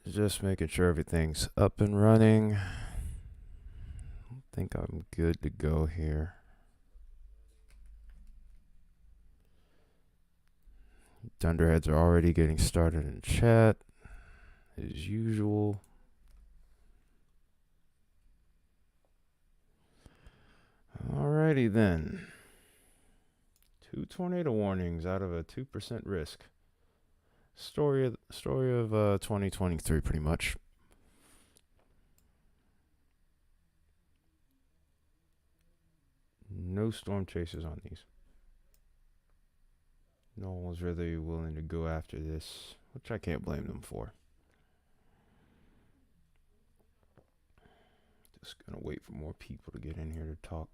Just making sure everything's up and running. I think I'm good to go here. Dunderheads are already getting started in chat, as usual. Alrighty then. 2 tornado warnings out of a 2% risk. Story of 2023, pretty much. No storm chasers on these. No one was really willing to go after this, which I can't blame them for. Just gonna wait for more people to get in here to talk.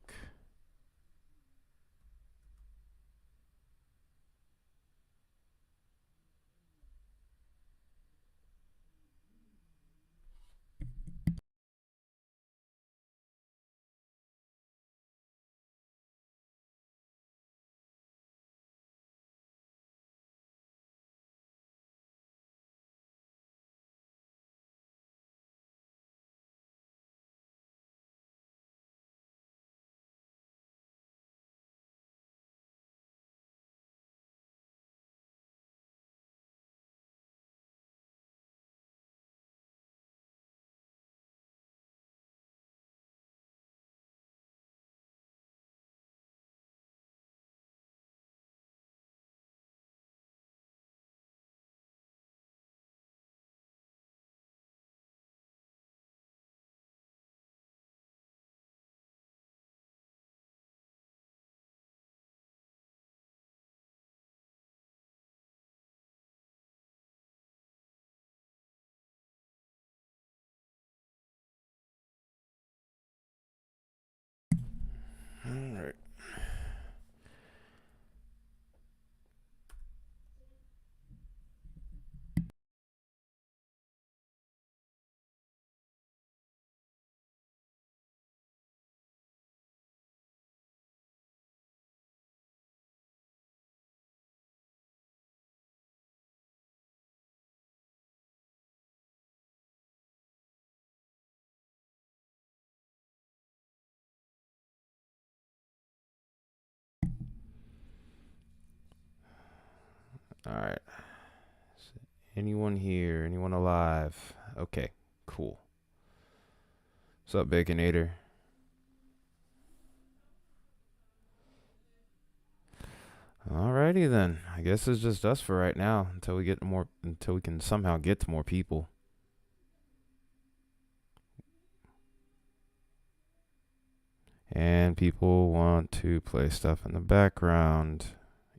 Alright. Alright. Anyone here? Anyone alive? Okay, cool. What's up, Baconator? Alrighty then. I guess it's just us for right now until we can somehow get to more people. And people want to play stuff in the background,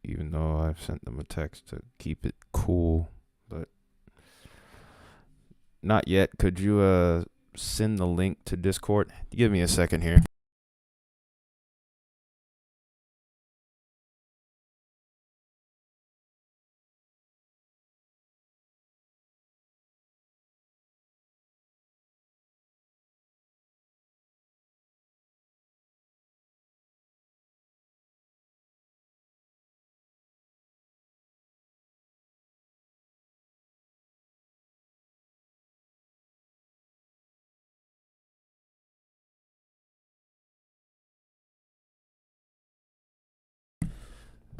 even though I've sent them a text to keep it cool, but not yet. Could you send the link to Discord? Give me a second here.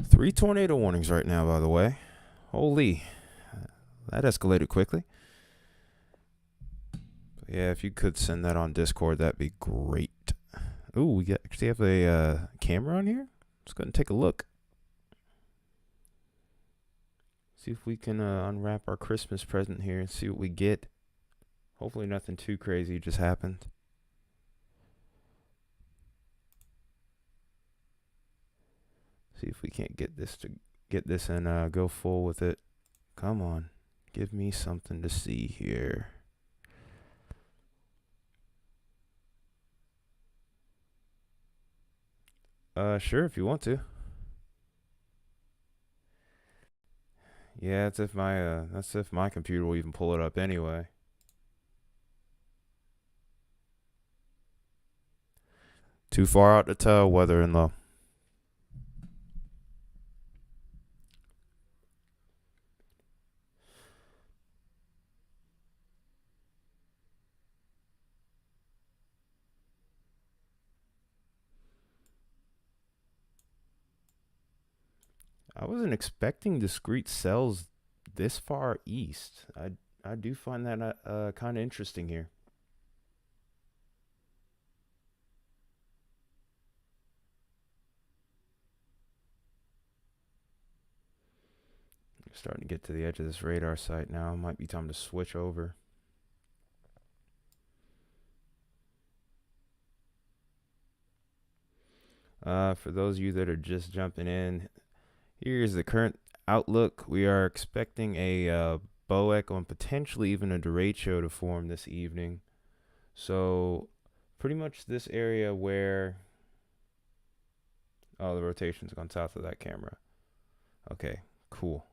Three tornado warnings right now, by the way. Holy, that escalated quickly. But yeah, if you could send that on Discord, that'd be great. Ooh, we actually have a camera on here. Let's go ahead and take a look. See if we can unwrap our Christmas present here and see what we get. Hopefully nothing too crazy just happened. See if we can't get this and go full with it. Come on. Give me something to see here. Sure, if you want to. Yeah, that's if my computer will even pull it up anyway. Too far out to tell whether in the I wasn't expecting discrete cells this far east. I do find that kind of interesting here. Starting to get to the edge of this radar site now. Might be time to switch over. For those of you that are just jumping in, here's the current outlook. We are expecting a bow echo and potentially even a derecho to form this evening. So pretty much this area where, oh, the rotation's gone south of that camera. Okay, cool.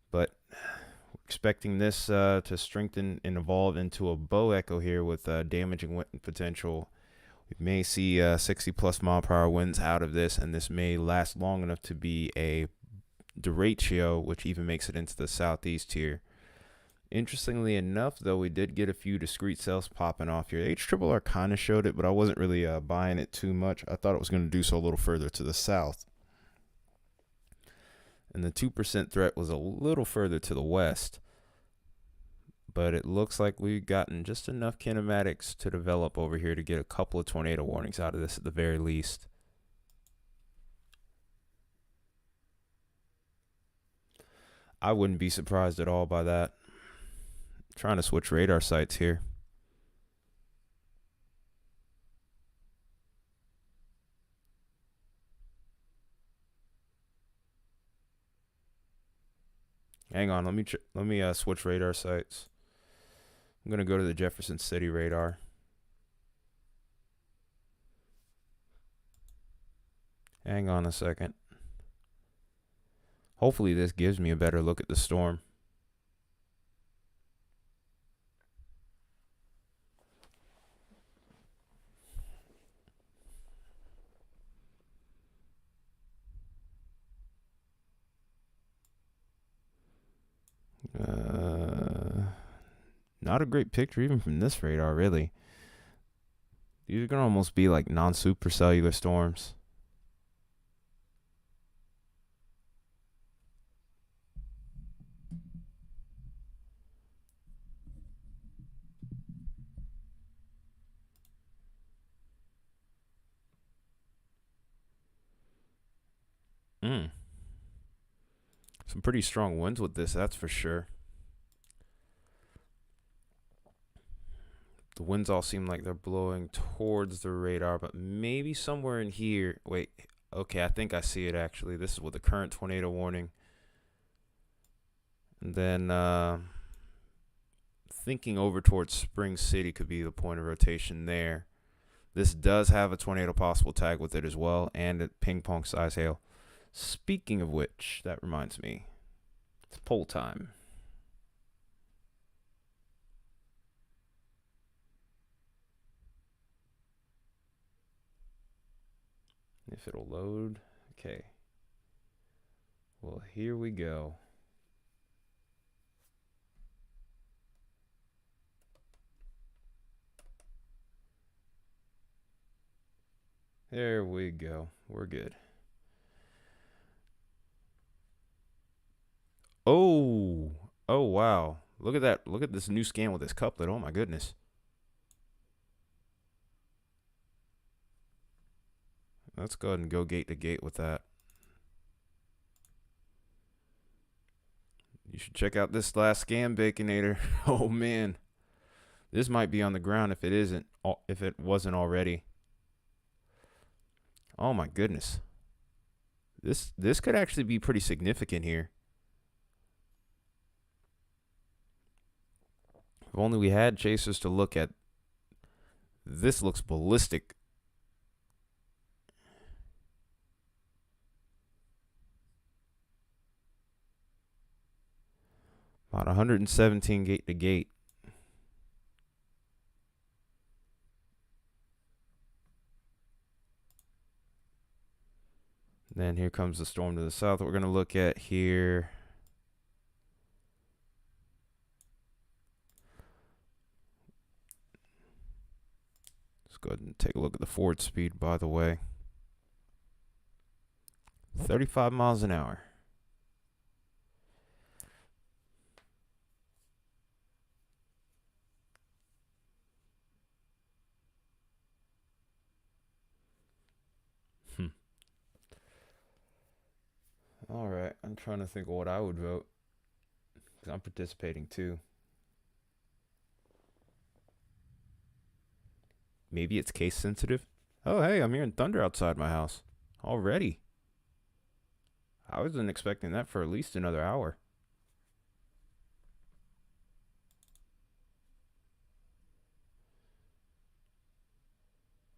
But expecting this to strengthen and evolve into a bow echo here with damaging wind potential. We may see 60 plus mile per hour winds out of this, and this may last long enough to be a derecho, which even makes it into the southeast here. Interestingly enough, though, we did get a few discrete cells popping off here. HRRR kind of showed it, but I wasn't really buying it too much. I thought it was going to do so a little further to the south. And the 2% threat was a little further to the west. But it looks like we've gotten just enough kinematics to develop over here to get a couple of tornado warnings out of this at the very least. I wouldn't be surprised at all by that. I'm trying to switch radar sites here. Hang on, let me switch radar sites. I'm gonna go to the Jefferson City radar. Hang on a second. Hopefully this gives me a better look at the storm. Not a great picture even from this radar, really. These are gonna almost be like non-supercellular storms. Some pretty strong winds with this, that's for sure. The winds all seem like they're blowing towards the radar, but maybe somewhere in here. Wait, okay, I think I see it actually. This is with the current tornado warning. And then thinking over towards Spring City could be the point of rotation there. This does have a tornado possible tag with it as well, and a ping pong size hail. Speaking of which, that reminds me, it's poll time. If it'll load. Okay. Well, here we go. There we go. We're good. Oh. Oh, wow. Look at that. Look at this new scan with this couplet. Oh, my goodness. Let's go ahead and go gate to gate with that. You should check out this last scan, Baconator. Oh, man. This might be on the ground if it wasn't already. Oh, my goodness. This could actually be pretty significant here. If only we had chasers to look at. This looks ballistic. About 117 gate to gate. Then here comes the storm to the south. We're going to look at here. Let's go ahead and take a look at the forward speed, by the way. 35 miles an hour. All right, I'm trying to think of what I would vote because I'm participating too. Maybe it's case sensitive. Oh, hey, I'm hearing thunder outside my house already. I wasn't expecting that for at least another hour.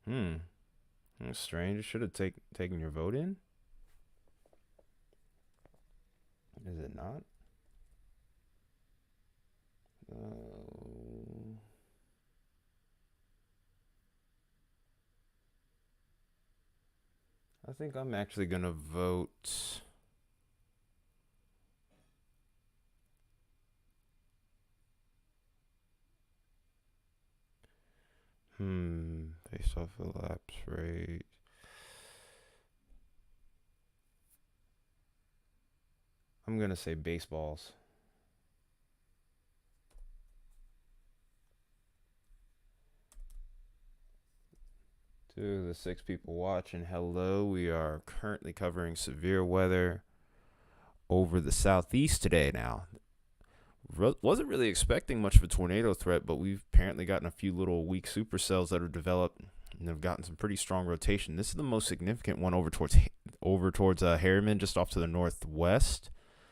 That's strange. Should have taken your vote in. Is it not? I think I'm actually gonna vote. Based off the lapse rate. I'm gonna say baseballs. To the 6 people watching, hello. We are currently covering severe weather over the southeast today now. Wasn't really expecting much of a tornado threat, but we've apparently gotten a few little weak supercells that are developed and have gotten some pretty strong rotation. This is the most significant one over towards Harriman, just off to the northwest.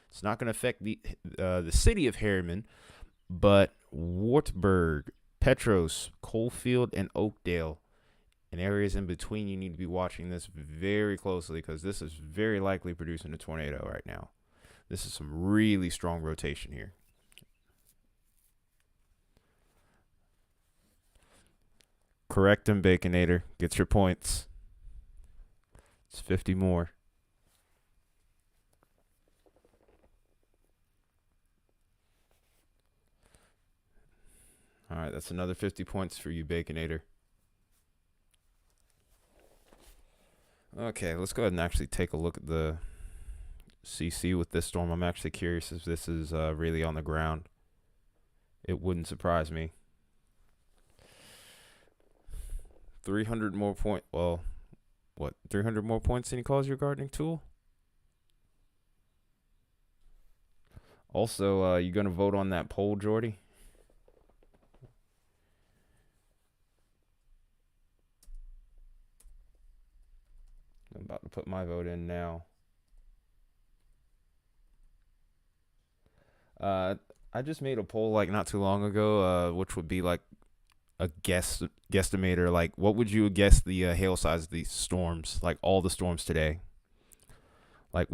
It's not going to affect the city of Harriman, but Wartburg, Petros, Coalfield, and Oakdale, and areas in between, you need to be watching this very closely because this is very likely producing a tornado right now. This is some really strong rotation here. Correct him, Baconator. Gets your points. It's 50 more. All right, that's another 50 points for you, Baconator. Okay, let's go ahead and actually take a look at the CC with this storm. I'm actually curious if this is really on the ground. It wouldn't surprise me. 300 more point. Well, what? 300 more points than he calls your gardening tool? Also, you gonna vote on that poll, Jordy? I'm about to put my vote in now. I just made a poll like not too long ago, which would be like a guesstimator. Like, what would you guess the hail size of these storms? Like all the storms today. Like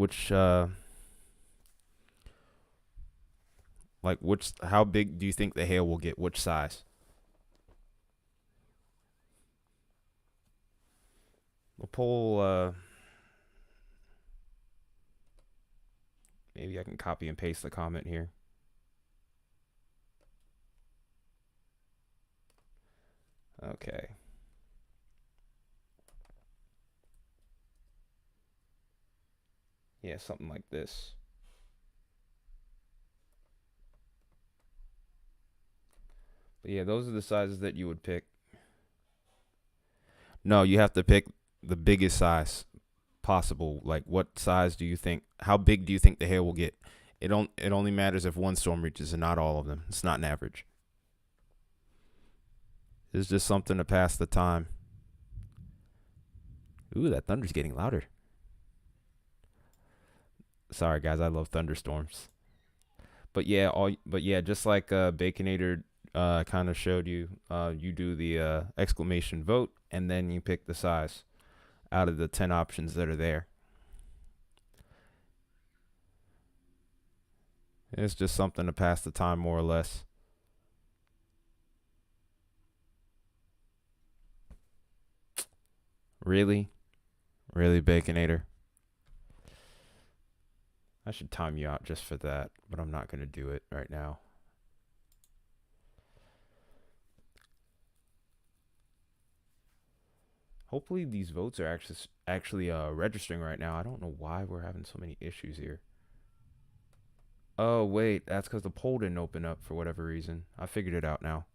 how big do you think the hail will get? Which size? The poll. Maybe I can copy and paste the comment here. Okay. Yeah, something like this. But yeah, those are the sizes that you would pick. No, you have to pick the biggest size possible. Like, what size do you think? How big do you think the hail will get? It only matters if one storm reaches and not all of them. It's not an average. It's just something to pass the time. Ooh, that thunder's getting louder. Sorry, guys, I love thunderstorms. But yeah, just like Baconator kind of showed you, you do the exclamation vote, and then you pick the size out of the 10 options that are there. It's just something to pass the time, more or less. Really? Really, Baconator? I should time you out just for that, but I'm not going to do it right now. Hopefully these votes are actually registering right now. I don't know why we're having so many issues here. Oh wait, that's because the poll didn't open up for whatever reason. I figured it out now.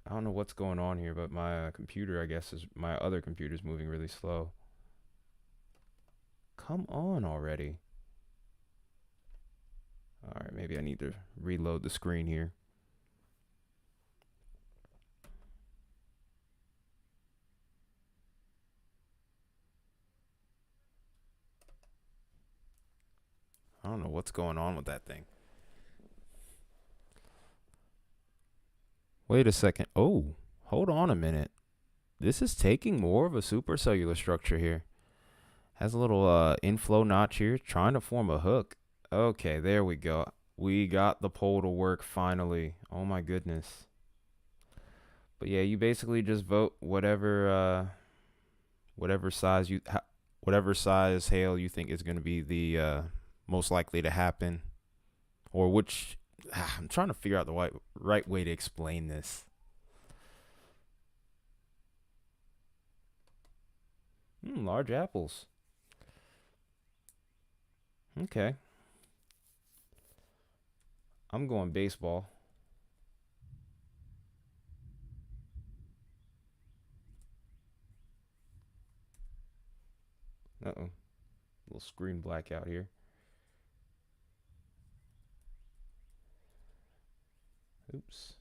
I don't know what's going on here, but my computer, I guess, is my other computer's moving really slow. Come on already. All right, maybe I need to reload the screen here. I don't know what's going on with that thing. Wait a second. Oh, hold on a minute. This is taking more of a supercellular structure here. Has a little inflow notch here, trying to form a hook. Okay, there we go. We got the pole to work finally. Oh my goodness. But yeah, you basically just vote whatever whatever size hail you think is going to be the most likely to happen, or which I'm trying to figure out the right way to explain this. Large apples. Okay. I'm going baseball. Uh-oh. Little screen blackout here. Oops.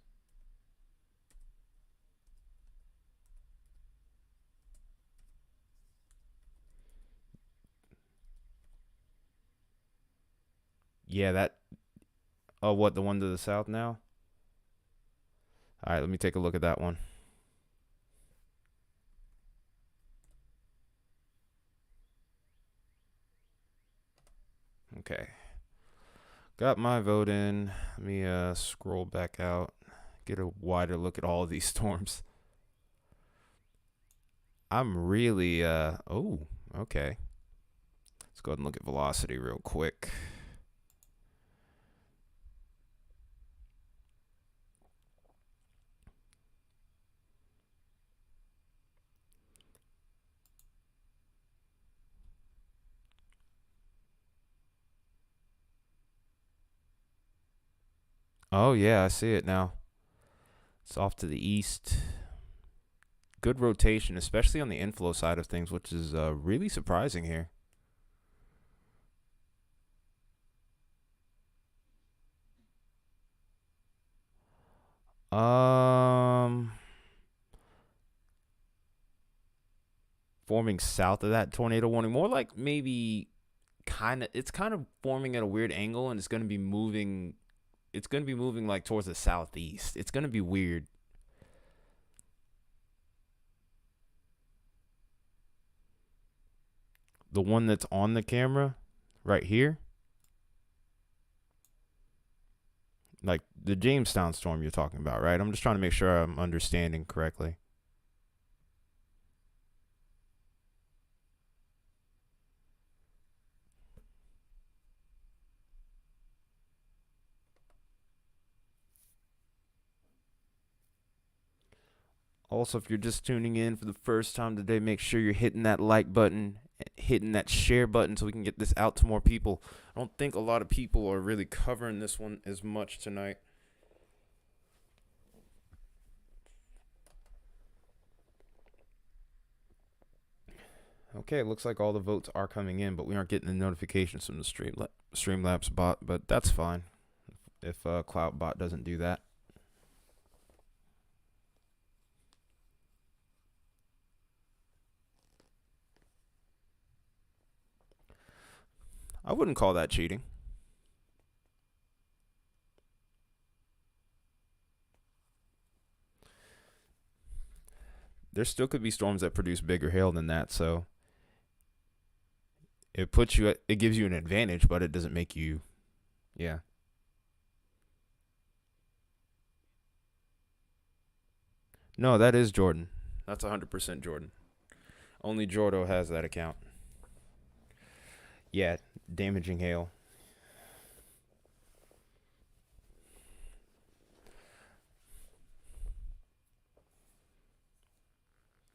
Yeah, that. Oh, what? The one to the south now? All right, let me take a look at that one. Okay. Got my vote in. Let me scroll back out. Get a wider look at all of these storms. I'm really oh, okay. Let's go ahead and look at velocity real quick. Oh yeah, I see it now. It's off to the east. Good rotation, especially on the inflow side of things, which is really surprising here. Um, Forming south of that tornado warning, more like maybe it's kind of forming at a weird angle, and it's going to be moving. It's going to be moving like towards the southeast. It's going to be weird. The one that's on the camera right here, like the Jamestown storm you're talking about, right? I'm just trying to make sure I'm understanding correctly. Also, if you're just tuning in for the first time today, make sure you're hitting that like button, hitting that share button so we can get this out to more people. I don't think a lot of people are really covering this one as much tonight. Okay, it looks like all the votes are coming in, but we aren't getting the notifications from the Streamlabs bot, but that's fine if Cloudbot doesn't do that. I wouldn't call that cheating. There still could be storms that produce bigger hail than that, so it gives you an advantage, but it doesn't make you, yeah. No, that is Jordan. That's 100% Jordan. Only Jordo has that account. Yeah, damaging hail.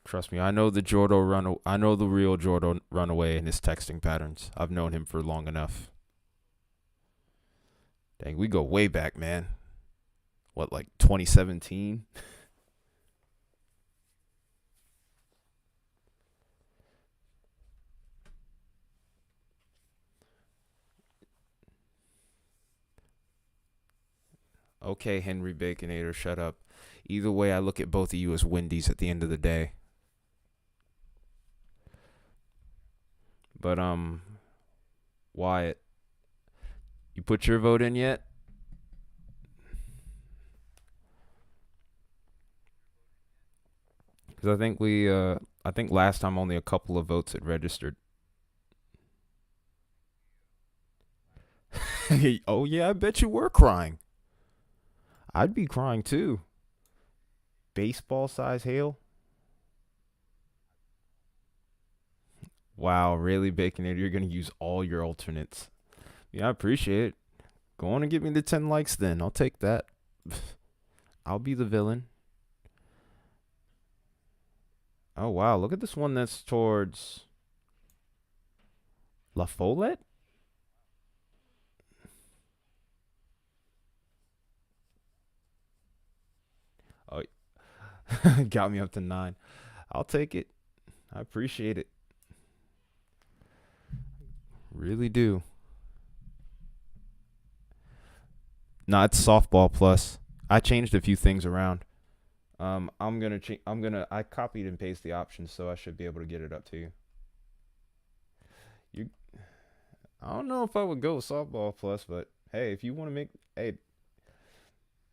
Trust me, I know the Jordo run. I know the real Jordo runaway and his texting patterns. I've known him for long enough. Dang, we go way back, man. What, like 2017? Okay, Henry Baconator, shut up. Either way, I look at both of you as Wendy's at the end of the day. But Wyatt, you put your vote in yet? Because I think last time only a couple of votes had registered. Oh yeah, I bet you were crying. I'd be crying too. Baseball size hail. Wow, really, Baconator? You're gonna use all your alternates. Yeah, I appreciate it. Go on and give me the 10 likes then. I'll take that. I'll be the villain. Oh wow, look at this one that's towards La Follette. Oh, got me up to 9. I'll take it. I appreciate it. Really do. Nah, it's softball plus. I changed a few things around. I copied and pasted the options, so I should be able to get it up to you. You, I don't know if I would go with softball plus, but hey, if you want to make, hey,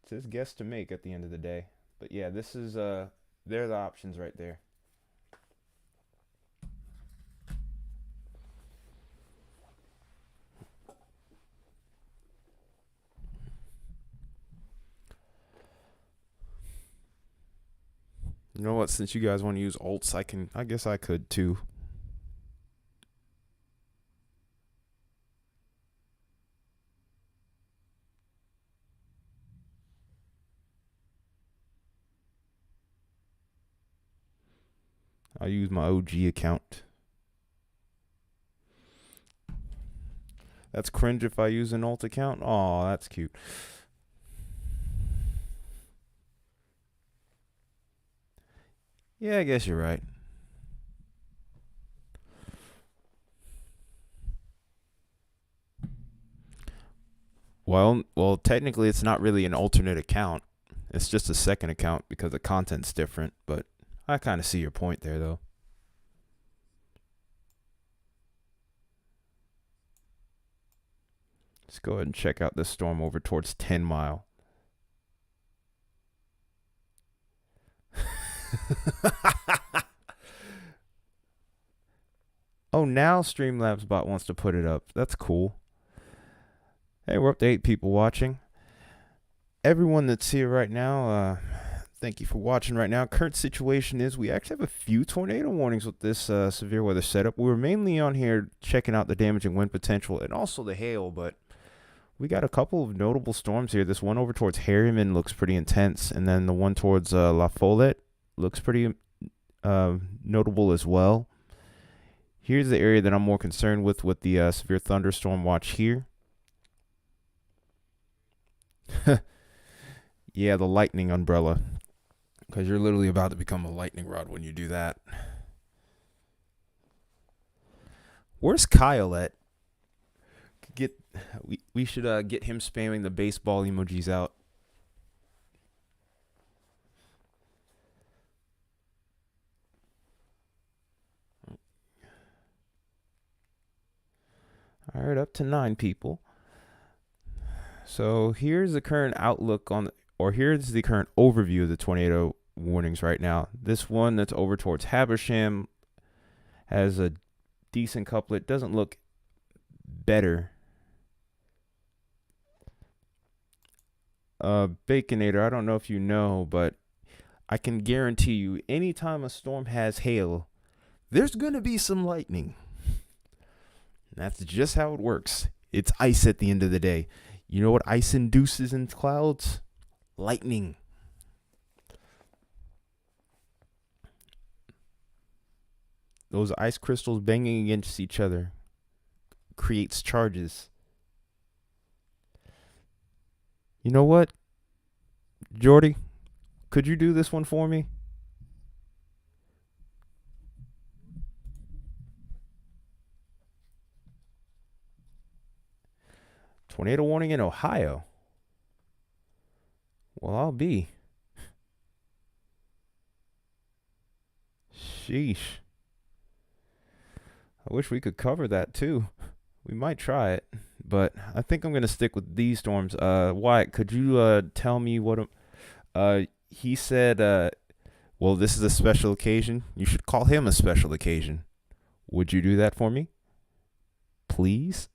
it's his guess to make at the end of the day. But yeah, this is they're the options right there. You know what? Since you guys want to use alts, I guess I could too. I'll use my OG account. That's cringe if I use an alt account. Oh, that's cute. Yeah, I guess you're right. Well, technically, it's not really an alternate account. It's just a second account because the content's different. But I kind of see your point there, though. Let's go ahead and check out this storm over towards 10 Mile. Oh, now Streamlabs bot wants to put it up. That's cool. Hey, we're up to 8 people watching. Everyone that's here right now, thank you for watching right now. Current situation is we actually have a few tornado warnings with this severe weather setup. We were mainly on here checking out the damaging wind potential and also the hail, but we got a couple of notable storms here. This one over towards Harriman looks pretty intense, and then the one towards La Follette looks pretty notable as well. Here's the area that I'm more concerned with the severe thunderstorm watch here. Yeah, the lightning umbrella. Because you're literally about to become a lightning rod when you do that. Where's Kyle at? We should get him spamming the baseball emojis out. All right, up to 9 people. So here's the current outlook here's the current overview of the tornado warnings right now. This one that's over towards Habersham has a decent couplet. Doesn't look better. Baconator, I don't know if you know, but I can guarantee you anytime a storm has hail, there's going to be some lightning. That's just how it works. It's ice at the end of the day. You know what ice induces in clouds? Lightning. Those ice crystals banging against each other creates charges. You know what, Jordy? Could you do this one for me? Tornado warning in Ohio. Well, I'll be. Sheesh. I wish we could cover that too. We might try it, but I think I'm gonna stick with these storms. Wyatt, could you tell me what? He said, well, this is a special occasion. You should call him a special occasion. Would you do that for me, please?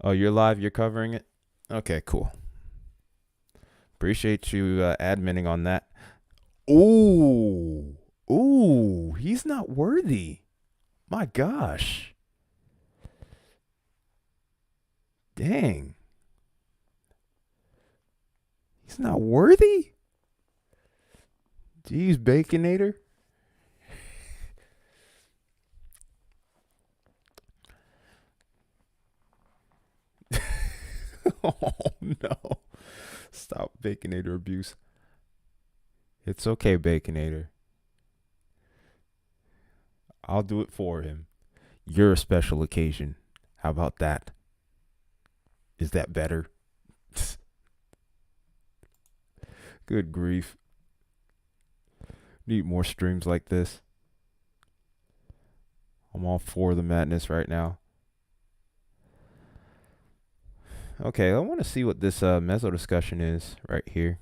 Oh, you're live. You're covering it. Okay, cool. Appreciate you adminning on that. Ooh, ooh, he's not worthy. My gosh. Dang. He's not worthy? Jeez, Baconator. Oh, no. Stop Baconator abuse. It's okay, Baconator. I'll do it for him. You're a special occasion. How about that? Is that better? Good grief. Need more streams like this. I'm all for the madness right now. Okay, I want to see what this meso discussion is right here.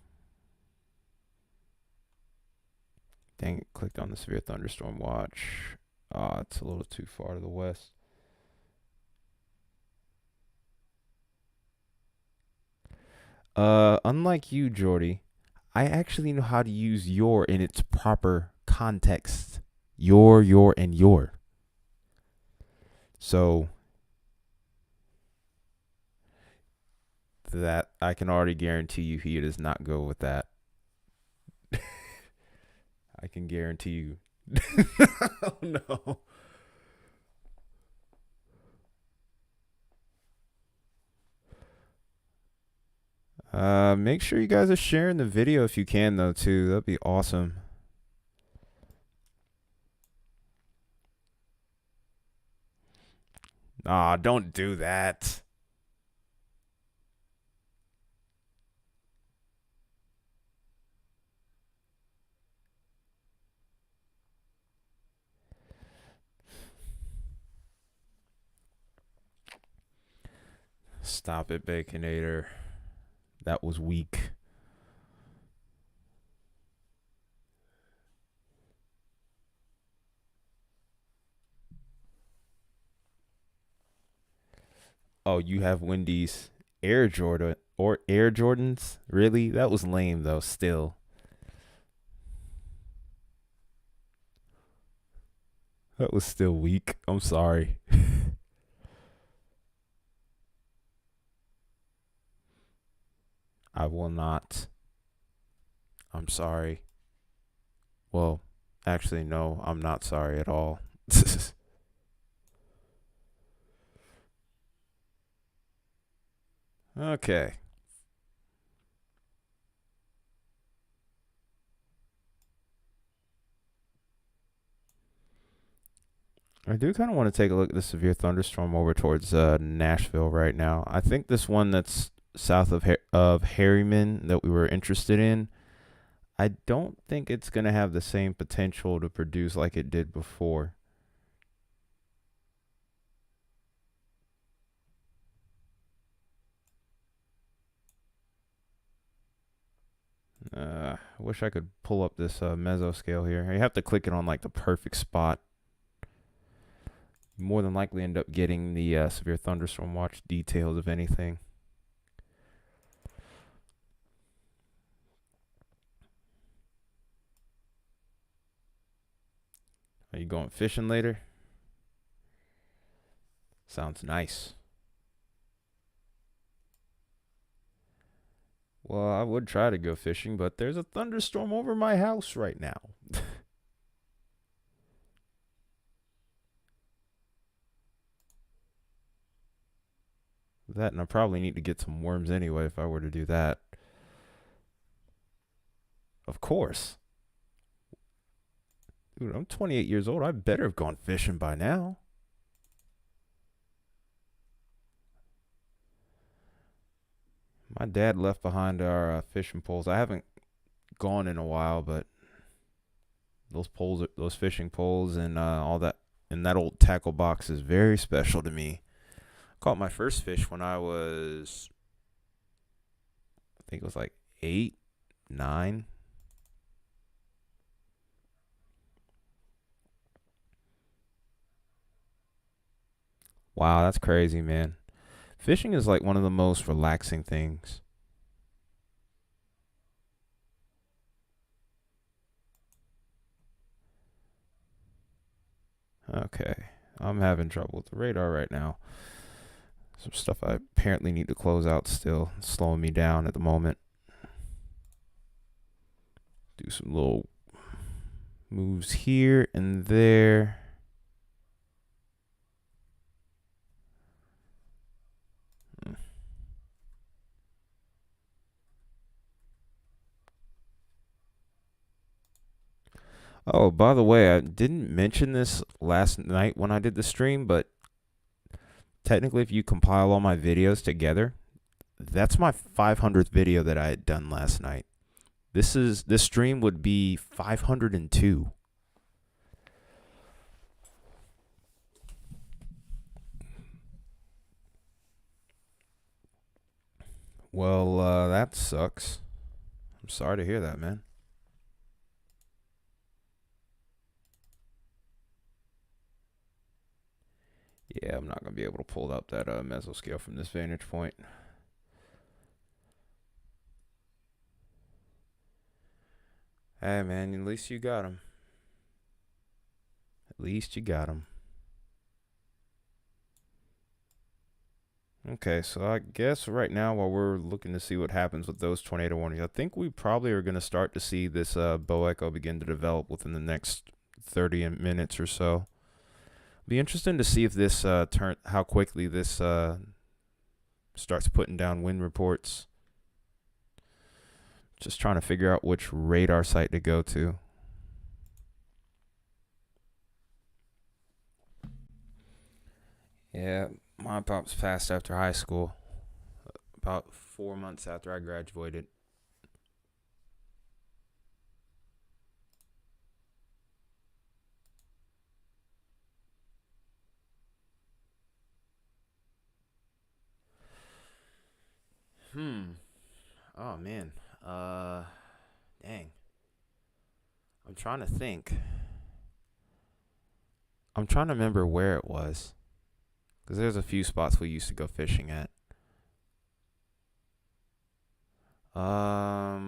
Dang it, clicked on the severe thunderstorm watch. It's a little too far to the west. Unlike you, Jordy, I actually know how to use your in its proper context. Your, and your. So that I can already guarantee you he does not go with that. I can guarantee you. Oh no. Make sure you guys are sharing the video if you can though too. That'd be awesome. Don't do that. Stop it, Baconator. That was weak. Oh, you have Wendy's Air Jordan or Air Jordans? Really? That was lame though, still. That was still weak. I'm sorry. I will not. I'm sorry. Well, actually, no, I'm not sorry at all. Okay. I do kind of want to take a look at the severe thunderstorm over towards Nashville right now. I think this one that's south of Harriman that we were interested in, I don't think it's going to have the same potential to produce like it did before. I wish I could pull up this meso scale here. You have to click it on like the perfect spot. You more than likely end up getting the severe thunderstorm watch details of anything. Are you going fishing later? Sounds nice. Well, I would try to go fishing, but there's a thunderstorm over my house right now. That, and I probably need to get some worms anyway if I were to do that. Of course. Dude, I'm 28 years old. I better have gone fishing by now. My dad left behind our fishing poles. I haven't gone in a while, but those poles, those fishing poles, and all that, and that old tackle box is very special to me. Caught my first fish when I was, I think it was like 8, 9. Wow, that's crazy, man. Fishing is like one of the most relaxing things. Okay, I'm having trouble with the radar right now. Some stuff I apparently need to close out still. It's slowing me down at the moment. Do some little moves here and there. Oh, by the way, I didn't mention this last night when I did the stream, but technically, if you compile all my videos together, that's my 500th video that I had done last night. This stream would be 502. Well, that sucks. I'm sorry to hear that, man. Yeah, I'm not gonna be able to pull up that mesoscale from this vantage point. Hey, man, at least you got him. At least you got him. Okay, so I guess right now, while we're looking to see what happens with those tornado warnings, I think we probably are going to start to see this bow echo begin to develop within the next 30 minutes or so. Be interesting to see if this how quickly this starts putting down wind reports. Just trying to figure out which radar site to go to. Yeah, my pops passed after high school, about 4 months after I graduated. Oh man. Dang. I'm trying to think. I'm trying to remember where it was, because there's a few spots we used to go fishing at. I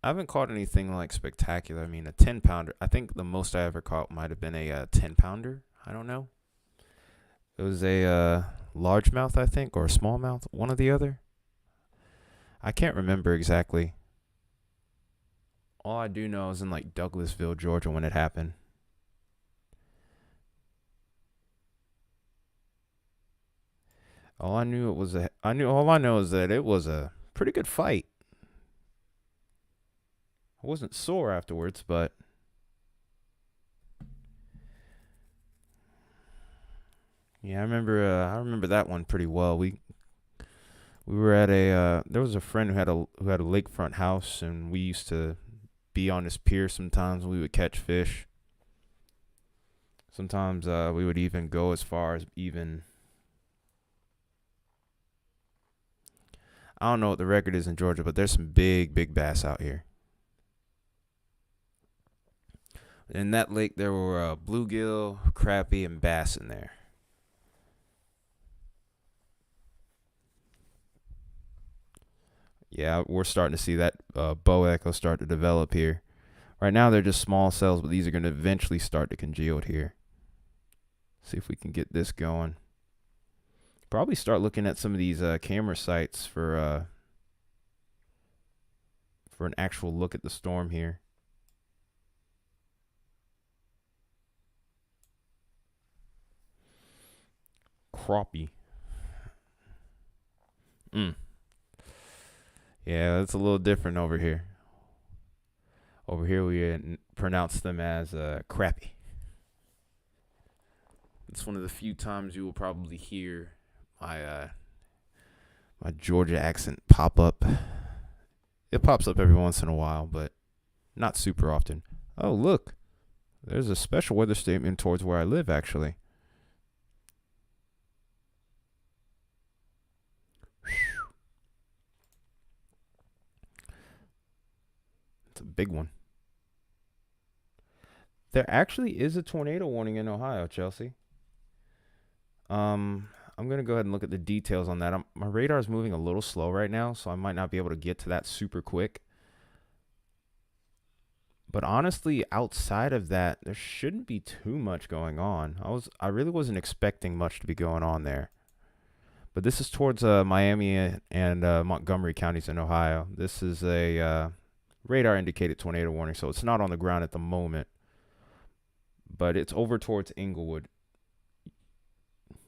haven't caught anything like spectacular. I mean, a 10 pounder. I think the most I ever caught might have been a 10 pounder. I don't know. It was a largemouth, I think, or a smallmouth, one or the other. I can't remember exactly. All I do know is in like Douglasville, Georgia, when it happened. All I knew it was a. I knew all I know is that it was a pretty good fight. I wasn't sore afterwards, but yeah, I remember. I remember that one pretty well. We were at a. There was a friend who had a lakefront house, and we used to be on his pier sometimes. We would catch fish. Sometimes we would even go as far as even. I don't know what the record is in Georgia, but there's some big, big bass out here. In that lake, there were bluegill, crappie, and bass in there. Yeah, we're starting to see that bow echo start to develop here. Right now, they're just small cells, but these are going to eventually start to congeal here. See if we can get this going. Probably start looking at some of these camera sites for an actual look at the storm here. Crappie. Yeah, it's a little different over here. Over here we pronounce them as crappie. It's one of the few times you will probably hear my my Georgia accent pop up. It pops up every once in a while, but not super often. Oh, look. There's a special weather statement towards where I live, actually. It's a big one. There actually is a tornado warning in Ohio, Chelsea. I'm going to go ahead and look at the details on that. My radar is moving a little slow right now, so I might not be able to get to that super quick. But honestly, outside of that, there shouldn't be too much going on. I really wasn't expecting much to be going on there. But this is towards Miami and Montgomery counties in Ohio. This is a radar indicated tornado warning, so it's not on the ground at the moment. But it's over towards Inglewood.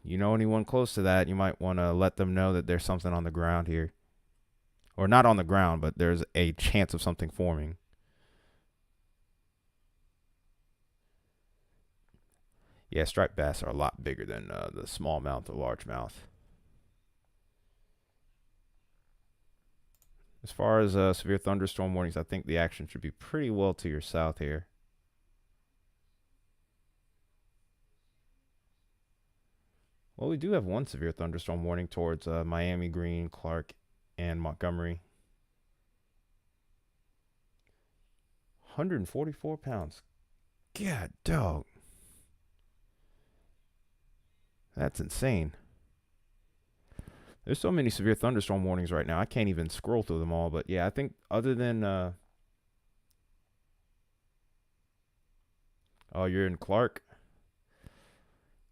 You know anyone close to that, you might want to let them know that there's something on the ground here. Or not on the ground, but there's a chance of something forming. Yeah, striped bass are a lot bigger than the smallmouth or largemouth. As far as severe thunderstorm warnings, I think the action should be pretty well to your south here. Well, we do have one severe thunderstorm warning towards Miami, Greene, Clark, and Montgomery. 144 pounds. God, dog. That's insane. There's so many severe thunderstorm warnings right now. I can't even scroll through them all. But yeah, I think other than... oh, you're in Clark?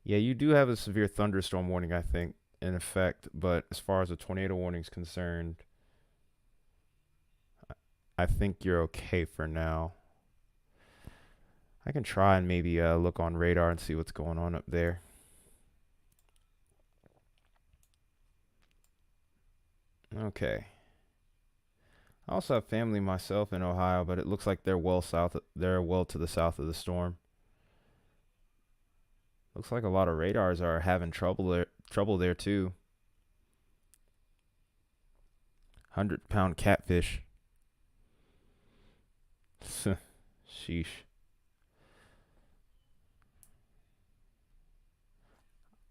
Yeah, you do have a severe thunderstorm warning, I think, in effect. But as far as a tornado warning is concerned, I think you're okay for now. I can try and maybe look on radar and see what's going on up there. Okay. I also have family myself in Ohio, but it looks like they're well south. They're well to the south of the storm. Looks like a lot of radars are having trouble there too. 100-pound catfish. Sheesh.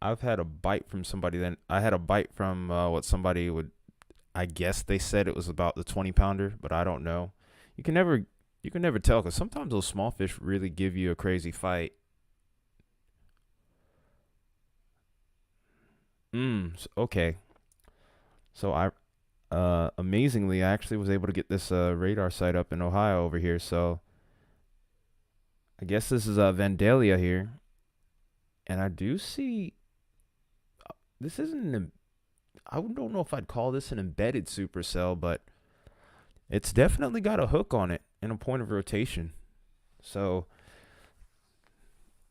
I've had a bite from somebody. Then I had a bite from what somebody would. I guess they said it was about the 20-pounder, but I don't know. You can never tell because sometimes those small fish really give you a crazy fight. Okay. So amazingly, I actually was able to get this radar site up in Ohio over here. So I guess this is Vandalia here, and I do see. This isn't I don't know if I'd call this an embedded supercell, but it's definitely got a hook on it and a point of rotation. So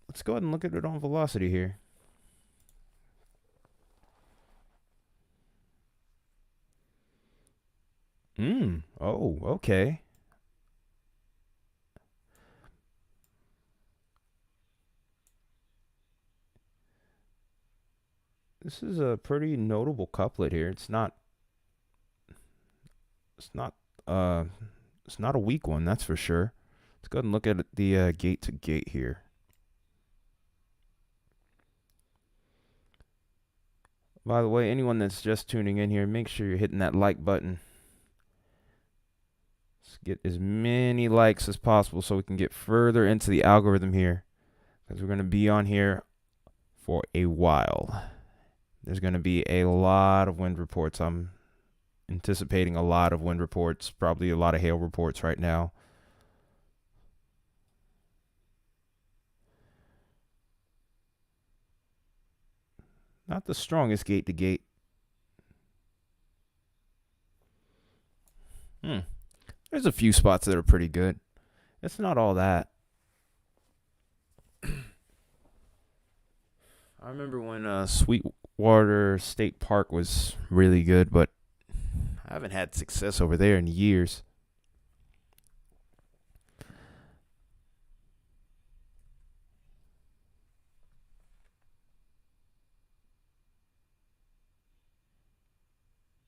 let's go ahead and look at it on velocity here. Oh, okay. This is a pretty notable couplet here. It's not uh it's not a weak one, that's for sure. Let's go ahead and look at the gate to gate here. By the way, anyone that's just tuning in here, make sure you're hitting that like button. Let's get as many likes as possible so we can get further into the algorithm here, because we're going to be on here for a while. There's going to be a lot of wind reports. I'm anticipating a lot of wind reports, probably a lot of hail reports right now. Not the strongest gate to gate. There's a few spots that are pretty good. It's not all that. I remember when Sweetwater State Park was really good, but I haven't had success over there in years.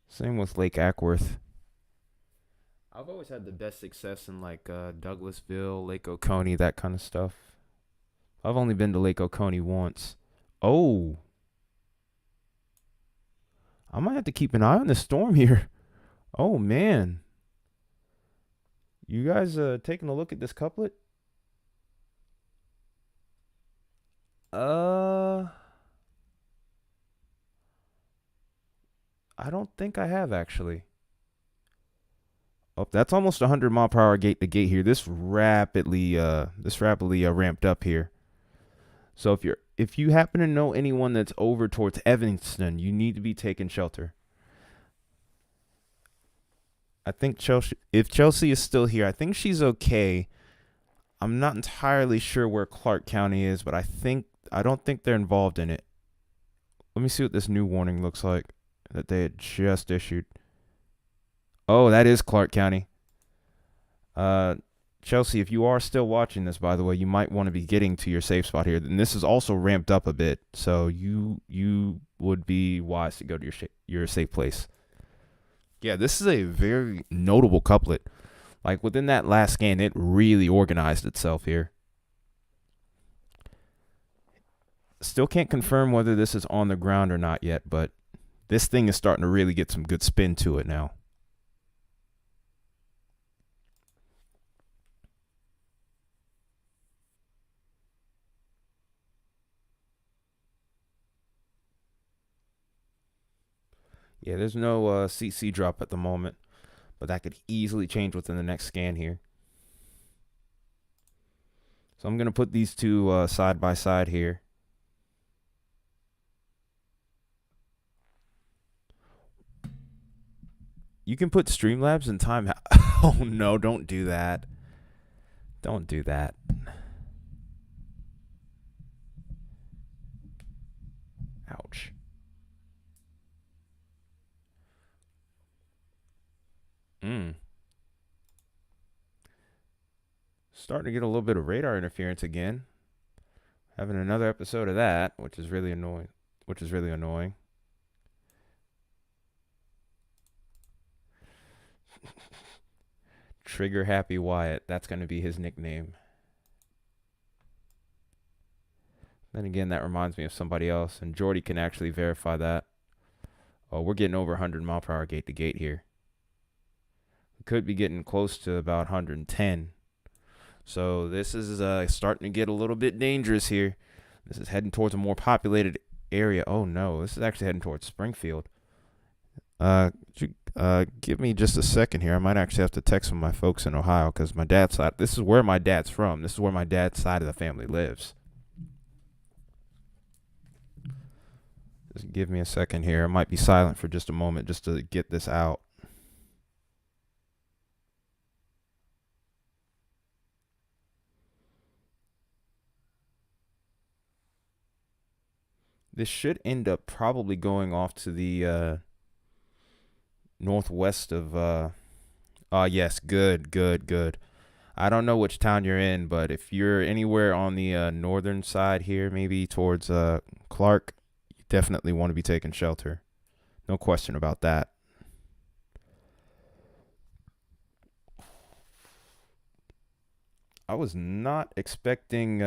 Same with Lake Ackworth. I've always had the best success in like Douglasville, Lake Oconee, that kind of stuff. I've only been to Lake Oconee once. Oh, I might have to keep an eye on the storm here. Oh man, you guys taking a look at this couplet? Uh, I don't think I have actually. Oh, that's almost 100 mile per hour gate to gate here. This rapidly ramped up here. So if you happen to know anyone that's over towards Evanston, you need to be taking shelter. I think Chelsea, if Chelsea is still here, I think she's okay. I'm not entirely sure where Clark County is, but I don't think they're involved in it. Let me see what this new warning looks like that they had just issued. Oh, that is Clark County. Chelsea, if you are still watching this, by the way, you might want to be getting to your safe spot here. And this is also ramped up a bit, so you would be wise to go to your safe place. Yeah, this is a very notable couplet. Like within that last scan, it really organized itself here. Still can't confirm whether this is on the ground or not yet, but this thing is starting to really get some good spin to it now. Yeah, there's no CC drop at the moment, but that could easily change within the next scan here. So I'm going to put these two side by side here. You can put Streamlabs in time. Oh, no, don't do that. Don't do that. Ouch. Starting to get a little bit of radar interference again. Having another episode of that, which is really annoying. Trigger Happy Wyatt. That's going to be his nickname. Then again, that reminds me of somebody else, and Jordy can actually verify that. Oh, we're getting over 100 mile per hour gate to gate here. We could be getting close to about 110. So this is starting to get a little bit dangerous here. This is heading towards a more populated area. Oh no, this is actually heading towards Springfield. Give me just a second here. I might actually have to text some of my folks in Ohio because my dad's side. This is where my dad's from. This is where my dad's side of the family lives. Just give me a second here. I might be silent for just a moment just to get this out. This should end up probably going off to the northwest of yes, good. I don't know which town you're in, but if you're anywhere on the northern side here, maybe towards Clark, you definitely want to be taking shelter. No question about that. I was not expecting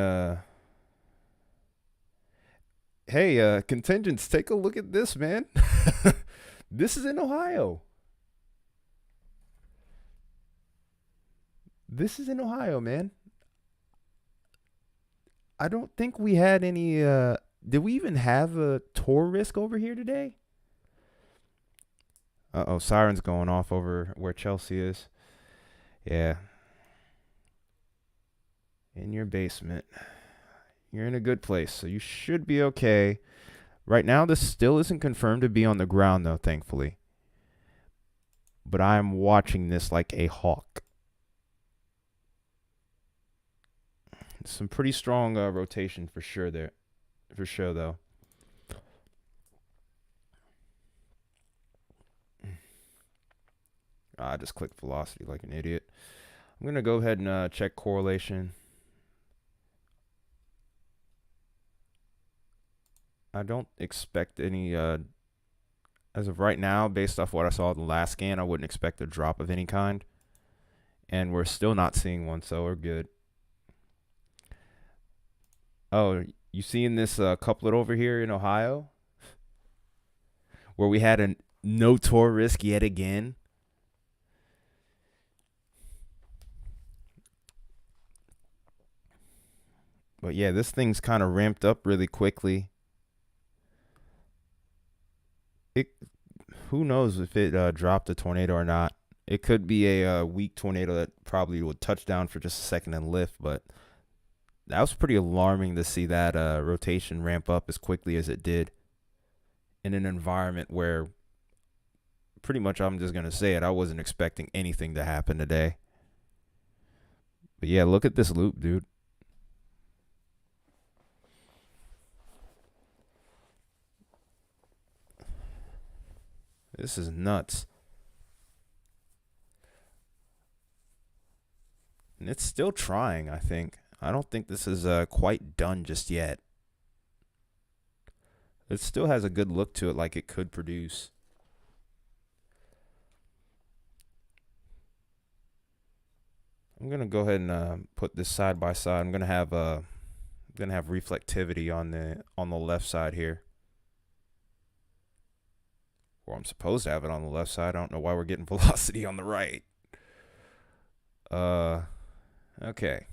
hey, contingents, take a look at this, man. This is in Ohio. This is in Ohio, man. I don't think we had any did we even have a tour risk over here today? Uh-oh, sirens going off over where Chelsea is. Yeah. In your basement. You're in a good place, so you should be okay. Right now, this still isn't confirmed to be on the ground, though, thankfully. But I'm watching this like a hawk. Some pretty strong rotation for sure there. For sure, though. I just clicked velocity like an idiot. I'm going to go ahead and check correlation. I don't expect any, as of right now, based off what I saw in the last scan, I wouldn't expect a drop of any kind. And we're still not seeing one, so we're good. Oh, you seeing this couplet over here in Ohio? Where we had a no tour risk yet again? But yeah, this thing's kind of ramped up really quickly. Who knows if it dropped a tornado or not. It could be a weak tornado that probably would touch down for just a second and lift, but that was pretty alarming to see that rotation ramp up as quickly as it did in an environment where pretty much, I'm just going to say it, I wasn't expecting anything to happen today. But yeah, look at this loop, dude. This is nuts. And it's still trying, I think. I don't think this is quite done just yet. It still has a good look to it, like it could produce. I'm gonna go ahead and put this side by side. I'm gonna have reflectivity on the left side here. Or I'm supposed to have it on the left side. I don't know why we're getting velocity on the right. Okay.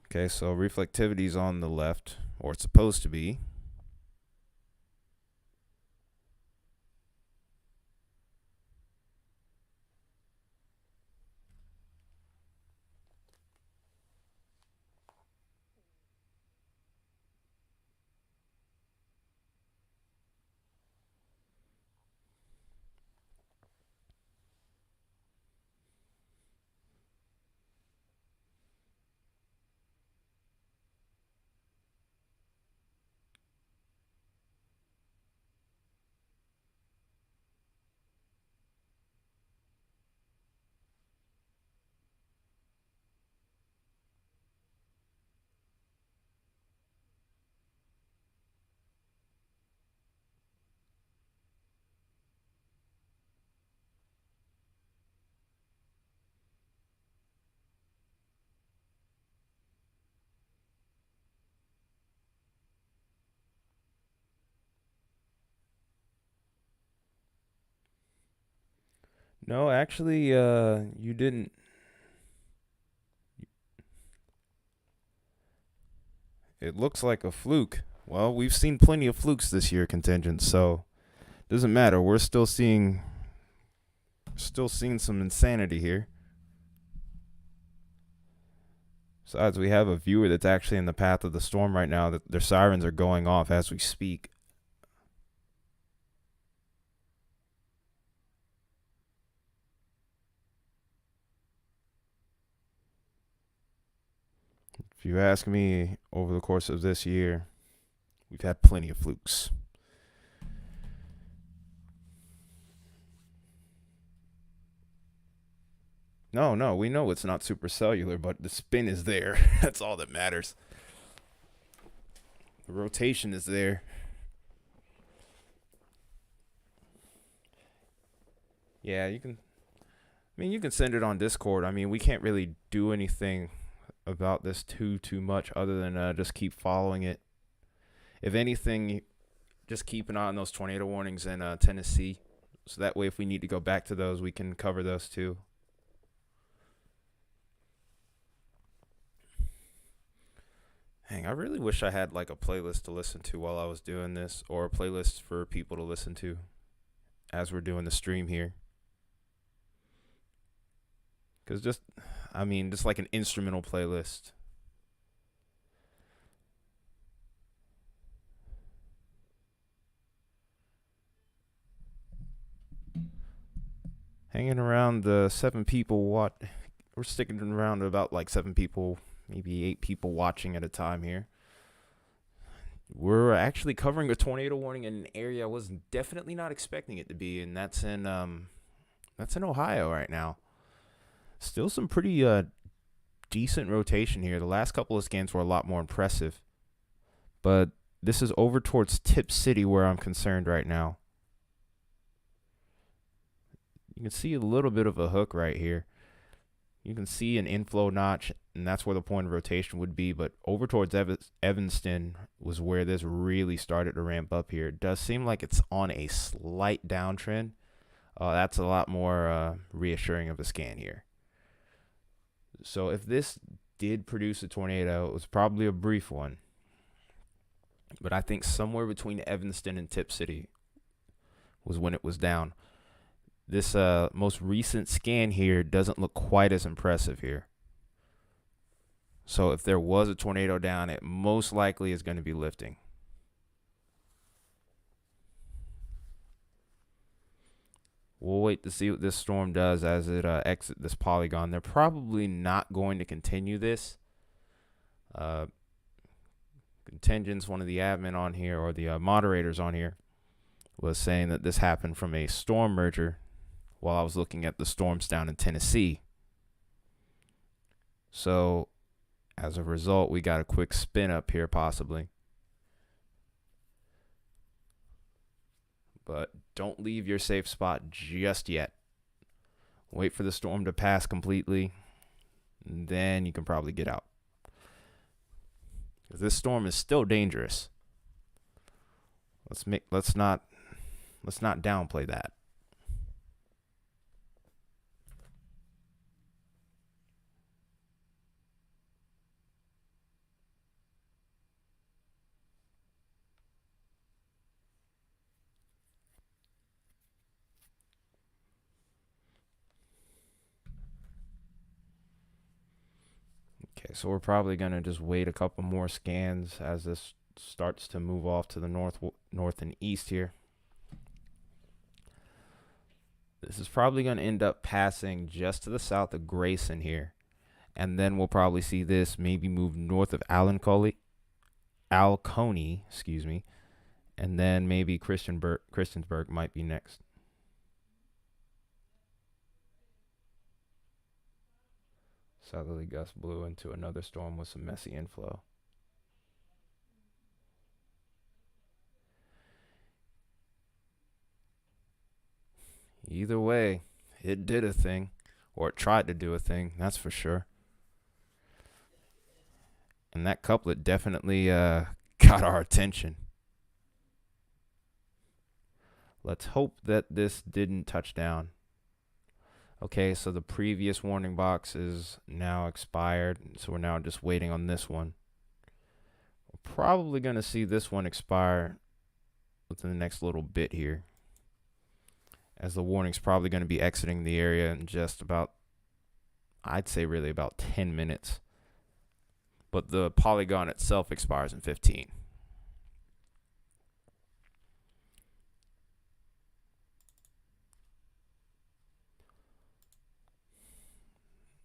Okay, so reflectivity's on the left, or it's supposed to be. No, actually, you didn't. It looks like a fluke. Well, we've seen plenty of flukes this year, contingent, so doesn't matter. We're still seeing some insanity here. Besides, we have a viewer that's actually in the path of the storm right now. That their sirens are going off as we speak. If you ask me, over the course of this year, we've had plenty of flukes. No, we know it's not supercellular, but the spin is there. That's all that matters. The rotation is there. Yeah, you can. I mean, you can send it on Discord. I mean, we can't really do anything about this too much other than just keep following it. If anything, just keep an eye on those tornado warnings in Tennessee, so that way if we need to go back to those, we can cover those too. Dang, I really wish I had like a playlist to listen to while I was doing this, or a playlist for people to listen to as we're doing the stream here. Because just like an instrumental playlist. hanging around the 7 people. We're sticking around to about like 7 people, maybe 8 people watching at a time here. We're actually covering a tornado warning in an area I was definitely not expecting it to be, and that's in Ohio right now. Still some pretty decent rotation here. The last couple of scans were a lot more impressive, but this is over towards Tip City where I'm concerned right now. You can see a little bit of a hook right here. You can see an inflow notch, and that's where the point of rotation would be. But over towards Evanston was where this really started to ramp up here. It does seem like it's on a slight downtrend. That's a lot more reassuring of a scan here. So if this did produce a tornado, it was probably a brief one. But I think somewhere between Evanston and Tip City was when it was down. This most recent scan here doesn't look quite as impressive here. So if there was a tornado down, it most likely is going to be lifting. We'll wait to see what this storm does as it exits this polygon. They're probably not going to continue this. Contingents, one of the admin on here, or the moderators on here, was saying that this happened from a storm merger while I was looking at the storms down in Tennessee. So as a result, we got a quick spin up here possibly. But don't leave your safe spot just yet. Wait for the storm to pass completely, and then you can probably get out. Because this storm is still dangerous. Let's not downplay that. Okay, so we're probably going to just wait a couple more scans as this starts to move off to the north and east here. This is probably going to end up passing just to the south of Grayson here. And then we'll probably see this maybe move north of Alconey, and then maybe Christiansburg might be next. Southerly gust blew into another storm with some messy inflow. Either way, it did a thing, or it tried to do a thing, that's for sure. And that couplet definitely got our attention. Let's hope that this didn't touch down. Okay, so the previous warning box is now expired, so we're now just waiting on this one. We're probably going to see this one expire within the next little bit here, as the warning's probably going to be exiting the area in just about, I'd say really about 10 minutes. But the polygon itself expires in 15.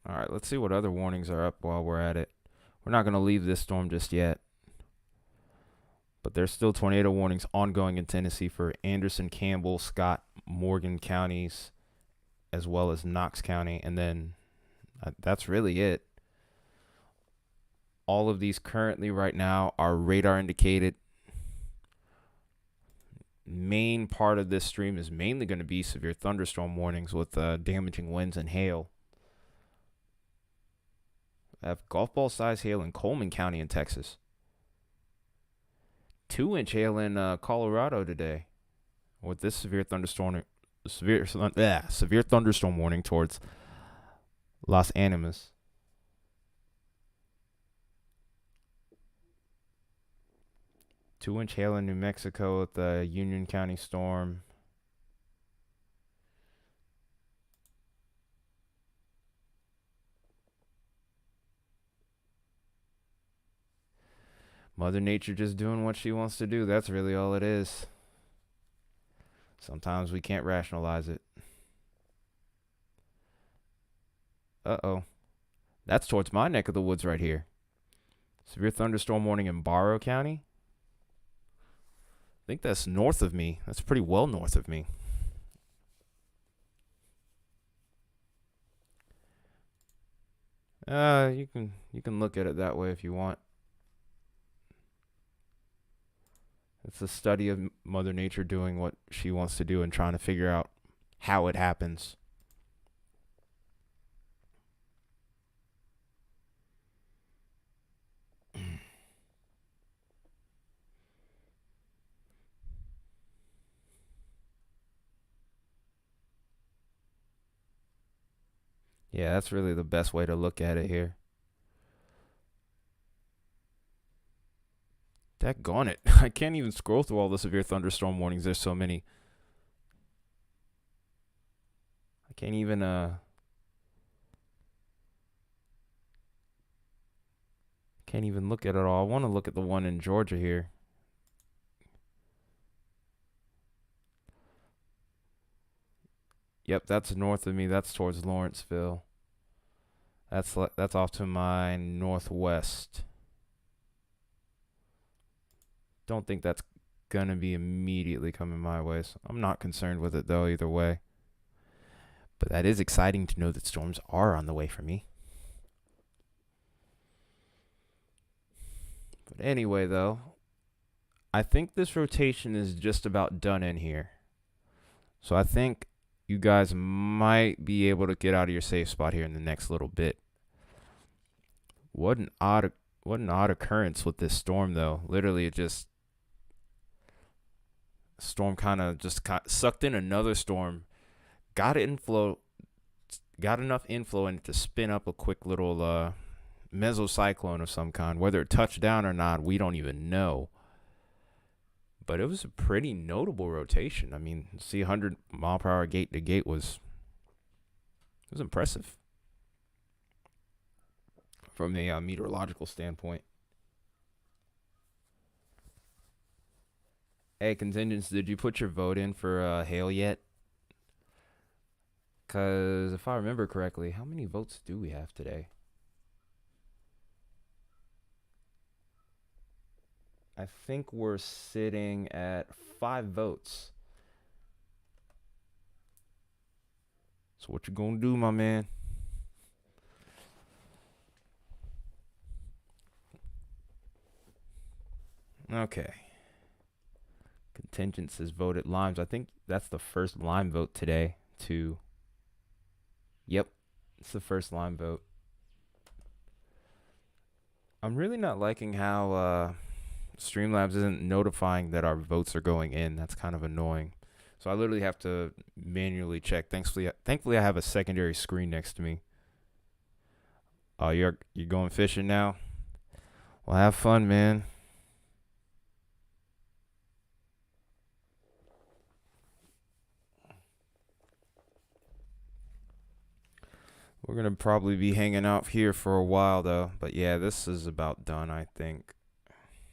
All right, let's see what other warnings are up while we're at it. We're not going to leave this storm just yet. But there's still tornado warnings ongoing in Tennessee for Anderson, Campbell, Scott, Morgan counties, as well as Knox County. And then that's really it. All of these currently right now are radar indicated. Main part of this stream is mainly going to be severe thunderstorm warnings with damaging winds and hail. I have golf ball size hail in Coleman County in Texas. 2-inch hail in Colorado today, with this severe thunderstorm warning towards Los Animas. Two-inch hail in New Mexico with the Union County storm. Mother Nature just doing what she wants to do. That's really all it is. Sometimes we can't rationalize it. Uh-oh. That's towards my neck of the woods right here. Severe thunderstorm warning in Barrow County. I think that's north of me. That's pretty well north of me. You can look at it that way if you want. It's a study of Mother Nature doing what she wants to do and trying to figure out how it happens. Yeah, that's really the best way to look at it here. Daggone it. I can't even scroll through all the severe thunderstorm warnings. There's so many. I can't even look at it all. I want to look at the one in Georgia here. Yep, that's north of me. That's towards Lawrenceville. That's off to my northwest. Don't think that's gonna be immediately coming my way. So I'm not concerned with it though either way. But that is exciting to know that storms are on the way for me. But anyway though, I think this rotation is just about done in here. So I think you guys might be able to get out of your safe spot here in the next little bit. What an odd occurrence with this storm though. Literally it just storm kind of just sucked in another storm, got enough inflow in it to spin up a quick little mesocyclone of some kind. Whether it touched down or not, we don't even know. But it was a pretty notable rotation. I mean, see 100 mile per hour gate to gate was impressive from a meteorological standpoint. Hey, contingents, did you put your vote in for hail yet? Because if I remember correctly, how many votes do we have today? I think we're sitting at 5 votes. So what you gonna do, my man? Okay. Contingents has voted limes. I think that's the first lime vote today, too. Yep, it's the first lime vote. I'm really not liking how Streamlabs isn't notifying that our votes are going in. That's kind of annoying. So I literally have to manually check. Thankfully I have a secondary screen next to me. Oh, you're going fishing now? Well, have fun, man. We're going to probably be hanging out here for a while, though. But yeah, this is about done, I think.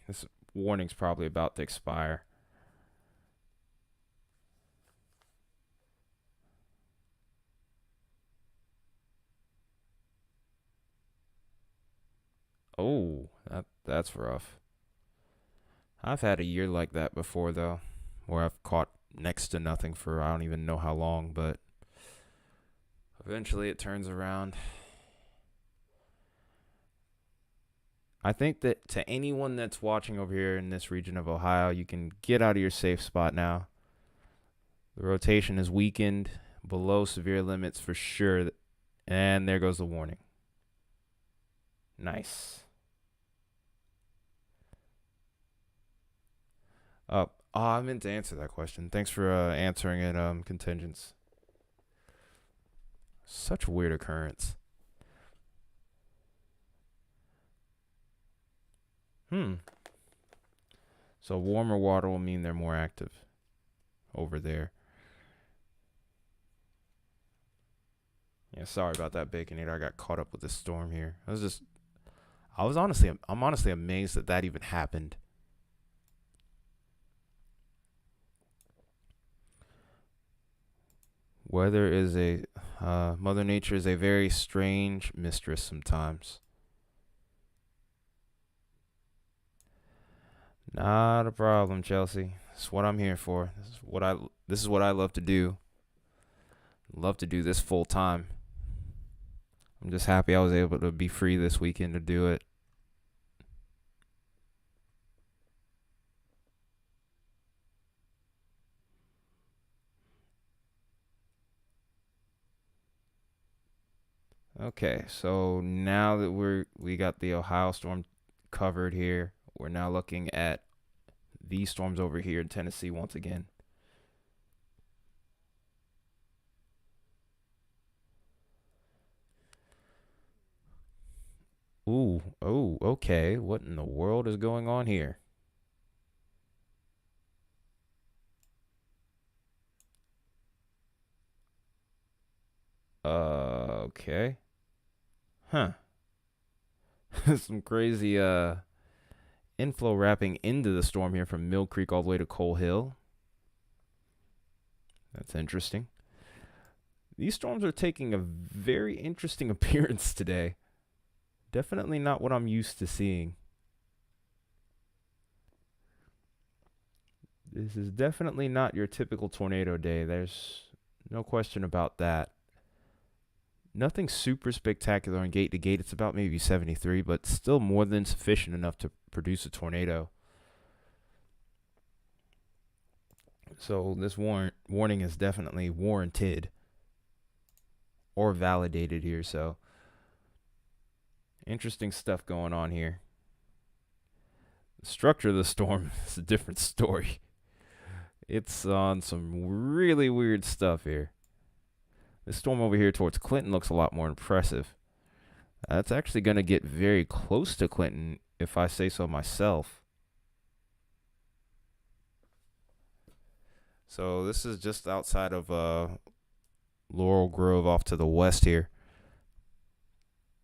This warning's probably about to expire. Oh, that's rough. I've had a year like that before, though, where I've caught next to nothing for I don't even know how long, but eventually it turns around. I think that to anyone that's watching over here in this region of Ohio, you can get out of your safe spot now. The rotation is weakened below severe limits for sure. And there goes the warning. Nice. I meant to answer that question. Thanks for answering it, contingents. Such a weird occurrence. So warmer water will mean they're more active over there. Yeah, sorry about that, Baconator. I got caught up with this storm here. I'm honestly amazed that even happened. Weather is Mother Nature is a very strange mistress sometimes. Not a problem, Chelsea. That's what I'm here for. This is what I love to do. Love to do this full time. I'm just happy I was able to be free this weekend to do it. Okay, so now that we got the Ohio storm covered here, we're now looking at these storms over here in Tennessee once again. Ooh, oh, okay. What in the world is going on here? Okay. Huh. Some crazy inflow wrapping into the storm here from Mill Creek all the way to Coal Hill. That's interesting. These storms are taking a very interesting appearance today. Definitely not what I'm used to seeing. This is definitely not your typical tornado day. There's no question about that. Nothing super spectacular on gate to gate. It's about maybe 73, but still more than sufficient enough to produce a tornado. So this warning is definitely warranted or validated here. So interesting stuff going on here. The structure of the storm is a different story. It's on some really weird stuff here. This storm over here towards Clinton looks a lot more impressive. That's actually going to get very close to Clinton, if I say so myself. So this is just outside of Laurel Grove off to the west here.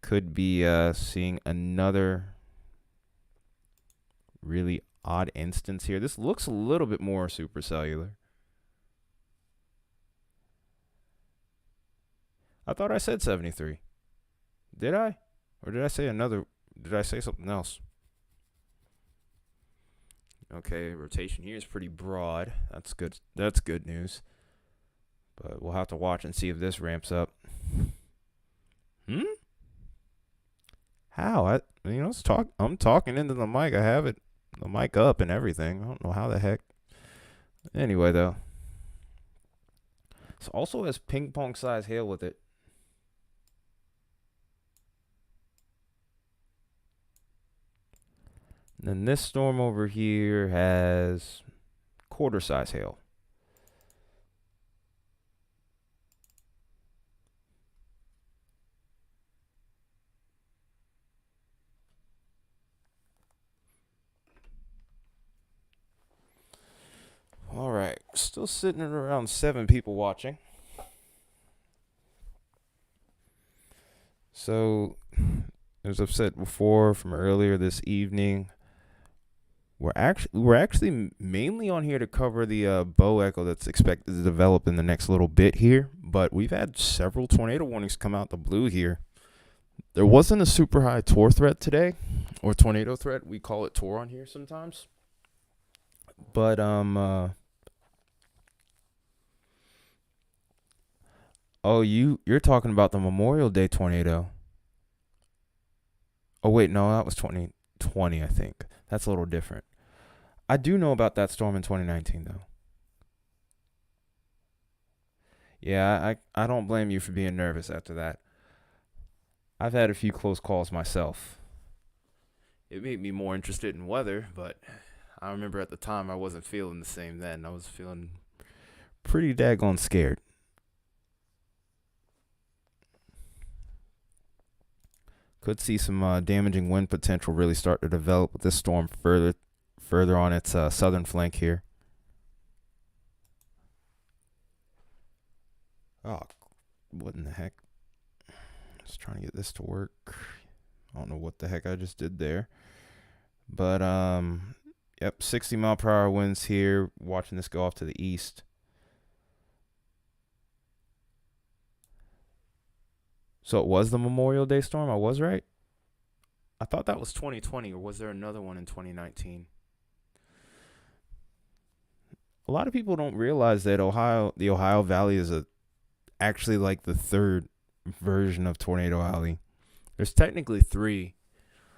Could be seeing another really odd instance here. This looks a little bit more supercellular. I thought I said 73. Did I? Or did I say did I say something else? Okay, rotation here is pretty broad. That's good. That's good news. But we'll have to watch and see if this ramps up. How? I'm talking into the mic. I have the mic up and everything. I don't know how the heck. Anyway, though. This also has ping pong size hail with it. And then this storm over here has quarter size hail. All right, still sitting at around 7 people watching. So, as I've said before from earlier this evening, we're actually mainly on here to cover the bow echo that's expected to develop in the next little bit here. But we've had several tornado warnings come out the blue here. There wasn't a super high tor threat today, or tornado threat. We call it tor on here sometimes. But oh, you're talking about the Memorial Day tornado. Oh wait, no, that was 2020, I think. That's a little different. I do know about that storm in 2019 though. Yeah, I don't blame you for being nervous after that. I've had a few close calls myself. It made me more interested in weather, but I remember at the time I wasn't feeling the same then. I was feeling pretty daggone scared. Could see some damaging wind potential really start to develop with this storm further on its southern flank here. Oh, what in the heck? Just trying to get this to work. I don't know what the heck I just did there. But, yep, 60 mile per hour winds here. Watching this go off to the east. So it was the Memorial Day storm. I was right. I thought that was 2020, or was there another one in 2019? A lot of people don't realize that the Ohio Valley is actually like the third version of Tornado Alley. There's technically three.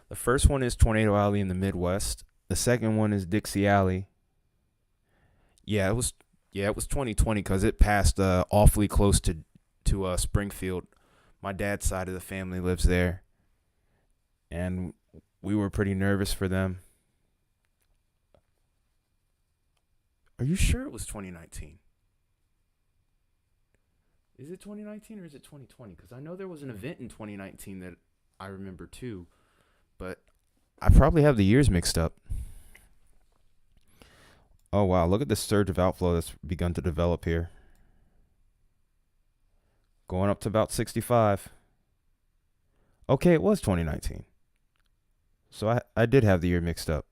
The first one is Tornado Alley in the Midwest. The second one is Dixie Alley. Yeah, it was. Yeah, it was 2020 because it passed awfully close to Springfield. My dad's side of the family lives there, and we were pretty nervous for them. Are you sure it was 2019? Is it 2019 or is it 2020? Because I know there was an event in 2019 that I remember too, but I probably have the years mixed up. Oh, wow. Look at the surge of outflow that's begun to develop here. Going up to about 65. Okay, it was 2019. So I did have the year mixed up.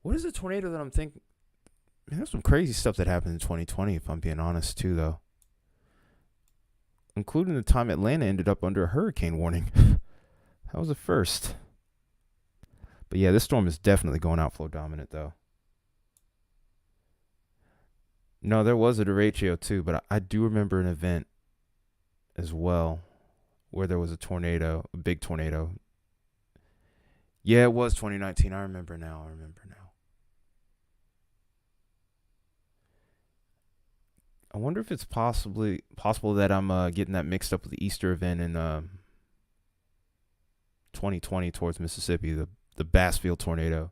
What is the tornado that I'm thinking? Man, there's some crazy stuff that happened in 2020, if I'm being honest, too, though. Including the time Atlanta ended up under a hurricane warning. That was a first. But yeah, this storm is definitely going outflow dominant, though. No, there was a derecho, too, but I do remember an event as well where there was a tornado, a big tornado. Yeah, it was 2019. I remember now. I wonder if it's possible that I'm getting that mixed up with the Easter event in 2020 towards Mississippi, the Bassfield tornado.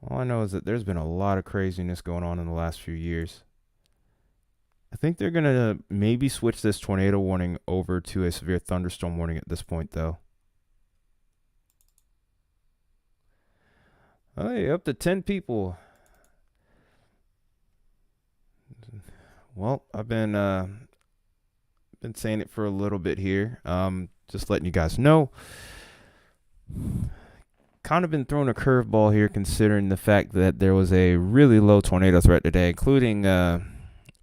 All I know is that there's been a lot of craziness going on in the last few years. I think they're going to maybe switch this tornado warning over to a severe thunderstorm warning at this point, though. Hey, up to 10 people. Well, I've been saying it for a little bit here. Just letting you guys know. Kind of been throwing a curveball here, considering the fact that there was a really low tornado threat today, including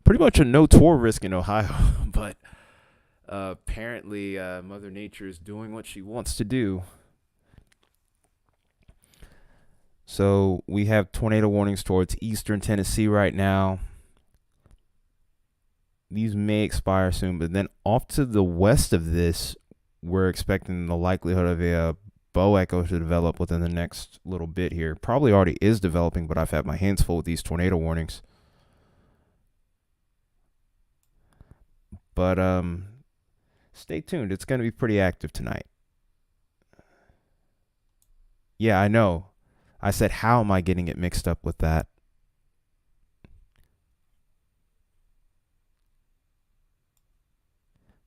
pretty much a no tour risk in Ohio. But apparently, Mother Nature is doing what she wants to do. So we have tornado warnings towards eastern Tennessee right now. These may expire soon, but then off to the west of this, we're expecting the likelihood of a bow echo to develop within the next little bit here. Probably already is developing, but I've had my hands full with these tornado warnings. But stay tuned. It's going to be pretty active tonight. Yeah, I know. I said, how am I getting it mixed up with that?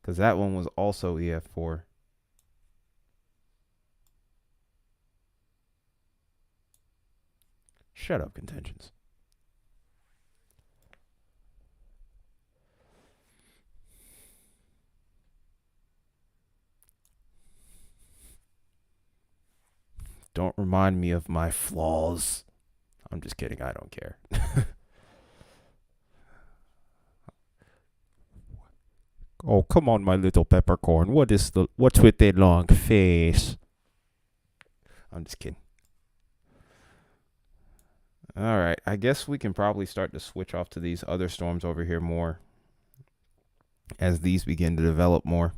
Because that one was also EF4. Shut up, contentions. Don't remind me of my flaws. I'm just kidding. I don't care. Oh, come on, my little peppercorn. What's with the long face? I'm just kidding. All right. I guess we can probably start to switch off to these other storms over here more as these begin to develop more.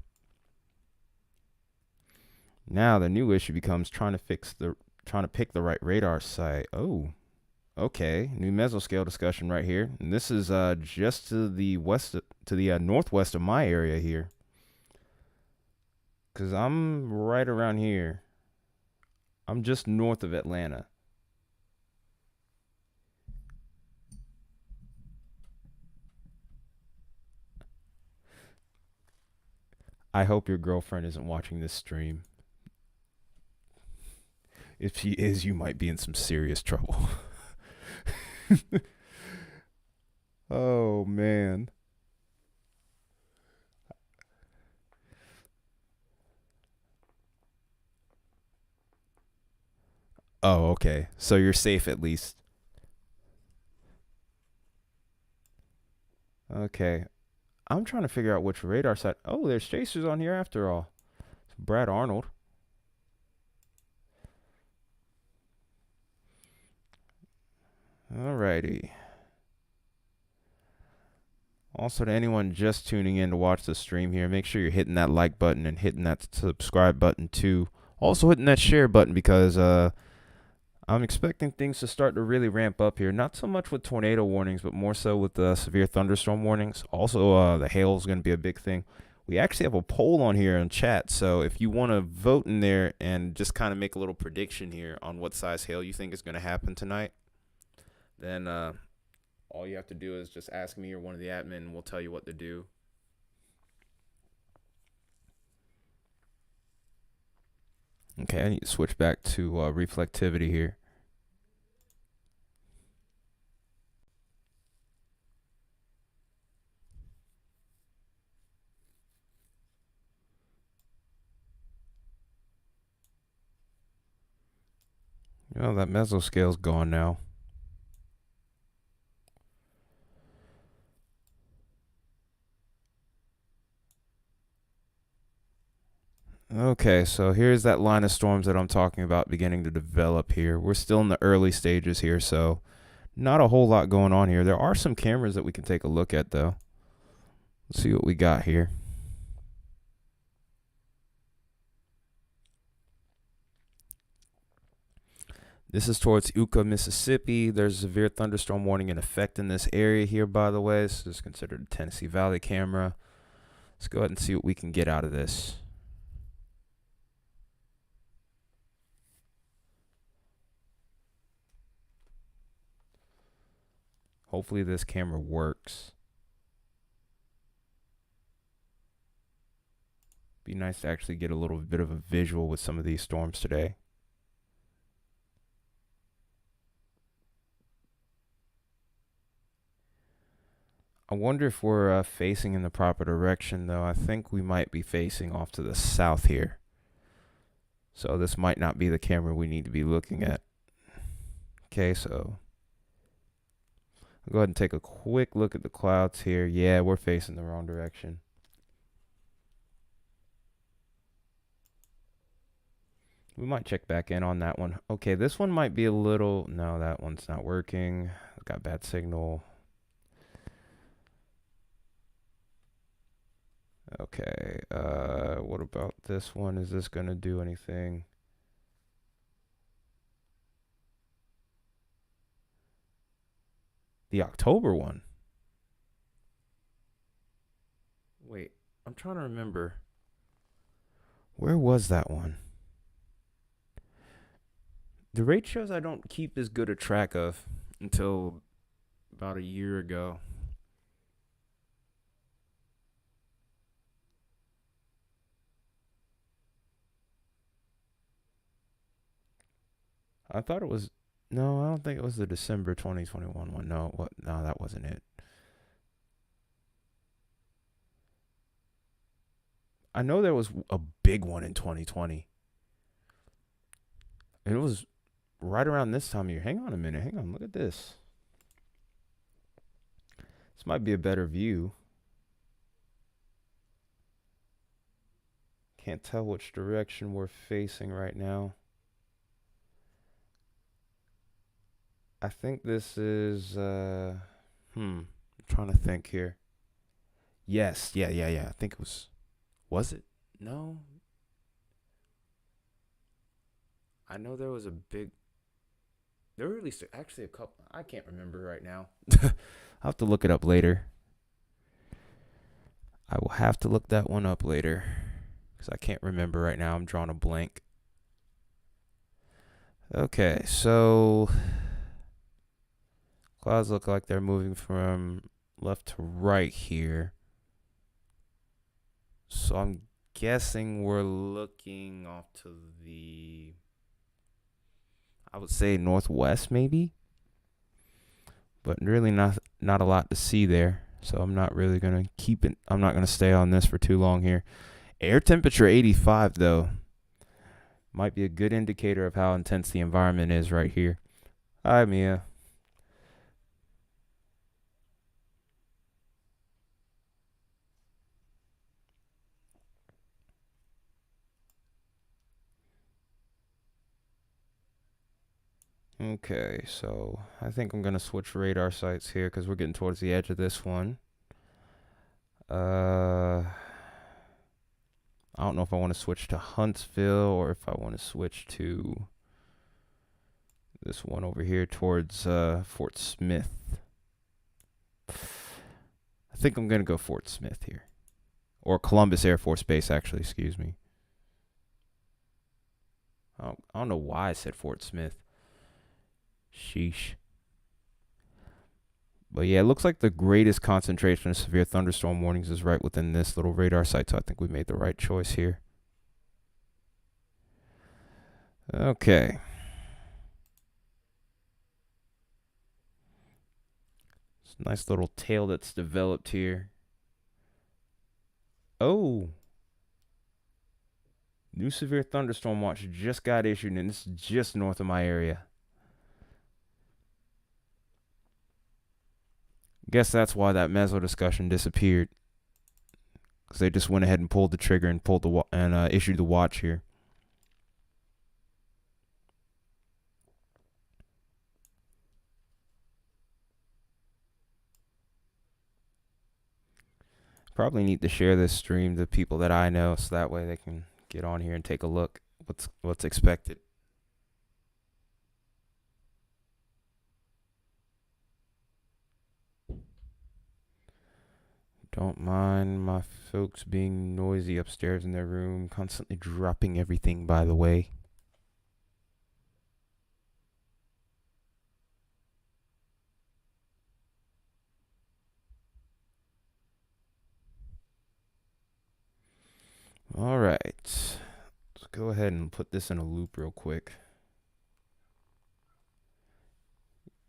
Now the new issue becomes trying to pick the right radar site. Oh, okay. New mesoscale discussion right here. And this is just to the northwest of my area here. Because I'm right around here. I'm just north of Atlanta. I hope your girlfriend isn't watching this stream. If she is, you might be in some serious trouble. Oh, man. Oh, okay. So you're safe at least. Okay. I'm trying to figure out which radar site. Oh, there's chasers on here after all. It's Brad Arnold. Alrighty. Also, to anyone just tuning in to watch the stream here, make sure you're hitting that like button and hitting that subscribe button too. Also hitting that share button because I'm expecting things to start to really ramp up here. Not so much with tornado warnings, but more so with the severe thunderstorm warnings. Also, the hail is going to be a big thing. We actually have a poll on here in chat, so if you want to vote in there and just kind of make a little prediction here on what size hail you think is going to happen tonight, then all you have to do is just ask me or one of the admin, and we'll tell you what to do. Okay, I need to switch back to reflectivity here. Well, that mesoscale's gone now. Okay, so here's that line of storms that I'm talking about beginning to develop here. We're still in the early stages here, so not a whole lot going on here. There are some cameras that we can take a look at, though. Let's see what we got here. This is towards Uka, Mississippi. There's a severe thunderstorm warning in effect in this area here, by the way. This is considered a Tennessee Valley camera. Let's go ahead and see what we can get out of this. Hopefully this camera works. Be nice to actually get a little bit of a visual with some of these storms today. I wonder if we're facing in the proper direction, though. I think we might be facing off to the south here. So this might not be the camera we need to be looking at. Okay, so I'll go ahead and take a quick look at the clouds here. Yeah, we're facing the wrong direction. We might check back in on that one. Okay, this one might be a little... No, that one's not working. I've got bad signal. Okay, what about this one? Is this going to do anything? The October one. Wait, I'm trying to remember. Where was that one? The rate shows I don't keep as good a track of until about a year ago. I thought it was... No, I don't think it was the December 2021 one. No, what? No, that wasn't it. I know there was a big one in 2020. And it was right around this time of year. Hang on a minute. Hang on. Look at this. This might be a better view. Can't tell which direction we're facing right now. I think this is, I'm trying to think here. Yes, yeah. I think it was it? No. I know there was a big, there were at least actually a couple, I can't remember right now. I'll have to look it up later. I will have to look that one up later because I can't remember right now. I'm drawing a blank. Okay, so clouds look like they're moving from left to right here. So I'm guessing we're looking off to the, I would say northwest maybe. But really not a lot to see there. So I'm not really going to keep it. I'm not going to stay on this for too long here. Air temperature 85 though. Might be a good indicator of how intense the environment is right here. Hi, Mia. Okay, so I think I'm gonna switch radar sites here because we're getting towards the edge of this one. I don't know if I want to switch to Huntsville or if I want to switch to this one over here towards Fort Smith. I think I'm gonna go Fort Smith here, or Columbus Air Force Base, actually. Excuse me. I don't know why I said Fort Smith. Sheesh. But yeah, it looks like the greatest concentration of severe thunderstorm warnings is right within this little radar site, so I think we made the right choice here. Okay. It's a nice little tail that's developed here. Oh. New severe thunderstorm watch just got issued, and it's just north of my area. Guess that's why that meso discussion disappeared. Because they just went ahead and pulled the trigger and issued the watch here. Probably need to share this stream to people that I know, so that way they can get on here and take a look what's expected. Don't mind my folks being noisy upstairs in their room, constantly dropping everything, by the way. All right. Let's go ahead and put this in a loop real quick.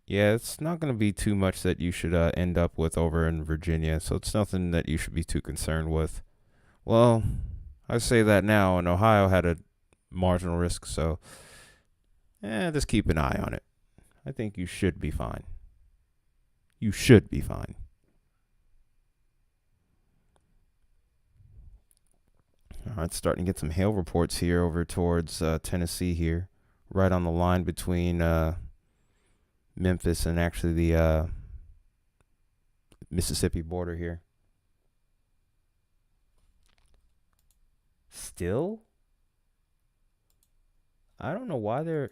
Yeah, it's not going to be too much that you should end up with over in Virginia, so it's nothing that you should be too concerned with. Well, I say that now, and Ohio had a marginal risk, so just keep an eye on it. I think you should be fine. You should be fine. All right, starting to get some hail reports here over towards Tennessee here, right on the line between Memphis and actually the Mississippi border here. Still? I don't know why they're...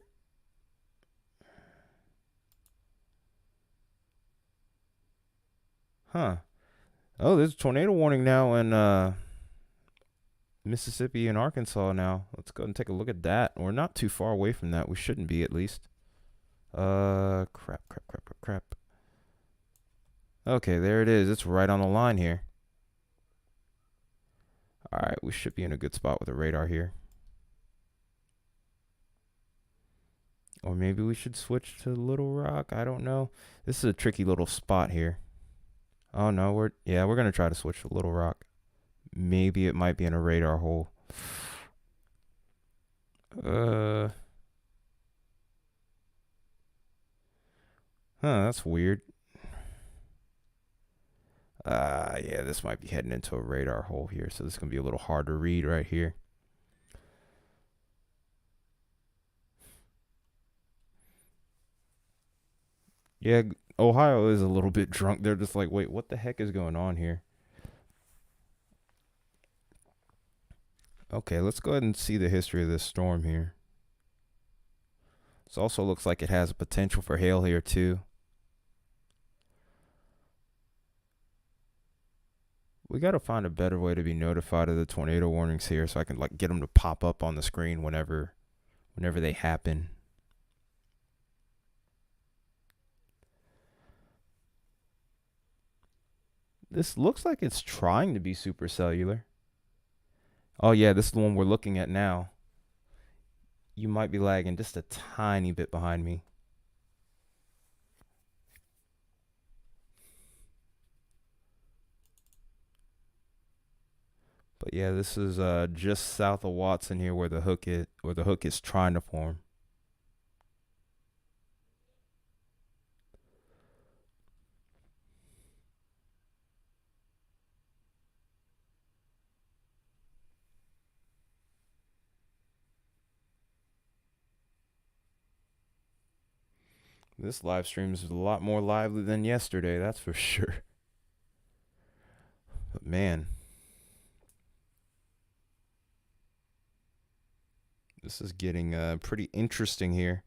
Huh. Oh, there's a tornado warning now in Mississippi and Arkansas now. Let's go and take a look at that. We're not too far away from that. We shouldn't be, at least. Crap. Okay, there it is. It's right on the line here. All right, we should be in a good spot with the radar here. Or maybe we should switch to Little Rock. I don't know. This is a tricky little spot here. Oh no, we're gonna try to switch to Little Rock. Maybe it might be in a radar hole. That's weird. Yeah, this might be heading into a radar hole here, so this is gonna be a little hard to read right here. Yeah, Ohio is a little bit drunk. They're just like, wait, what the heck is going on here? Okay, let's go ahead and see the history of this storm here. This also looks like it has a potential for hail here too. We got to find a better way to be notified of the tornado warnings here so I can like get them to pop up on the screen whenever they happen. This looks like it's trying to be supercellular. Oh yeah, this is the one we're looking at now. You might be lagging just a tiny bit behind me. But yeah, this is just south of Watson here where the hook is trying to form. This live stream is a lot more lively than yesterday, that's for sure. But man, this is getting pretty interesting here.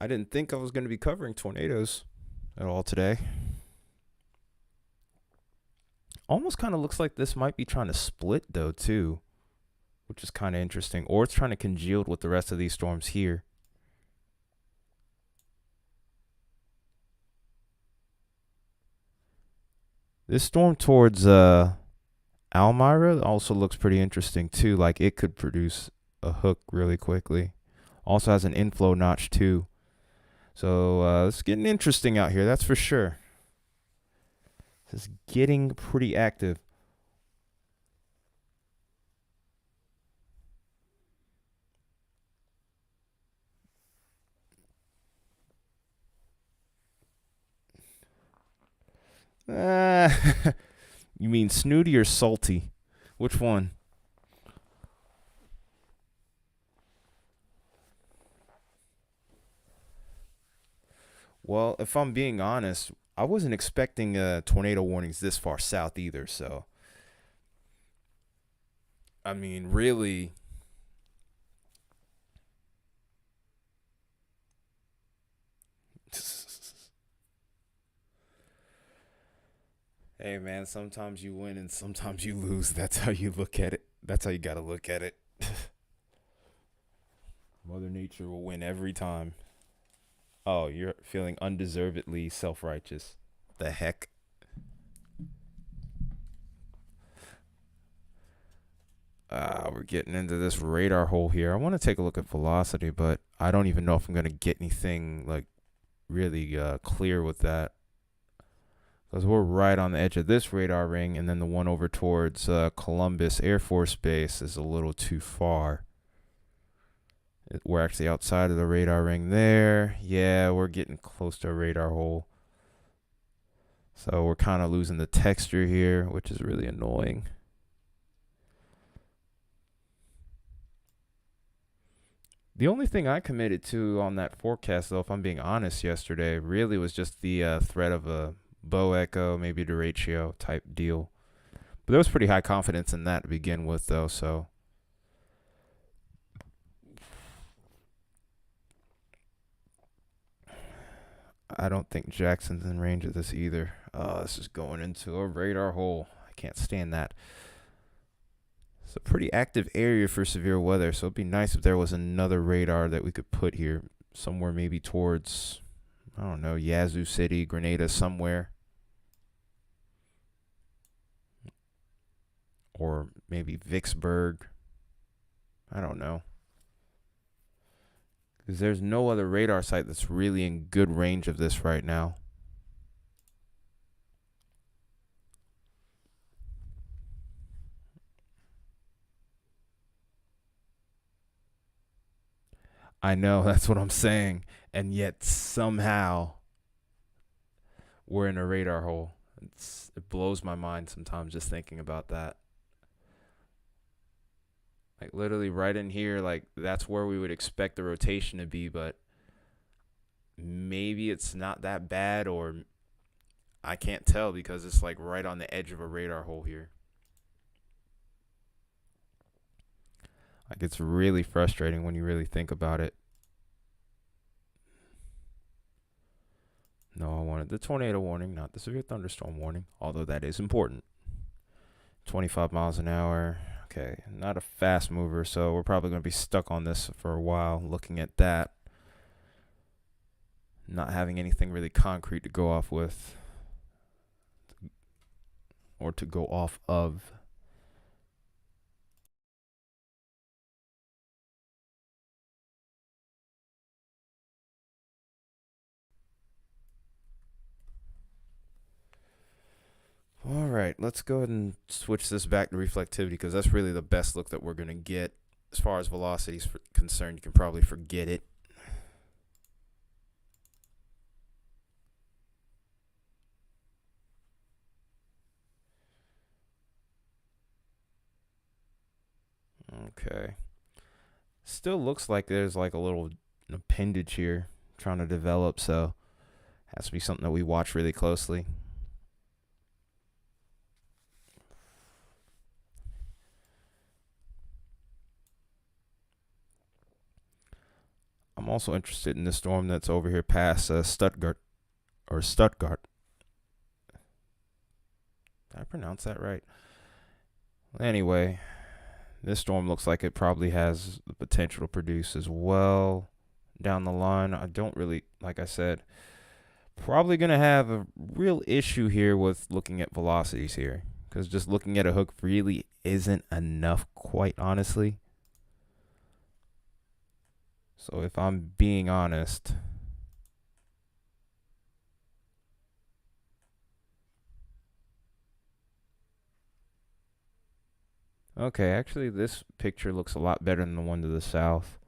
I didn't think I was going to be covering tornadoes at all today. Almost kind of looks like this might be trying to split though too, which is kind of interesting. Or it's trying to congeal with the rest of these storms here. This storm towards Almira also looks pretty interesting too. Like it could produce a hook really quickly. Also has an inflow notch too. So it's getting interesting out here, that's for sure. It's getting pretty active. You mean snooty or salty? Which one? Well, if I'm being honest, I wasn't expecting tornado warnings this far south either. So, I mean, really, hey man, sometimes you win and sometimes you lose. That's how you look at it. That's how you got to look at it. Mother Nature will win every time. Oh, you're feeling undeservedly self-righteous. The heck? We're getting into this radar hole here. I want to take a look at velocity, but I don't even know if I'm going to get anything like really clear with that. Because we're right on the edge of this radar ring, and then the one over towards Columbus Air Force Base is a little too far. We're actually outside of the radar ring there. Yeah, we're getting close to a radar hole. So we're kind of losing the texture here, which is really annoying. The only thing I committed to on that forecast, though, if I'm being honest, yesterday really was just the threat of a bow echo, maybe DERECHO type deal. But there was pretty high confidence in that to begin with, though, so. I don't think Jackson's in range of this either. This is going into a radar hole. I can't stand that. It's a pretty active area for severe weather, so it'd be nice if there was another radar that we could put here somewhere maybe towards, I don't know, Yazoo City, Grenada, somewhere. Or maybe Vicksburg. I don't know. Because there's no other radar site that's really in good range of this right now. I know, that's what I'm saying. And yet somehow we're in a radar hole. It blows my mind sometimes just thinking about that. Like literally right in here, like that's where we would expect the rotation to be, but maybe it's not that bad, or I can't tell because it's like right on the edge of a radar hole here. Like it's really frustrating when you really think about it. No, I wanted the tornado warning, not the severe thunderstorm warning, although that is important. 25 miles an hour. Okay, not a fast mover, so we're probably going to be stuck on this for a while looking at that. Not having anything really concrete to go off with or to go off of. All right, let's go ahead and switch this back to reflectivity because that's really the best look that we're going to get. As far as velocity is concerned, you can probably forget it. Okay. Still looks like there's like a little appendage here trying to develop, so has to be something that we watch really closely. I'm also interested in the storm that's over here past Stuttgart. Did I pronounce that right? Anyway, this storm looks like it probably has the potential to produce as well down the line. I don't really, like I said, probably going to have a real issue here with looking at velocities here, because just looking at a hook really isn't enough, quite honestly. So if I'm being honest, okay, actually this picture looks a lot better than the one to the south.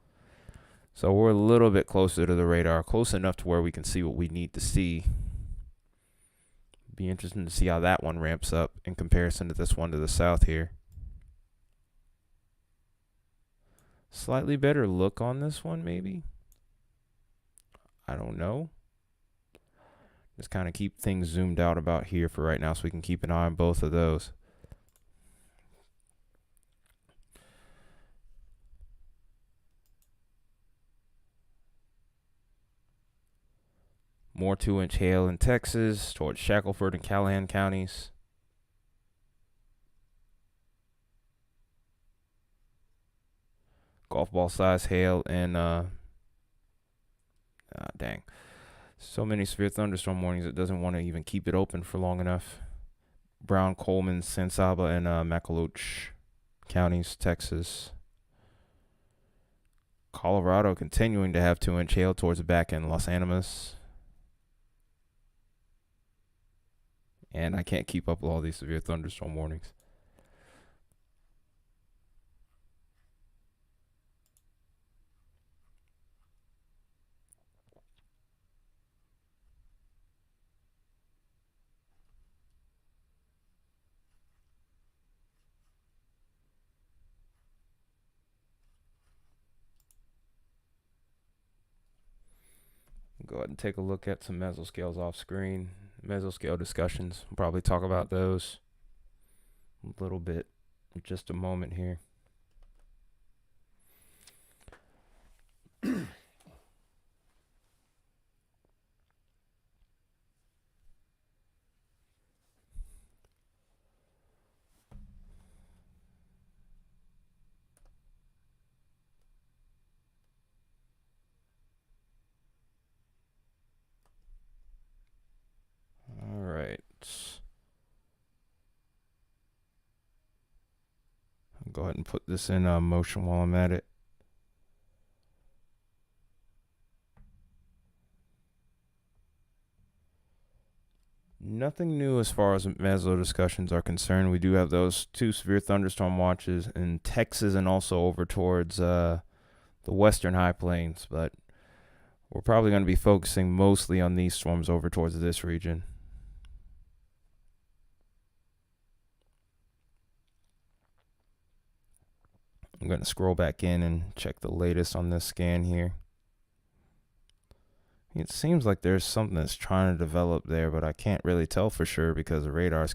So we're a little bit closer to the radar, close enough to where we can see what we need to see. Be interesting to see how that one ramps up in comparison to this one to the south here. Slightly better look on this one, maybe. I don't know. Just kind of keep things zoomed out about here for right now so we can keep an eye on both of those. More 2-inch hail in Texas towards Shackelford and Callahan counties. Golf ball size hail in, dang. So many severe thunderstorm warnings, it doesn't want to even keep it open for long enough. Brown, Coleman, San Saba, and McAloach counties, Texas. Colorado continuing to have 2-inch hail towards the back end, Los Animas. And I can't keep up with all these severe thunderstorm warnings. Go ahead and take a look at some mesoscales off screen. Mesoscale discussions. We'll probably talk about those a little bit in just a moment here. All right. I'll go ahead and put this in motion while I'm at it. Nothing new as far as meso discussions are concerned. We do have those 2 severe thunderstorm watches in Texas and also over towards the western high plains, but we're probably going to be focusing mostly on these storms over towards this region. I'm going to scroll back in and check the latest on this scan here. It seems like there's something that's trying to develop there, but I can't really tell for sure because the radar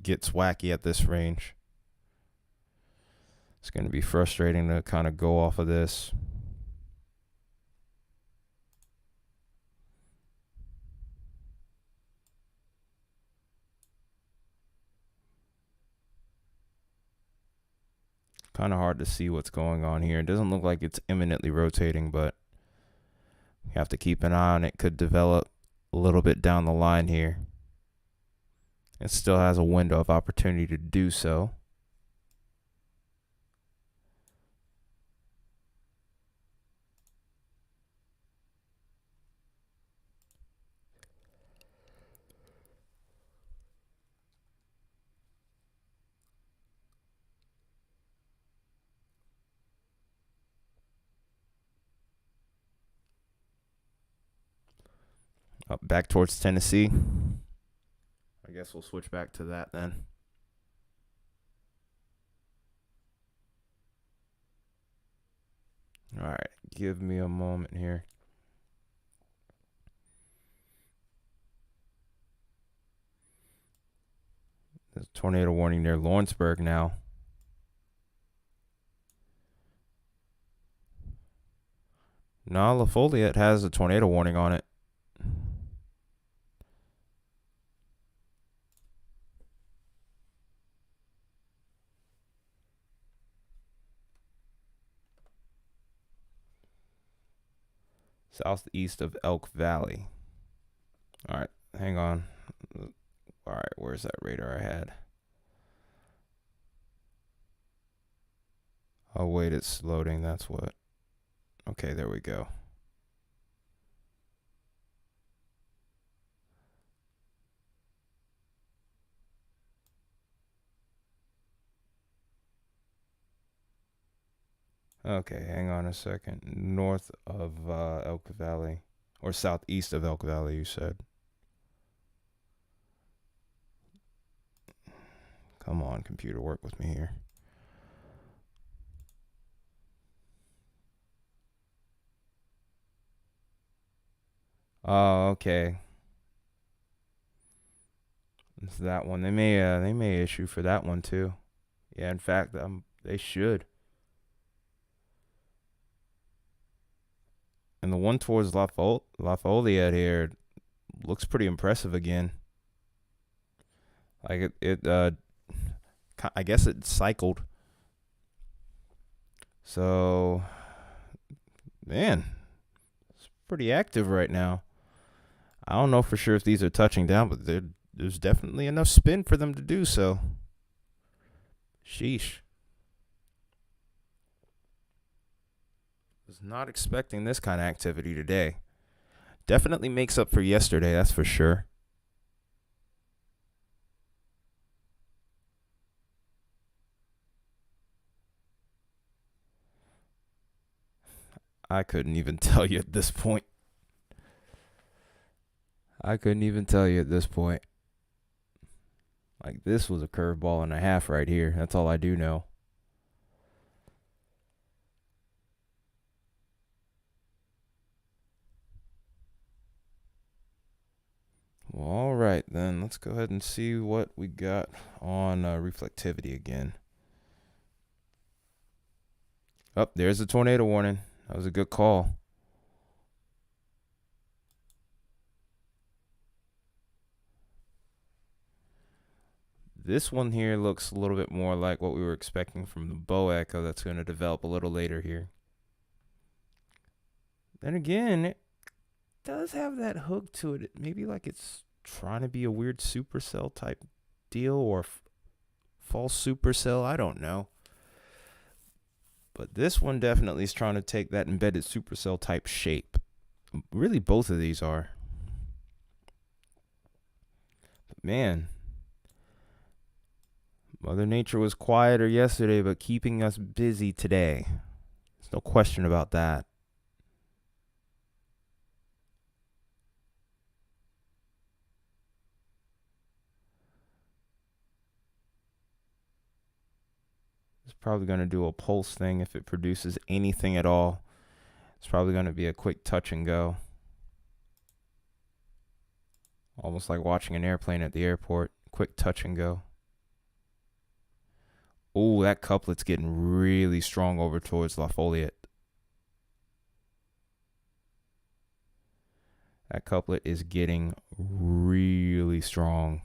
gets wacky at this range. It's going to be frustrating to kind of go off of this. Kind of hard to see what's going on here. It doesn't look like it's imminently rotating, but you have to keep an eye on it. Could develop a little bit down the line here. It still has a window of opportunity to do so. Up back towards Tennessee. I guess we'll switch back to that then. All right, give me a moment here. There's a tornado warning near Lawrenceburg now. No, Lafayette has a tornado warning on it. Southeast of Elk Valley. All right, hang on. All right, where's that radar I had? Oh, wait, it's loading. That's what. Okay, there we go. Okay, hang on a second. North of Elk Valley. Or southeast of Elk Valley, you said. Come on, computer, work with me here. Oh, okay. It's that one. They may issue for that one too. Yeah, in fact, they should. And the one towards Lafayette here looks pretty impressive again. Like I guess it cycled. So, man, it's pretty active right now. I don't know for sure if these are touching down, but there's definitely enough spin for them to do so. Sheesh. Was not expecting this kind of activity today. Definitely makes up for yesterday, that's for sure. I couldn't even tell you at this point. Like, this was a curveball and a half right here. That's all I do know. Well, all right, then. Let's go ahead and see what we got on reflectivity again. Oh, there's a tornado warning. That was a good call. This one here looks a little bit more like what we were expecting from the bow echo that's going to develop a little later here. Then again, it does have that hook to it. Maybe like it's trying to be a weird supercell type deal or false supercell. I don't know. But this one definitely is trying to take that embedded supercell type shape. Really, both of these are. But man, Mother Nature was quieter yesterday, but keeping us busy today. There's no question about that. It's probably going to do a pulse thing if it produces anything at all. It's probably going to be a quick touch and go. Almost like watching an airplane at the airport. Quick touch and go. Oh, that couplet's getting really strong over towards Lafayette. That couplet is getting really strong.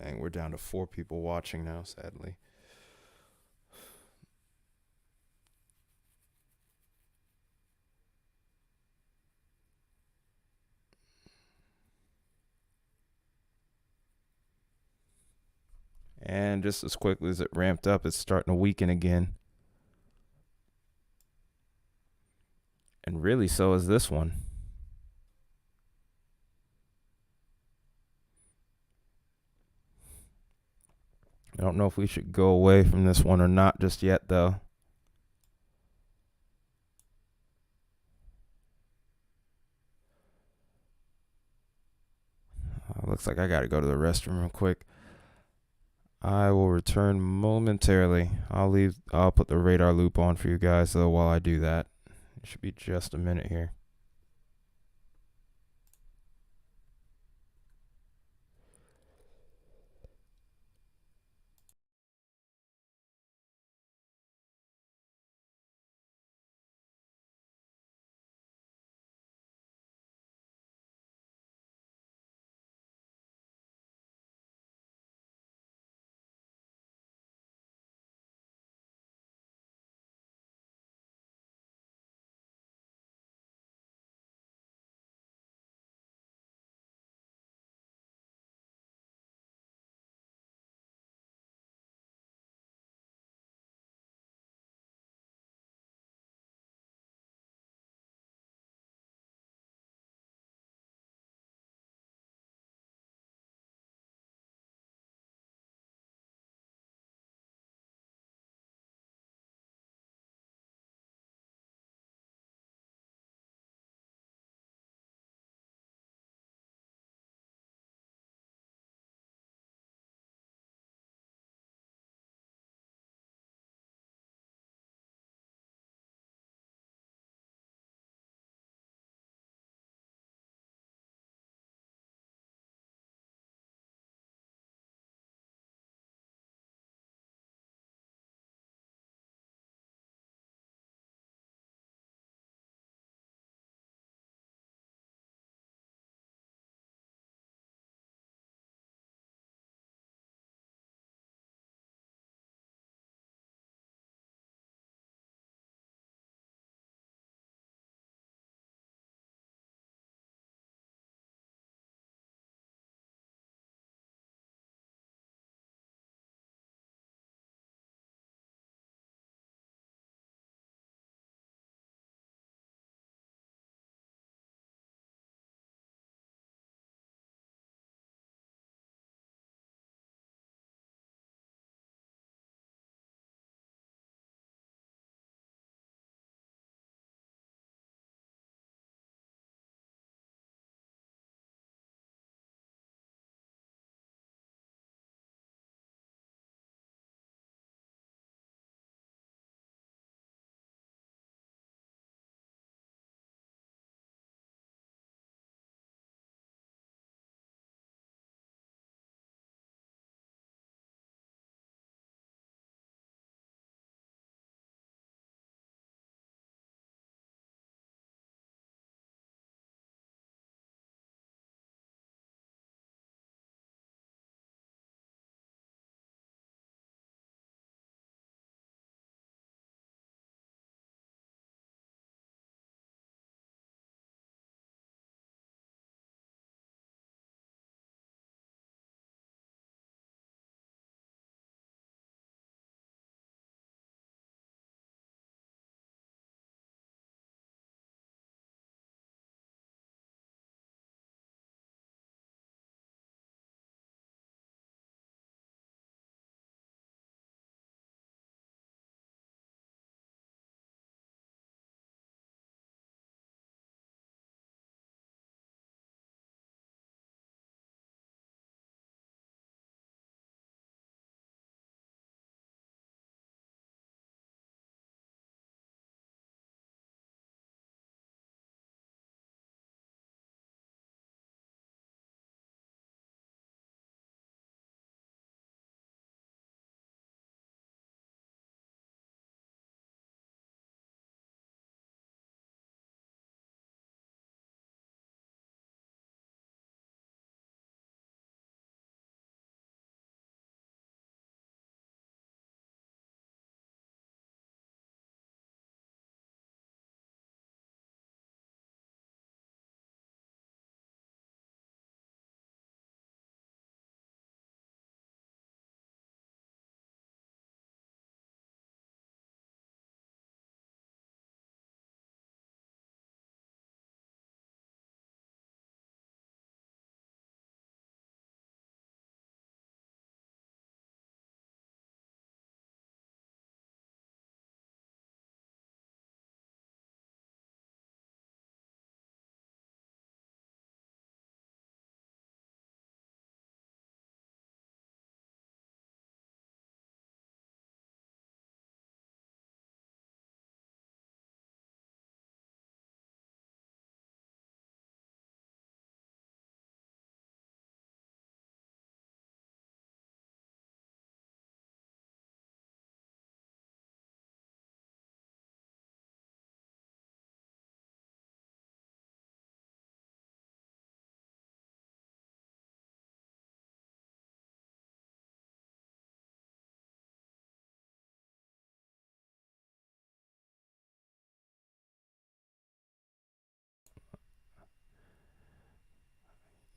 Dang, we're down to 4 people watching now, sadly. And just as quickly as it ramped up, it's starting to weaken again. And really, so is this one. I don't know if we should go away from this one or not just yet, though. Looks like I gotta go to the restroom real quick. I will return momentarily. I'll put the radar loop on for you guys though while I do that. It should be just a minute here.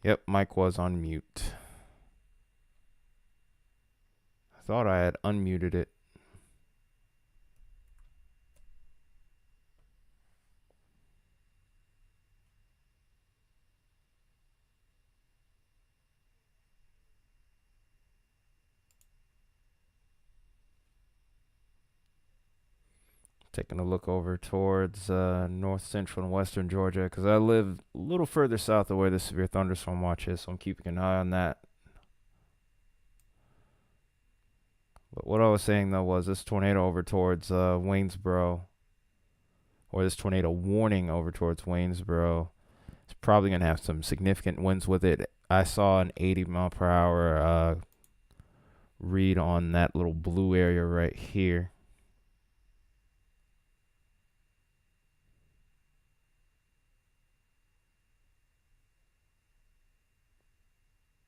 Yep, mic was on mute. I thought I had unmuted it. Taking a look over towards north central and western Georgia, because I live a little further south of where the severe thunderstorm watch is, so I'm keeping an eye on that. But what I was saying though was this tornado over towards Waynesboro, or this tornado warning over towards Waynesboro, is probably going to have some significant winds with it. I saw an 80-mile-per-hour read on that little blue area right here.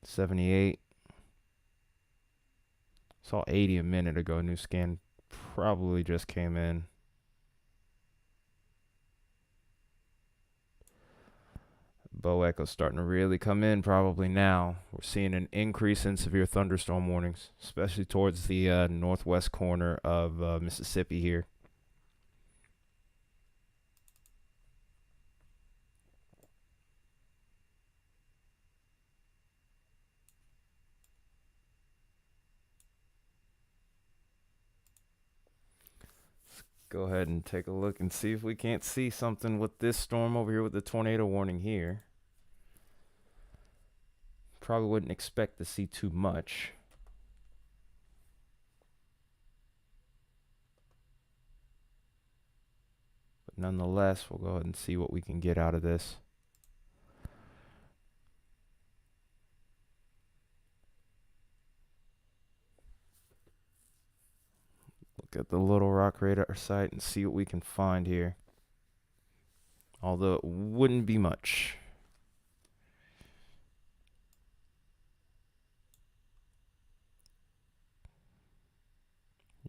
.78. Saw 80 a minute ago. New scan probably just came in. Bow echo starting to really come in probably now. We're seeing an increase in severe thunderstorm warnings, especially towards the northwest corner of Mississippi here. Go ahead and take a look and see if we can't see something with this storm over here with the tornado warning here. Probably wouldn't expect to see too much. But nonetheless, we'll go ahead and see what we can get out of this. Look at the Little Rock radar site and see what we can find here. Although it wouldn't be much.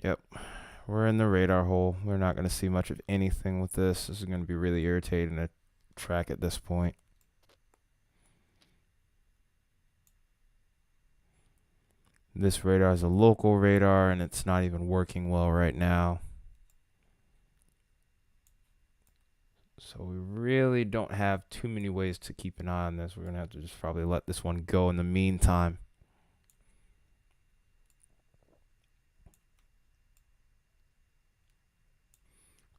Yep, we're in the radar hole. We're not going to see much of anything with this. This is going to be really irritating to track at this point. This radar is a local radar, and it's not even working well right now. So we really don't have too many ways to keep an eye on this. We're going to have to just probably let this one go in the meantime.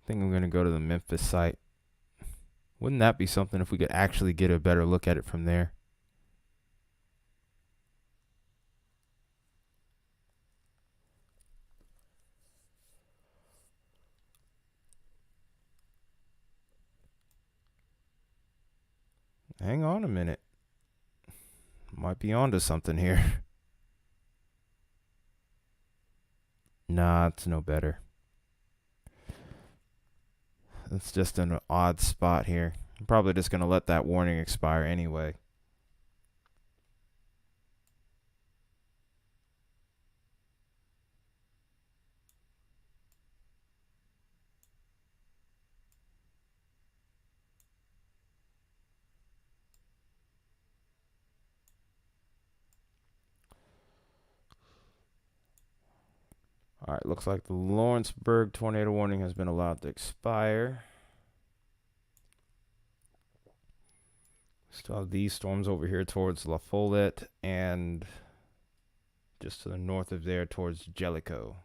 I think I'm going to go to the Memphis site. Wouldn't that be something if we could actually get a better look at it from there? Hang on a minute. Might be onto something here. Nah, it's no better. It's just an odd spot here. I'm probably just going to let that warning expire anyway. All right, looks like the Lawrenceburg tornado warning has been allowed to expire. Still have these storms over here towards La Follette and just to the north of there towards Jellicoe.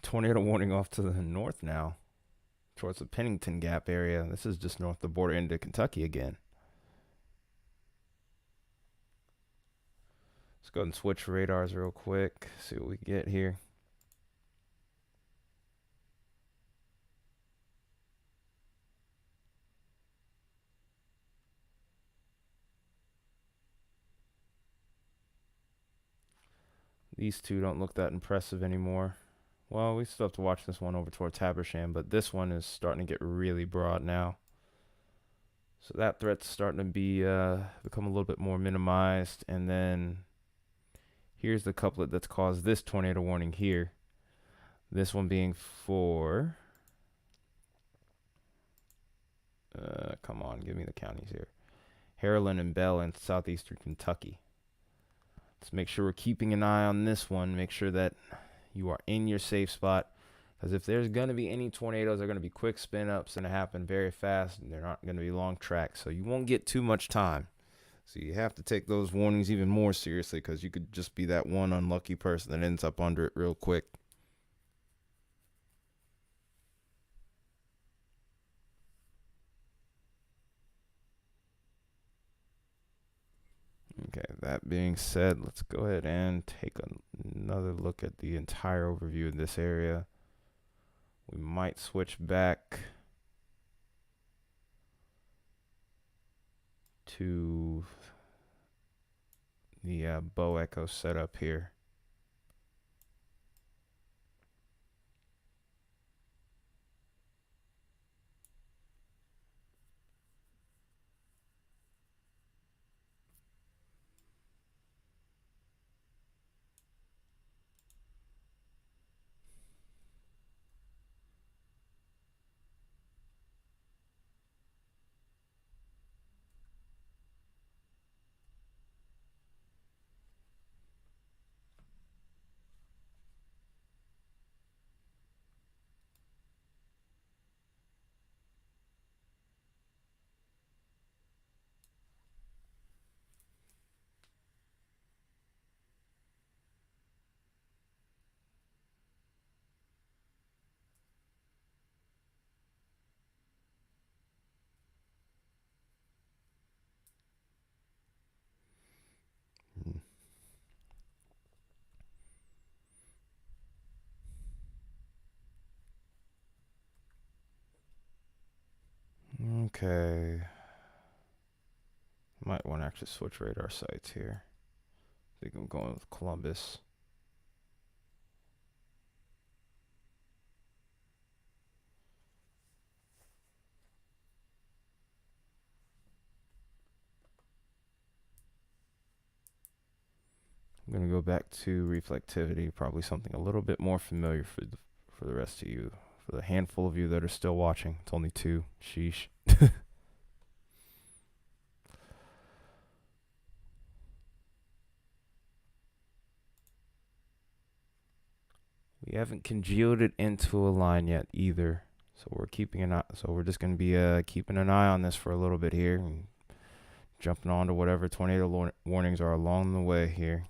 Tornado warning off to the north now towards the Pennington Gap area. This is just north of the border into Kentucky again. Let's go ahead and switch radars real quick, see what we get here. These two don't look that impressive anymore. Well, we still have to watch this one over towards Habersham, but this one is starting to get really broad now. So that threat's starting to be become a little bit more minimized. And then Here's the couplet that's caused this tornado warning here. This one being for, come on, give me the counties here. Harlan and Bell in southeastern Kentucky. Let's make sure we're keeping an eye on this one. Make sure that you are in your safe spot. Because if there's going to be any tornadoes, they're going to be quick spin ups and happen very fast. And they're not going to be long tracks. So you won't get too much time. So you have to take those warnings even more seriously, because you could just be that one unlucky person that ends up under it real quick. Okay, that being said, let's go ahead and take another look at the entire overview of this area. We might switch back to the bow echo setup here. Okay. Might want to actually switch radar sites here. I think I'm going with Columbus. I'm going to go back to reflectivity, probably something a little bit more familiar for the rest of you. For the handful of you that are still watching. It's only 2. Sheesh. We haven't congealed it into a line yet either. So we're keeping an eye. So we're just going to be keeping an eye on this for a little bit here, and jumping on to whatever tornado warnings are along the way here.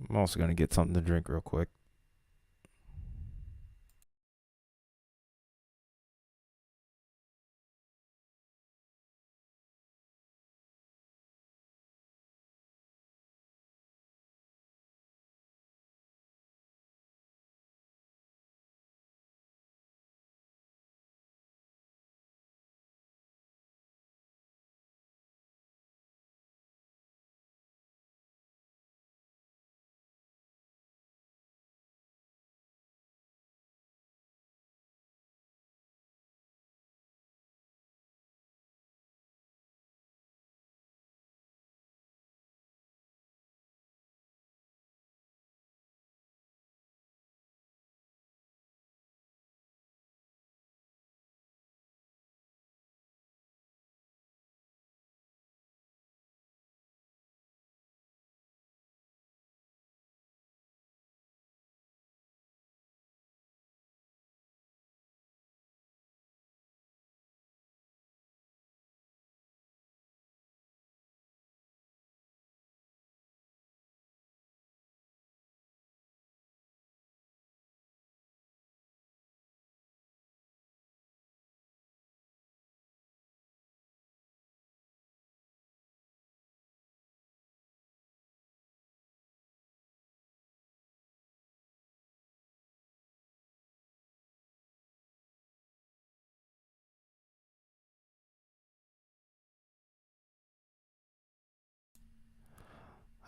I'm also going to get something to drink real quick.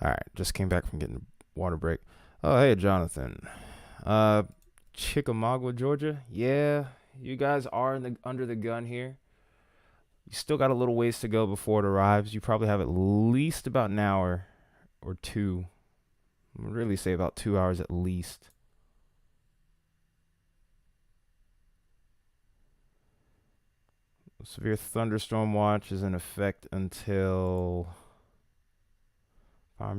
All right, just came back from getting a water break. Oh, hey, Jonathan. Uh, Chickamauga, Georgia. Yeah, you guys are under the gun here. You still got a little ways to go before it arrives. You probably have at least about an hour or two. I would really say about 2 hours at least. Severe thunderstorm watch is in effect until, if I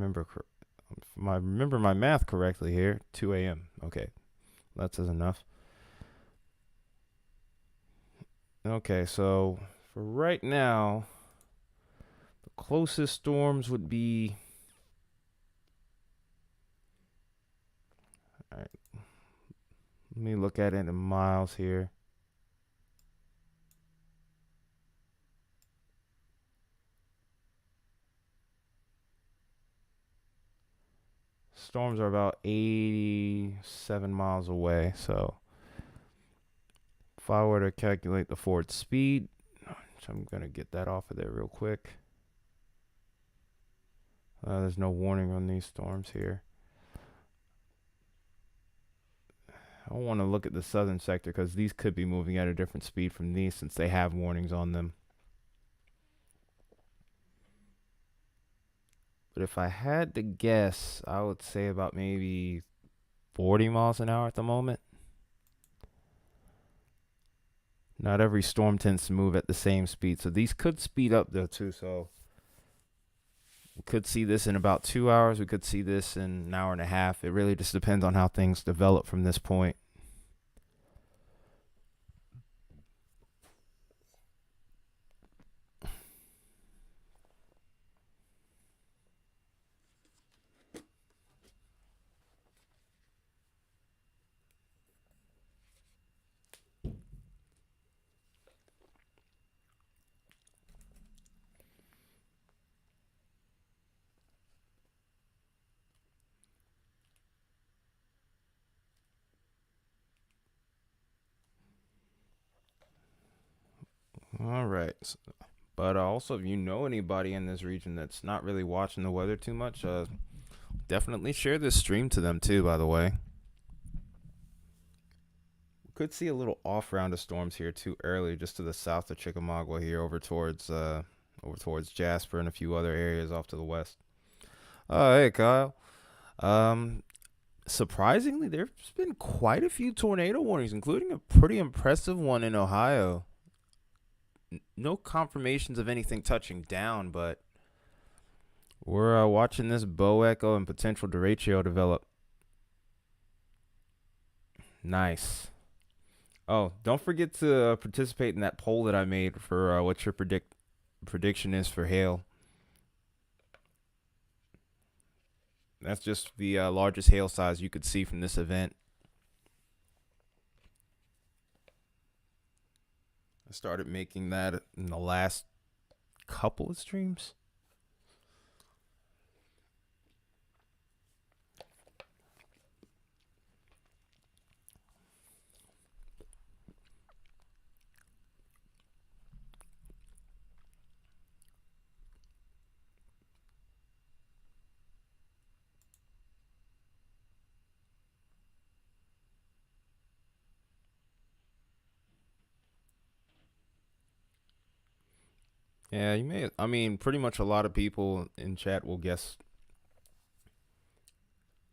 remember my math correctly here, 2 a.m. Okay, that says enough. Okay, so for right now, the closest storms would be. All right, let me look at it in miles here. Storms are about 87 miles away, so if I were to calculate the forward speed, which I'm going to get that off of there real quick. There's no warning on these storms here. I want to look at the southern sector because these could be moving at a different speed from these since they have warnings on them. But if I had to guess, I would say about maybe 40 miles an hour at the moment. Not every storm tends to move at the same speed, so these could speed up though too. So we could see this in about 2 hours. We could see this in an hour and a half. It really just depends on how things develop from this point. All right. But also, if you know anybody in this region that's not really watching the weather too much, definitely share this stream to them too, by the way. We could see a little off round of storms here too early, just to the south of Chickamauga here, over towards Jasper and a few other areas off to the west. Hey Kyle. Um, Surprisingly, there's been quite a few tornado warnings, including a pretty impressive one in Ohio. No confirmations of anything touching down, but we're watching this bow echo and potential derecho develop. Nice. Oh, don't forget to participate in that poll that I made for what your prediction is for hail. That's just the largest hail size you could see from this event. I started making that in the last couple of streams. Yeah, you may. I mean, pretty much a lot of people in chat will guess.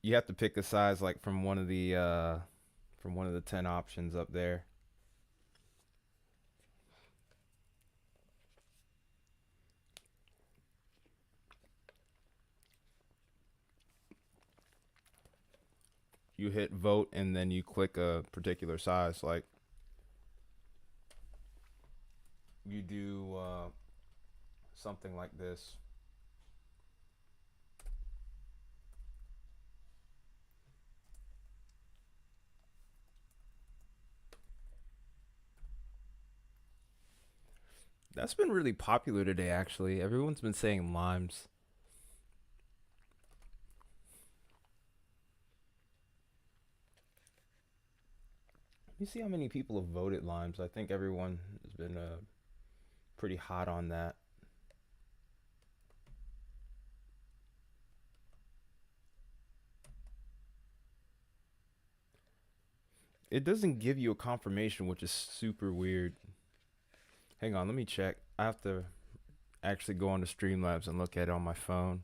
You have to pick a size like from one of the 10 options up there. You hit vote and then you click a particular size. Like you do something like this. That's been really popular today, actually. Everyone's been saying limes. Let me see how many people have voted limes. I think everyone has been pretty hot on that. it doesn't give you a confirmation, which is super weird. Hang on, let me check. I have to actually go on to Streamlabs and look at it on my phone.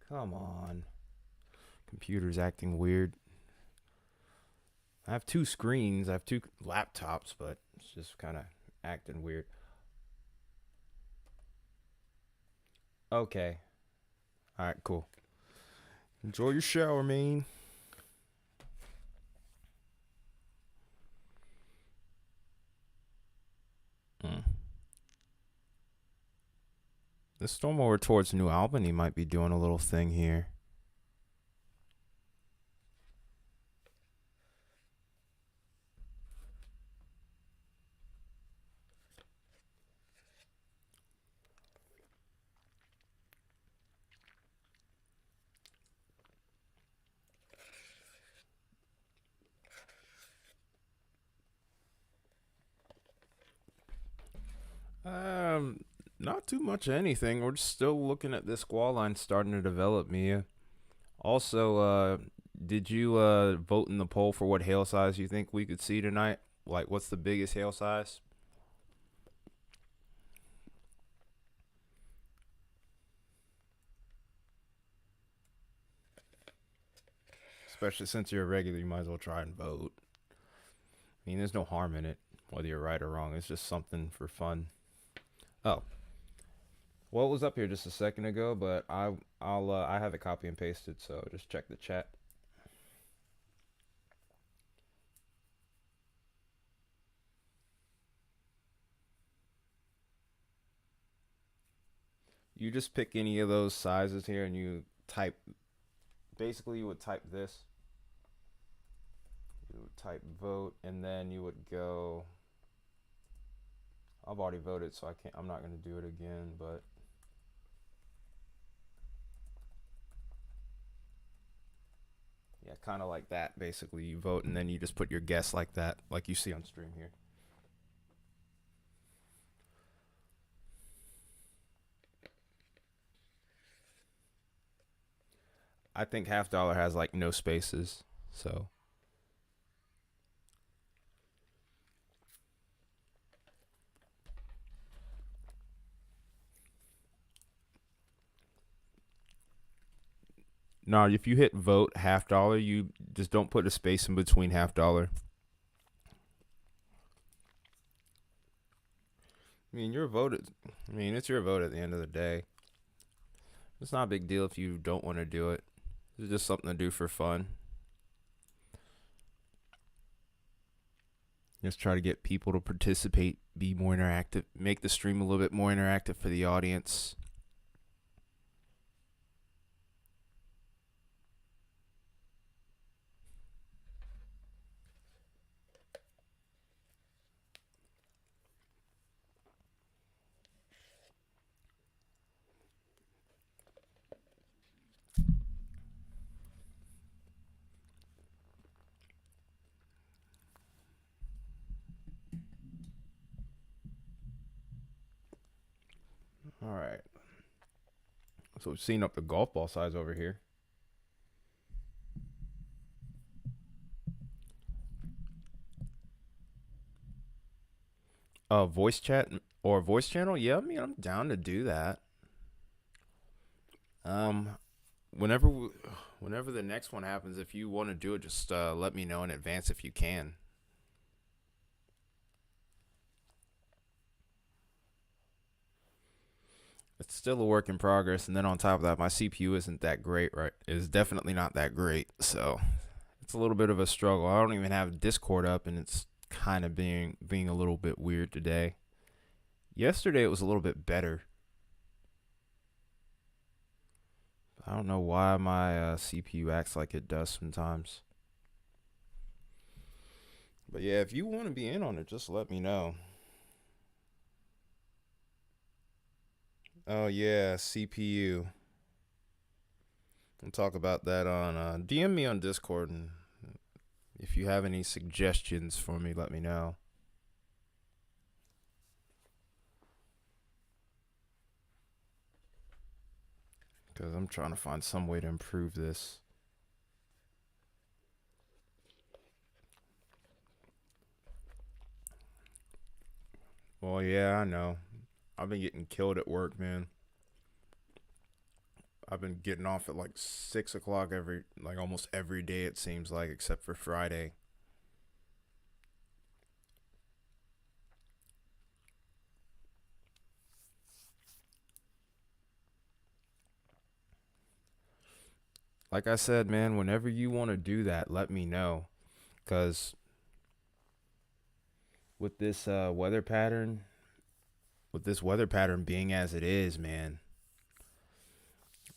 Come on. Computer's acting weird. I have two screens. I have two laptops, but it's just kind of acting weird. Okay. All right, cool. Enjoy your shower, man. The storm over towards New Albany might be doing a little thing here. Not too much of anything. We're just still looking at this squall line starting to develop, Mia. Also, did you vote in the poll for what hail size you think we could see tonight? Like, what's the biggest hail size? Especially since you're a regular, you might as well try and vote. I mean, there's no harm in it, whether you're right or wrong. It's just something for fun. Oh, well, it was up here just a second ago, but I have it copy and pasted, so just check the chat. You just pick any of those sizes here, and you type. Basically, you would type this. You would type vote, and then you would go. I've already voted, so I can't. I'm not going to do it again, but. Yeah, kind of like that. Basically, you vote and then you just put your guess like that, like you see on stream here. I think half dollar has like no spaces, so. No, if you hit vote half dollar, you just don't put a space in between half dollar. I mean, your vote. I mean, it's your vote at the end of the day. It's not a big deal if you don't want to do it. It's just something to do for fun. Just try to get people to participate, be more interactive, make the stream a little bit more interactive for the audience. All right. So we've seen up the golf ball size over here. Voice chat or voice channel? Yeah, I mean, I'm down to do that. Um, whenever whenever the next one happens, if you want to do it, just let me know in advance if you can. It's still a work in progress, and then on top of that, my CPU isn't that great, right? It's definitely not that great, so it's a little bit of a struggle. I don't even have Discord up, and it's kind of being a little bit weird today. Yesterday it was a little bit better. I don't know why my CPU acts like it does sometimes. But yeah, if you want to be in on it, just let me know. Oh yeah, CPU. We'll talk about that on DM me on Discord, and if you have any suggestions for me, let me know. because I'm trying to find some way to improve this. Well, yeah, I know. I've been getting killed at work, man. I've been getting off at like 6 o'clock like almost every day, it seems like, except for Friday. Like I said, man, whenever you want to do that, let me know. Because with this weather pattern, being as it is, man,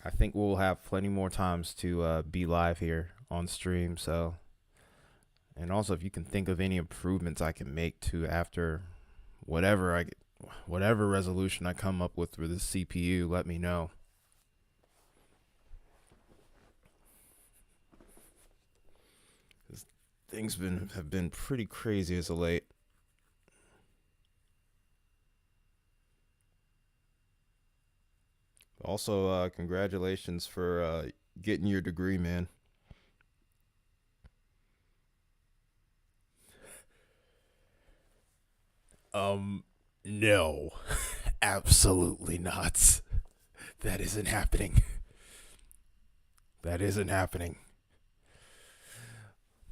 I think we'll have plenty more times to be live here on stream. So, and also if you can think of any improvements I can make to after whatever I get, whatever resolution I come up with for the CPU, let me know. Things have been pretty crazy as of late. Also, congratulations for getting your degree, man. No, absolutely not. That isn't happening. That isn't happening.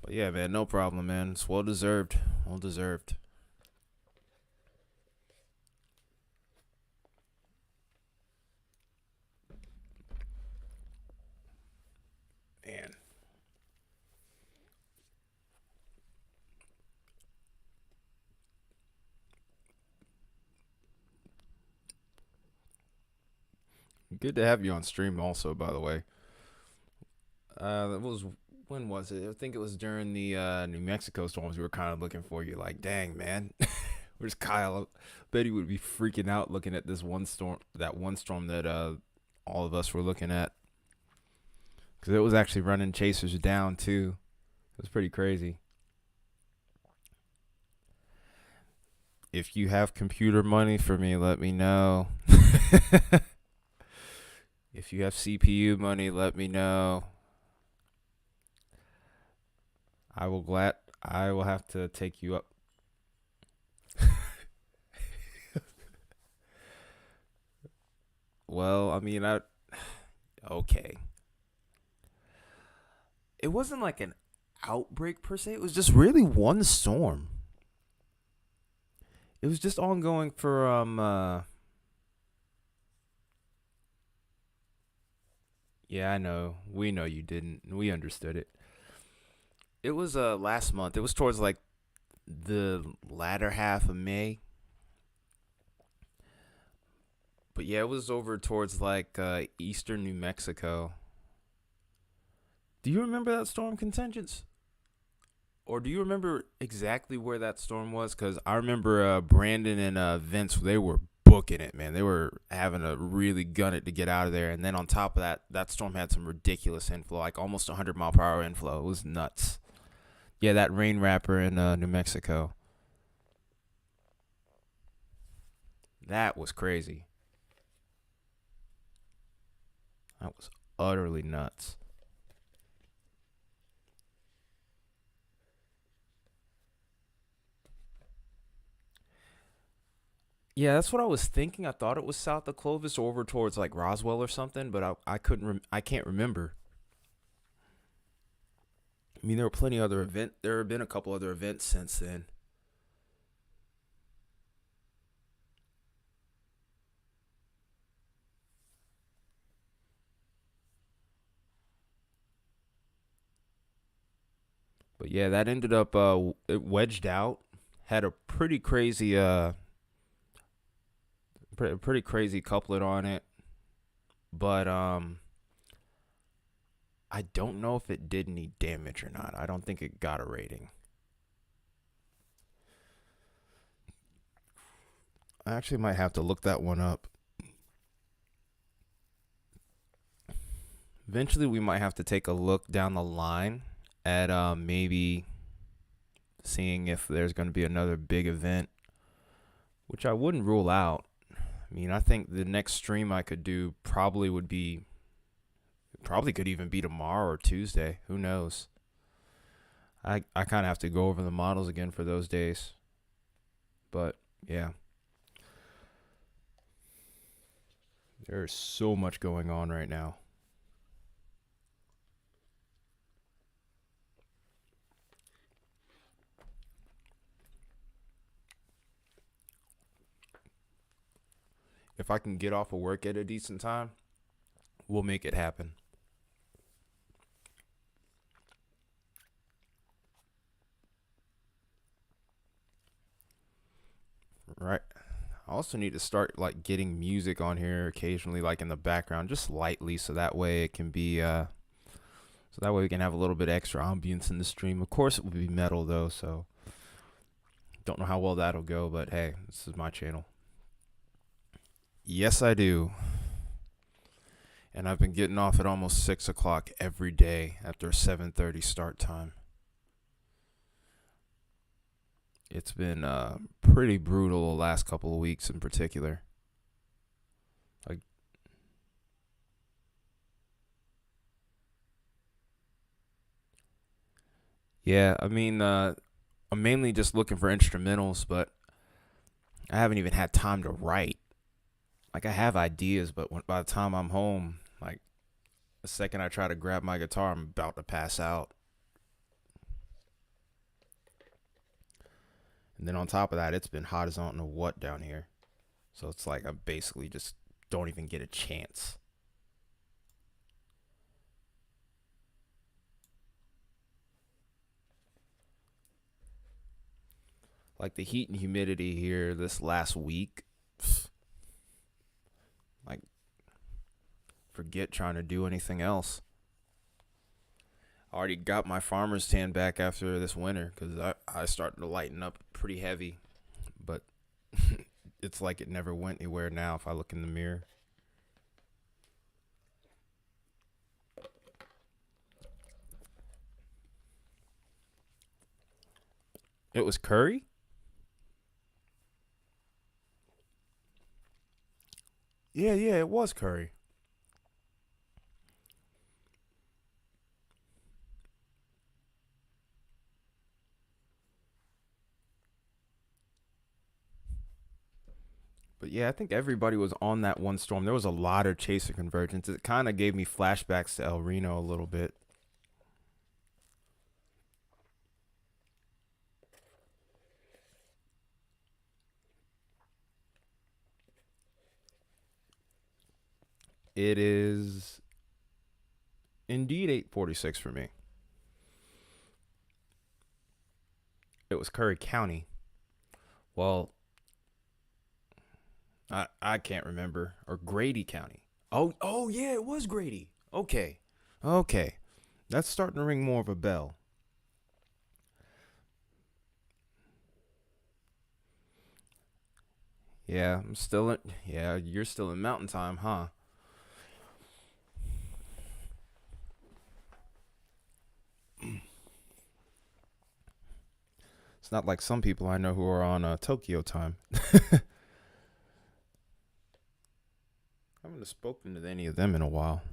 But yeah, man, no problem, man. It's well deserved. Well deserved. Man. Good to have you on stream also, by the way. That was when was it? I think it was during the New Mexico storms. We were kind of looking for you, like, dang, man, where's Kyle? I bet he would be freaking out looking at this one storm, that all of us were looking at, because it was actually running chasers down too. It was pretty crazy. If you have computer money for me, let me know. If you have CPU money, let me know. I will have to take you up. Well, I mean, okay. It wasn't like an outbreak per se. It was just really one storm. It was just ongoing for yeah, I know. We know you didn't. We understood it. It was last month. It was towards like the latter half of May. But yeah, it was over towards like eastern New Mexico. Do you remember that storm, Contingents? Or do you remember exactly where that storm was? Because I remember Brandon and Vince, they were booking it, man. They were having to really gun it to get out of there. And then on top of that, that storm had some ridiculous inflow, like almost 100-mile-per-hour inflow. It was nuts. Yeah, that rain wrapper in New Mexico. That was crazy. That was utterly nuts. Yeah, that's what I was thinking. I thought it was south of Clovis or over towards like Roswell or something, but I can't remember. I mean, there were plenty other event. There have been a couple other events since then. But yeah, that ended up it wedged out. Had a pretty crazy couplet on it. But I don't know if it did any damage or not. I don't think it got a rating. I actually might have to look that one up. Eventually, we might have to take a look down the line at maybe seeing if there's going to be another big event, which I wouldn't rule out. I mean, I think the next stream I could do probably would be Probably could even be tomorrow or Tuesday. Who knows? I kind of have to go over the models again for those days. But yeah, there's so much going on right now. If I can get off of work at a decent time, we'll make it happen. Right. I also need to start like getting music on here occasionally, like in the background, just lightly, so that way it can be so that way we can have a little bit extra ambience in the stream. Of course it will be metal though, so don't know how well that'll go, but hey, this is my channel. Yes, I do. And I've been getting off at almost 6 o'clock every day after a 7:30 start time. It's been pretty brutal the last couple of weeks in particular. Like, yeah, I mean, I'm mainly just looking for instrumentals, but I haven't even had time to write. Like, I have ideas, but by the time I'm home, like, the second I try to grab my guitar, I'm about to pass out. And then on top of that, it's been hot as I don't know what down here. So it's like I basically just don't even get a chance. Like the heat and humidity here this last week, like forget trying to do anything else. I already got my farmer's tan back after this winter because I started to lighten up pretty heavy. But it's like it never went anywhere now if I look in the mirror. It was curry? Yeah, it was curry. But yeah, I think everybody was on that one storm. There was a lot of chaser convergence. It kind of gave me flashbacks to El Reno a little bit. It is indeed 8:46 for me. It was Curry County. Well, I can't remember. Or Grady County. Oh yeah, it was Grady. Okay. That's starting to ring more of a bell. Yeah, I'm still in. Yeah, you're still in Mountain Time, huh? It's not like some people I know who are on Tokyo time. I haven't spoken to any of them in a while.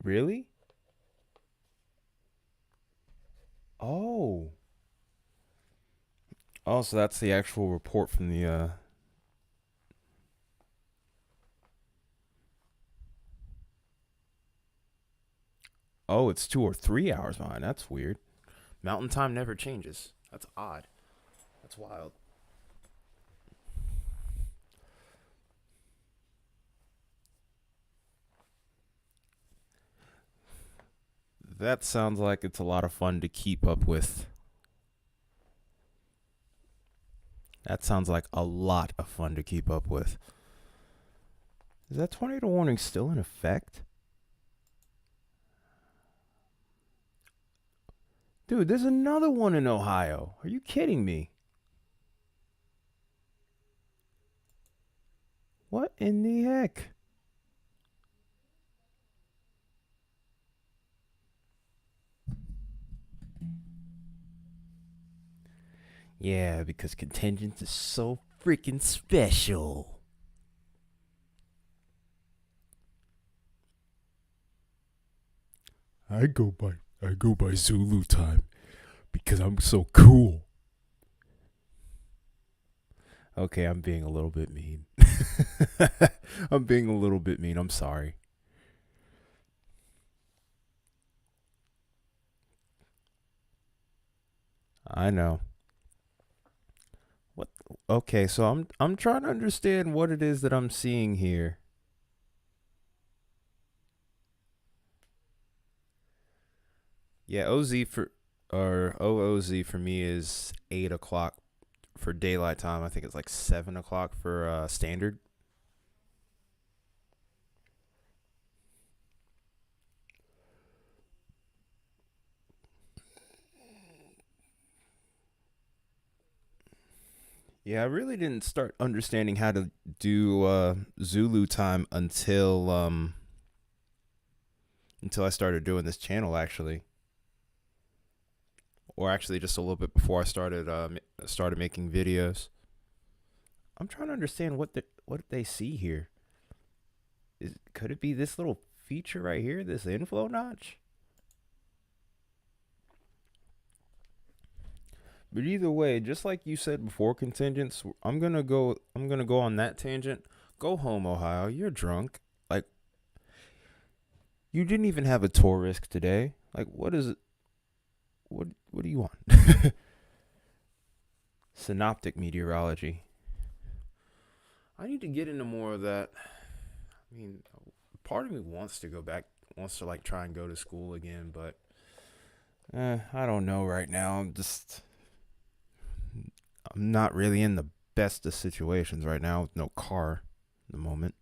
Really? Oh. Oh, so that's the actual report from the Oh, it's 2 or 3 hours behind. That's weird. Mountain time never changes. That's odd. That's wild. That sounds like it's a lot of fun to keep up with. That sounds like a lot of fun to keep up with. Is that tornado warning still in effect? Dude, there's another one in Ohio. Are you kidding me? What in the heck? Yeah, because contingent is so freaking special. I go by Zulu time because I'm so cool. Okay, I'm being a little bit mean. I'm being a little bit mean. I'm sorry. I know. What? Okay, so I'm trying to understand what it is that I'm seeing here. Yeah, OZ for or OOZ for me is 8 o'clock for daylight time. I think it's like 7 o'clock for standard. Yeah, I really didn't start understanding how to do Zulu time until I started doing this channel actually, or actually just a little bit before I started making videos. I'm trying to understand what they see here. Could it be this little feature right here, this inflow notch? But either way, just like you said before, contingents, I'm gonna go on that tangent. Go home, Ohio. You're drunk. Like you didn't even have a tour risk today. Like what is it? What do you want? Synoptic meteorology. I need to get into more of that. I mean, part of me wants to go back, wants to like try and go to school again, but I don't know right now. I'm not really in the best of situations right now with no car at the moment.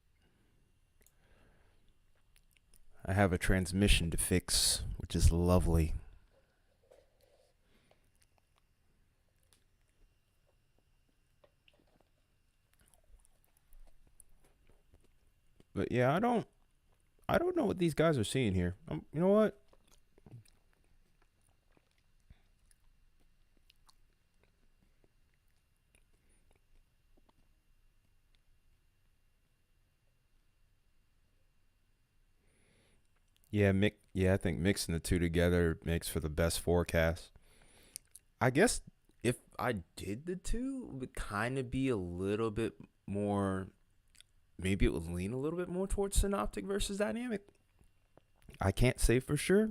I have a transmission to fix, which is lovely. But yeah, I don't know what these guys are seeing here. You know what? Yeah, I think mixing the two together makes for the best forecast. I guess if I did the two, it would kind of be a little bit more. Maybe it would lean a little bit more towards synoptic versus dynamic. I can't say for sure.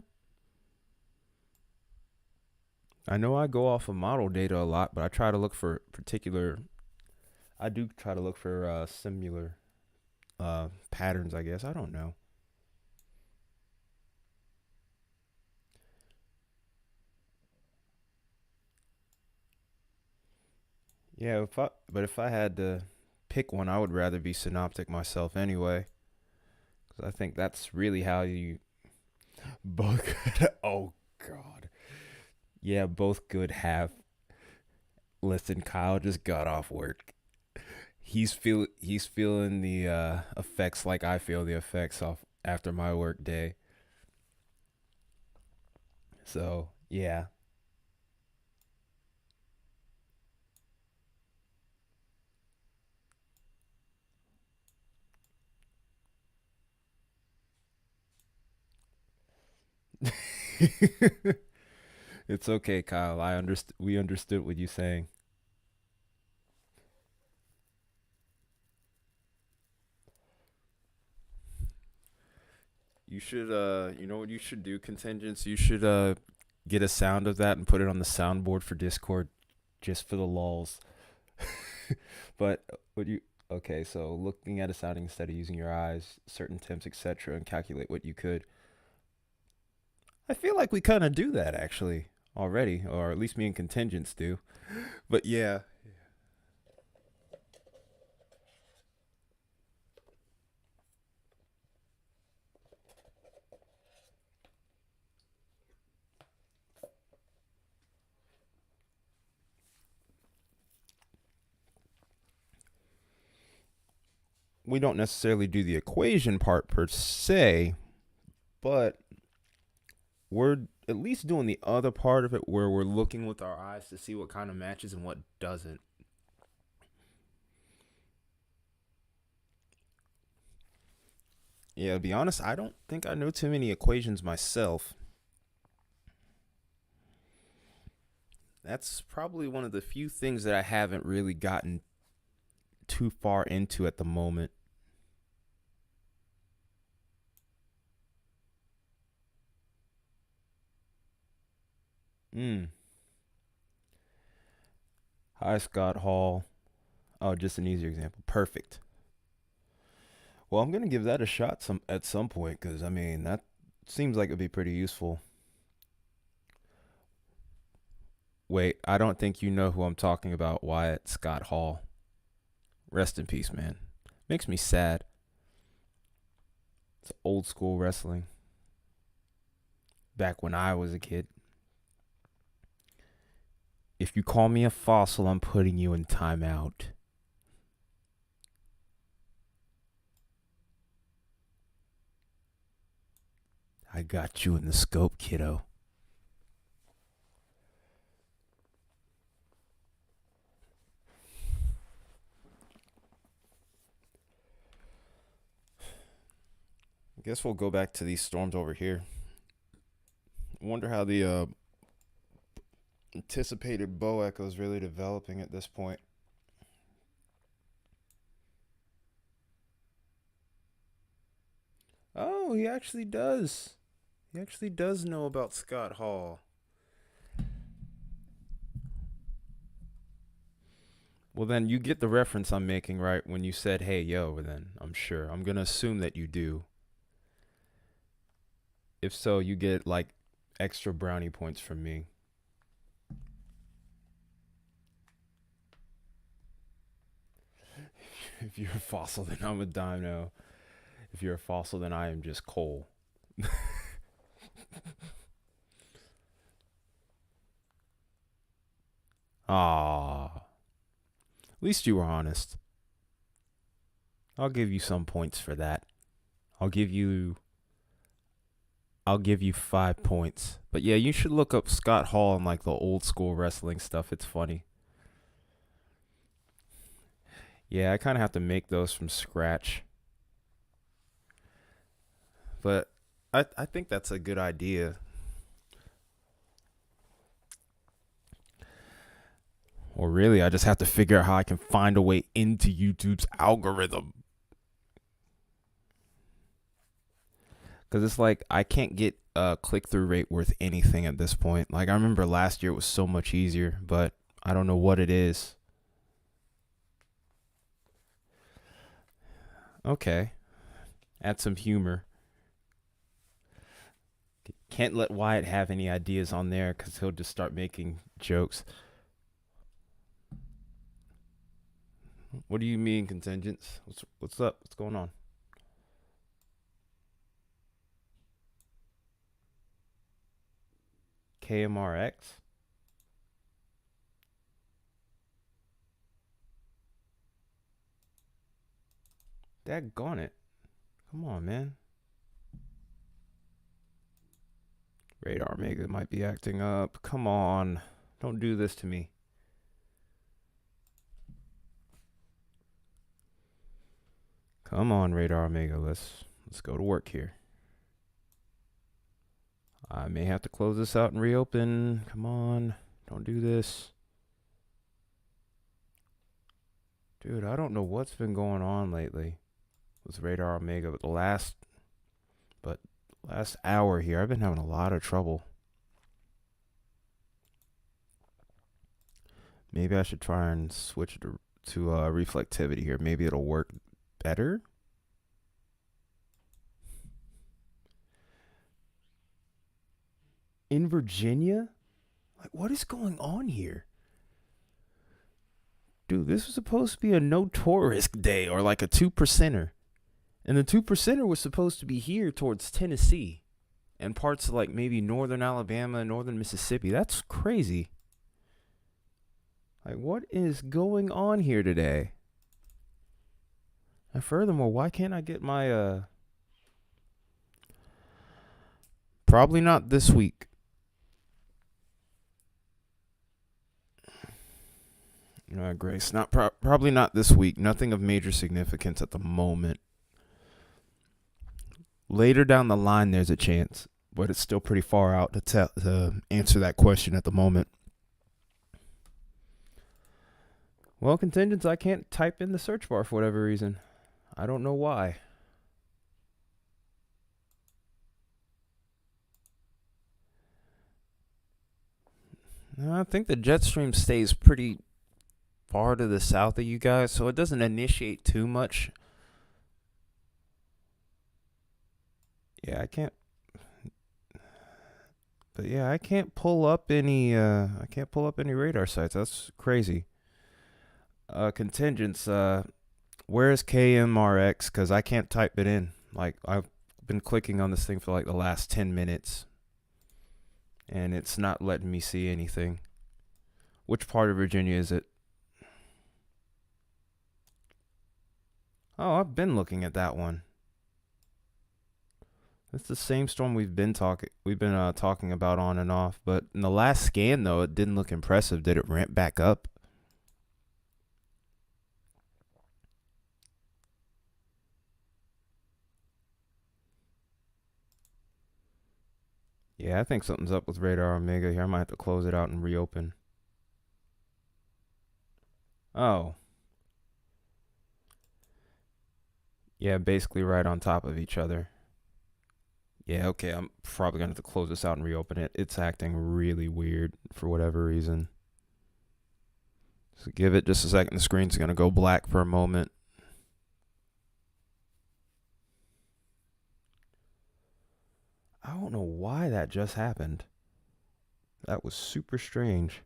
I know I go off of model data a lot, but I try to look for particular. I do try to look for similar patterns. I guess I don't know. Yeah, if I had to pick one, I would rather be synoptic myself anyway, because I think that's really how you both. Oh God, yeah, both good have. Listen, Kyle just got off work. He's feeling the effects like I feel the effects off after my work day. So yeah, it's okay, Kyle. I underst We understood what you're saying. You should you know what you should do, contingents? You should get a sound of that and put it on the soundboard for Discord just for the lulls. But would you okay, so looking at a sounding instead of using your eyes, certain temps, etc., and calculate what you could. I feel like we kind of do that actually already, or at least me and contingents do. But yeah, we don't necessarily do the equation part per se, but we're at least doing the other part of it where we're looking with our eyes to see what kind of matches and what doesn't. Yeah, to be honest, I don't think I know too many equations myself. That's probably one of the few things that I haven't really gotten too far into at the moment. Hmm. Hi, Scott Hall. Oh, just an easier example. Perfect. Well, I'm gonna give that a shot at some point because I mean that seems like it'd be pretty useful. Wait, I don't think you know who I'm talking about, Wyatt Scott Hall. Rest in peace, man. Makes me sad. It's old school wrestling. Back when I was a kid. If you call me a fossil, I'm putting you in timeout. I got you in the scope, kiddo. I guess we'll go back to these storms over here. I wonder how the anticipated bow echo is really developing at this point. Oh, he actually does. He actually does know about Scott Hall. Well, then you get the reference I'm making, right? When you said, hey, yo, then I'm sure. I'm going to assume that you do. If so, you get like extra brownie points from me. If you're a fossil, then I'm a dino. If you're a fossil, then I am just coal. Ah, at least you were honest. I'll give you some points for that. I'll give you 5 points. But yeah, you should look up Scott Hall and like the old school wrestling stuff. It's funny. Yeah, I kind of have to make those from scratch. But I think that's a good idea. Or really, I just have to figure out how I can find a way into YouTube's algorithm. Because it's like I can't get a click-through rate worth anything at this point. Like I remember last year it was so much easier, but I don't know what it is. Okay. Add some humor. Can't let Wyatt have any ideas on there because he'll just start making jokes. What do you mean, contingents? What's up? What's going on? KMRX? Daggone it. Come on, man. Radar Mega might be acting up. Come on. Don't do this to me. Come on, Radar Omega. Let's go to work here. I may have to close this out and reopen. Come on. Don't do this. Dude, I don't know what's been going on lately with Radar Omega, but the last hour here, I've been having a lot of trouble. Maybe I should try and switch to reflectivity here. Maybe it'll work better. In Virginia? Like, what is going on here? Dude, this was supposed to be a no tourist day or like a 2%er. And the 2%er was supposed to be here towards Tennessee and parts of like maybe northern Alabama, northern Mississippi. That's crazy. Like, what is going on here today? And furthermore, why can't I get my probably not this week. Grace, probably not this week. Nothing of major significance at the moment. Later down the line, there's a chance, but it's still pretty far out to answer that question at the moment. Well, contingents, I can't type in the search bar for whatever reason. I don't know why. I think the jet stream stays pretty far to the south of you guys, so it doesn't initiate too much. Yeah, I can't. But yeah, I can't pull up any. I can't pull up any radar sites. That's crazy. Contingents. Where's KMRX? Because I can't type it in. Like I've been clicking on this thing for like the last 10 minutes, and it's not letting me see anything. Which part of Virginia is it? Oh, I've been looking at that one. It's the same storm we've been talking about on and off, but in the last scan though, it didn't look impressive. Did it ramp back up? Yeah, I think something's up with Radar Omega here. I might have to close it out and reopen. Oh. Yeah, basically right on top of each other. Yeah, okay, I'm probably going to have to close this out and reopen it. It's acting really weird for whatever reason. So give it just a second. The screen's going to go black for a moment. I don't know why that just happened. That was super strange.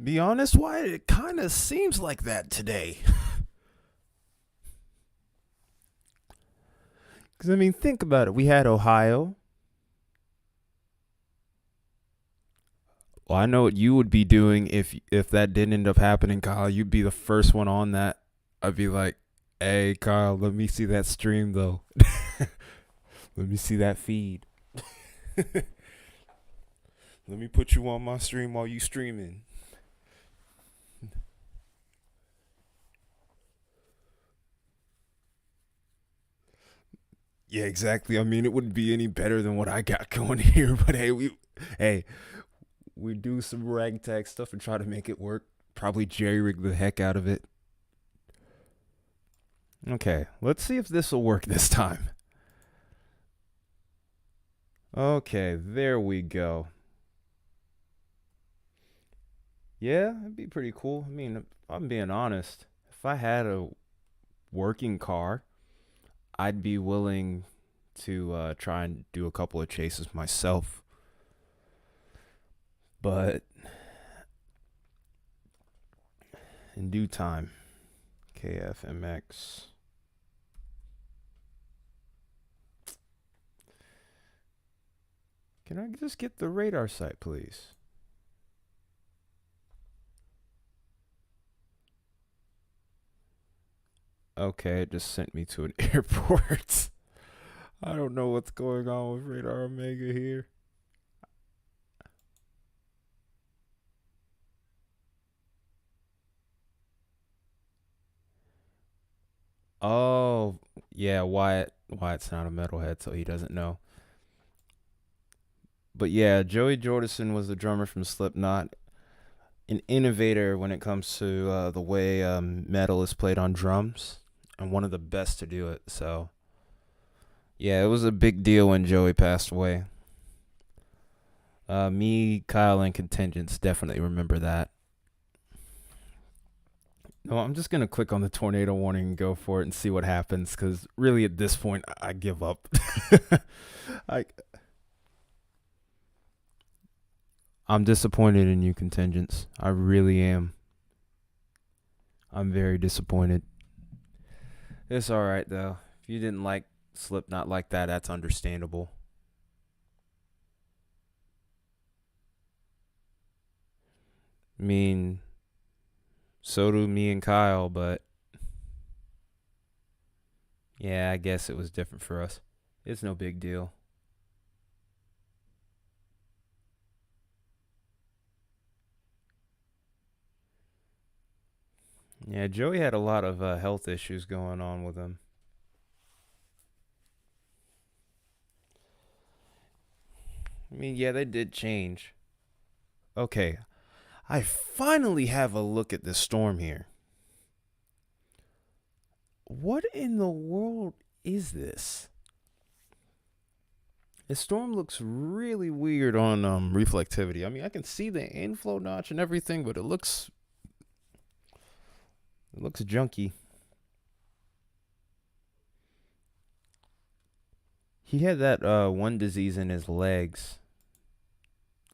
Be honest, why it kind of seems like that today. Because, I mean, think about it. We had Ohio. Well, I know what you would be doing if that didn't end up happening, Kyle. You'd be the first one on that. I'd be like, hey, Kyle, let me see that stream, though. Let me see that feed. Let me put you on my stream while you streaming. Yeah, exactly. I mean, it wouldn't be any better than what I got going here, but hey, we do some ragtag stuff and try to make it work. Probably jerry rig the heck out of it. Okay, let's see if this will work this time. Okay, there we go. Yeah, it'd be pretty cool. I mean, if I'm being honest, if I had a working car, I'd be willing to try and do a couple of chases myself. But in due time, KFMX. Can I just get the radar site, please? Okay, it just sent me to an airport. I don't know what's going on with Radar Omega here. Oh, yeah, Wyatt's not a metalhead, so he doesn't know. But yeah, Joey Jordison was the drummer from Slipknot, an innovator when it comes to the way metal is played on drums, and one of the best to do it. So yeah, it was a big deal when Joey passed away. Me, Kyle, and Contingents definitely remember that. No, I'm just gonna click on the tornado warning and go for it and see what happens. Because really, at this point, I give up. I I'm disappointed in you, Contingents. I really am. I'm very disappointed. It's all right though. If you didn't like Slipknot like that, that's understandable. I mean, so do me and Kyle, but yeah, I guess it was different for us. It's no big deal. Yeah, Joey had a lot of health issues going on with him. I mean, yeah, they did change. Okay, I finally have a look at this storm here. What in the world is this? This storm looks really weird on reflectivity. I mean, I can see the inflow notch and everything, but it looks junky. He had that one disease in his legs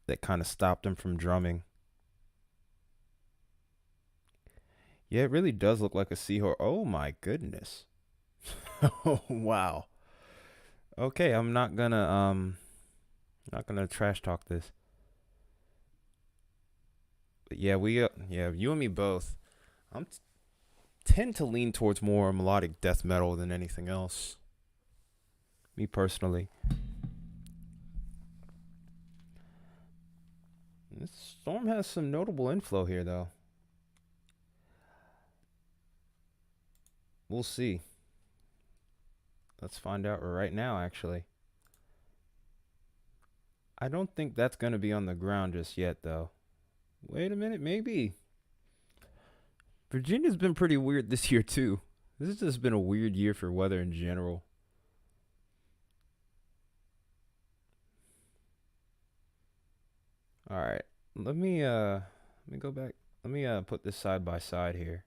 that kind of stopped him from drumming. Yeah, it really does look like a seahorse. Oh my goodness. Oh wow. Okay, I'm not gonna trash talk this. But yeah, yeah, you and me both. I'm tend to lean towards more melodic death metal than anything else. Me personally. This storm has some notable inflow here though. We'll see. Let's find out right now actually. I don't think that's going to be on the ground just yet though. Wait a minute, maybe. Virginia's been pretty weird this year too. This has just been a weird year for weather in general. All right. Let me go back. Let me put this side by side here.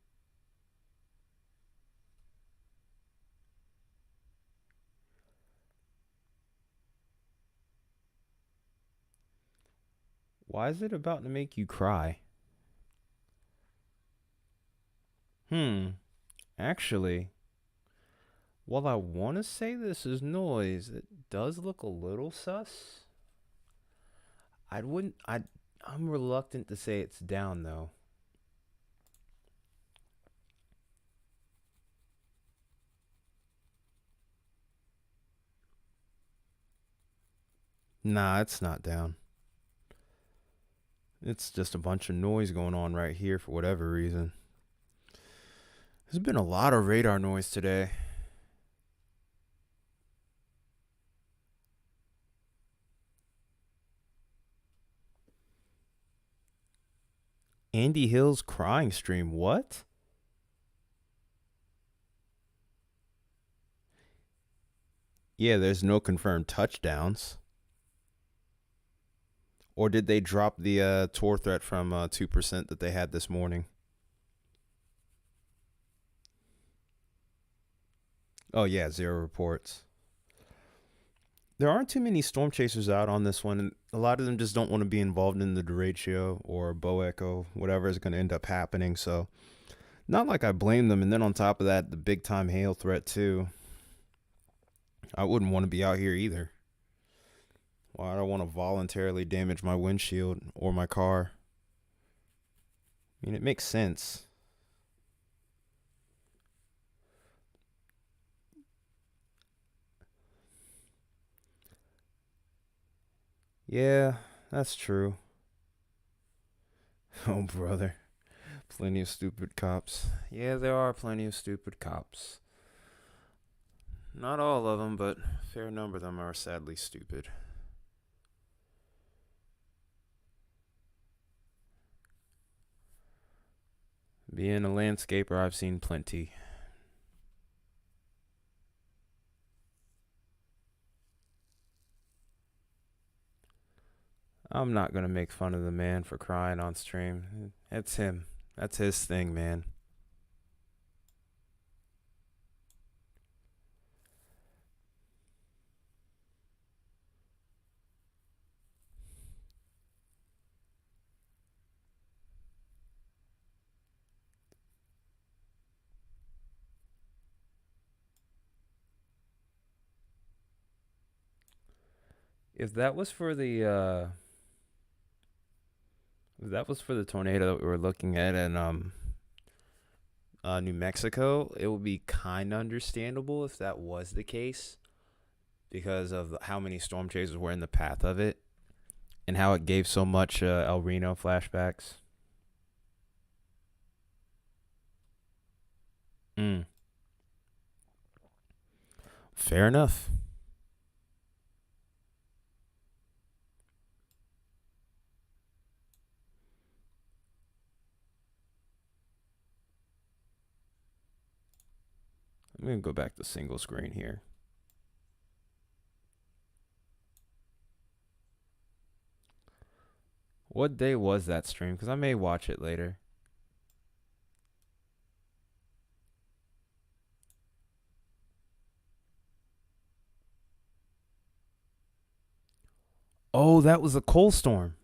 Why is it about to make you cry? Hmm. Actually, while I want to say this is noise, it does look a little sus. I wouldn't I'm reluctant to say it's down though. Nah, it's not down. It's just a bunch of noise going on right here for whatever reason. There's been a lot of radar noise today. Andy Hill's crying stream. What? Yeah, there's no confirmed touchdowns. Or did they drop the tour threat from 2% that they had this morning? Oh, yeah, zero reports. There aren't too many storm chasers out on this one, and a lot of them just don't want to be involved in the derecho or bow echo, whatever is going to end up happening. So, not like I blame them. And then on top of that, the big time hail threat, too. I wouldn't want to be out here either. Why would I want to voluntarily damage my windshield or my car? I mean, it makes sense. Yeah, that's true. Oh, brother. Plenty of stupid cops. Yeah, there are plenty of stupid cops. Not all of them, but a fair number of them are sadly stupid. Being a landscaper, I've seen plenty. I'm not gonna make fun of the man for crying on stream. It's him. That's his thing, man. If that was for the That was for the tornado that we were looking at in New Mexico. It would be kind of understandable if that was the case because of how many storm chasers were in the path of it and how it gave so much El Reno flashbacks. Mm, fair enough. I'm going to go back to single screen here. What day was that stream? Because I may watch it later. Oh, that was a cold storm.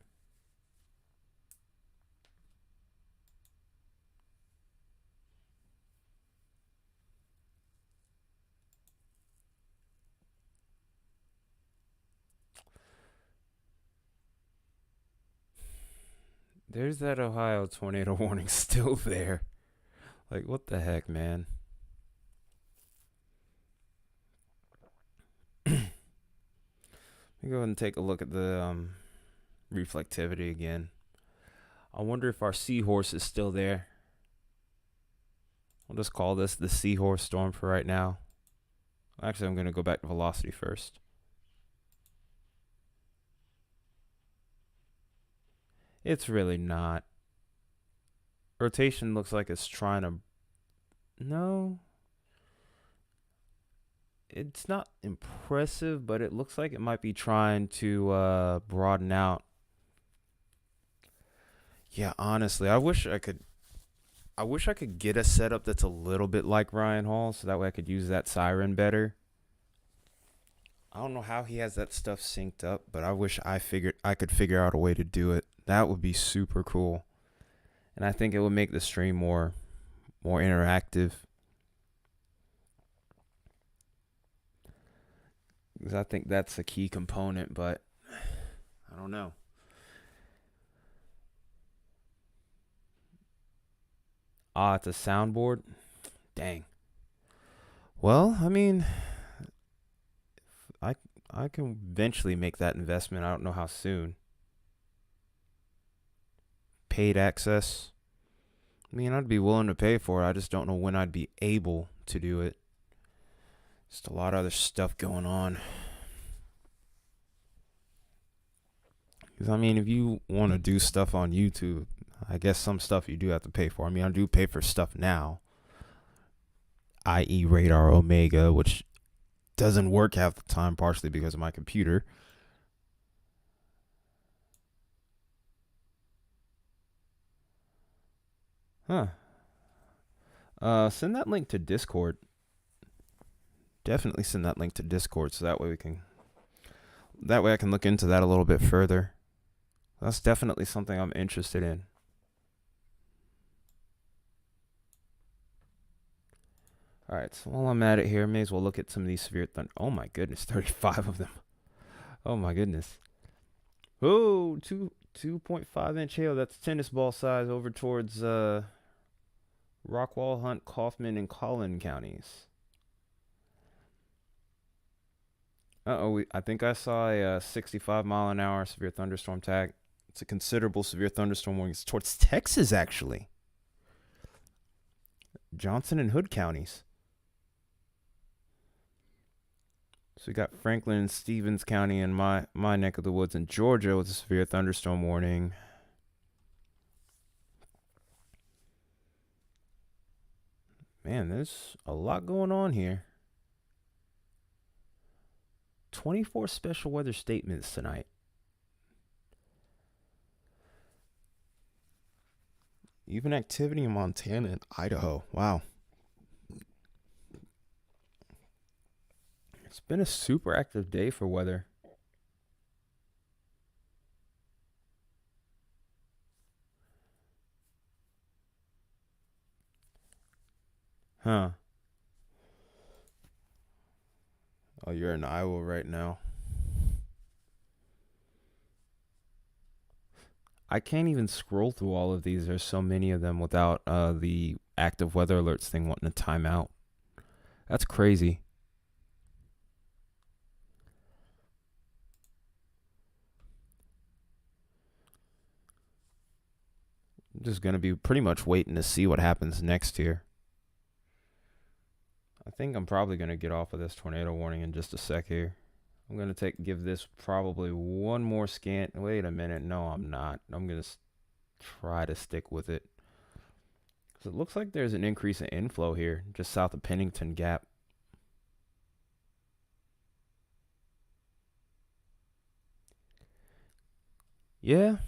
There's that Ohio tornado warning still there. Like, what the heck, man? Let me go ahead and take a look at the reflectivity again. I wonder if our seahorse is still there. I'll just call this the seahorse storm for right now. Actually, I'm going to go back to velocity first. It's really not. Rotation looks like it's trying to... No. It's not impressive, but it looks like it might be trying to broaden out. Yeah, honestly, I wish I could get a setup that's a little bit like Ryan Hall, so that way I could use that siren better. I don't know how he has that stuff synced up, but I wish I could figure out a way to do it. That would be super cool. And I think it would make the stream more interactive. Because I think that's a key component, but I don't know. Ah, it's a soundboard? Dang. Well, I mean, I can eventually make that investment. I don't know how soon. Paid access. I mean, I'd be willing to pay for it. I just don't know when I'd be able to do it. Just a lot of other stuff going on. Because, I mean, if you want to do stuff on YouTube, I guess some stuff you do have to pay for. I mean, I do pay for stuff now, i.e. Radar Omega, which doesn't work half the time, partially because of my computer. Huh. Send that link to Discord. Definitely send that link to Discord so that way I can look into that a little bit further. That's definitely something I'm interested in. All right, so while I'm at it here, may as well look at some of these severe thunder. Oh my goodness, 35 of them. Oh my goodness. Oh, 2.5-inch hail. That's tennis ball size over towards Rockwall, Hunt, Kaufman, and Collin counties. I think I saw a 65-mile-an-hour severe thunderstorm tag. It's a considerable severe thunderstorm warning. It's towards Texas, actually. Johnson and Hood counties. So we got Franklin and Stevens County in my neck of the woods in Georgia with a severe thunderstorm warning. Man, there's a lot going on here. 24 special weather statements tonight. Even activity in Montana and Idaho. Wow. It's been a super active day for weather. Huh. Oh, you're in Iowa right now. I can't even scroll through all of these. There's so many of them without the active weather alerts thing wanting to time out. That's crazy. I'm just going to be pretty much waiting to see what happens next here. I think I'm probably going to get off of this tornado warning in just a sec here. I'm going to give this probably one more scan. Wait a minute. No, I'm not. I'm going to try to stick with it. So it looks like there's an increase in inflow here, just south of Pennington Gap. Yeah.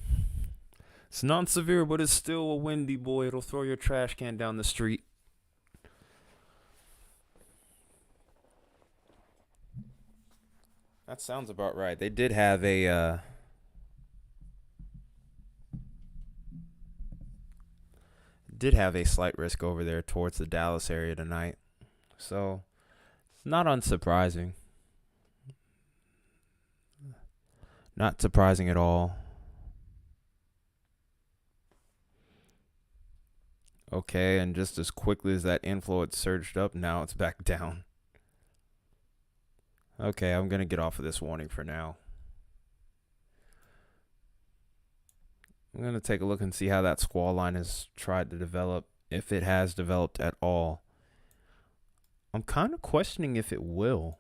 It's non-severe, but it's still a windy boy. It'll throw your trash can down the street. That sounds about right. They did have a slight risk over there towards the Dallas area tonight. So it's not unsurprising. Not surprising at all. Okay, and just as quickly as that inflow had surged up, now it's back down. Okay, I'm going to get off of this warning for now. I'm going to take a look and see how that squall line has tried to develop, if it has developed at all. I'm kind of questioning if it will.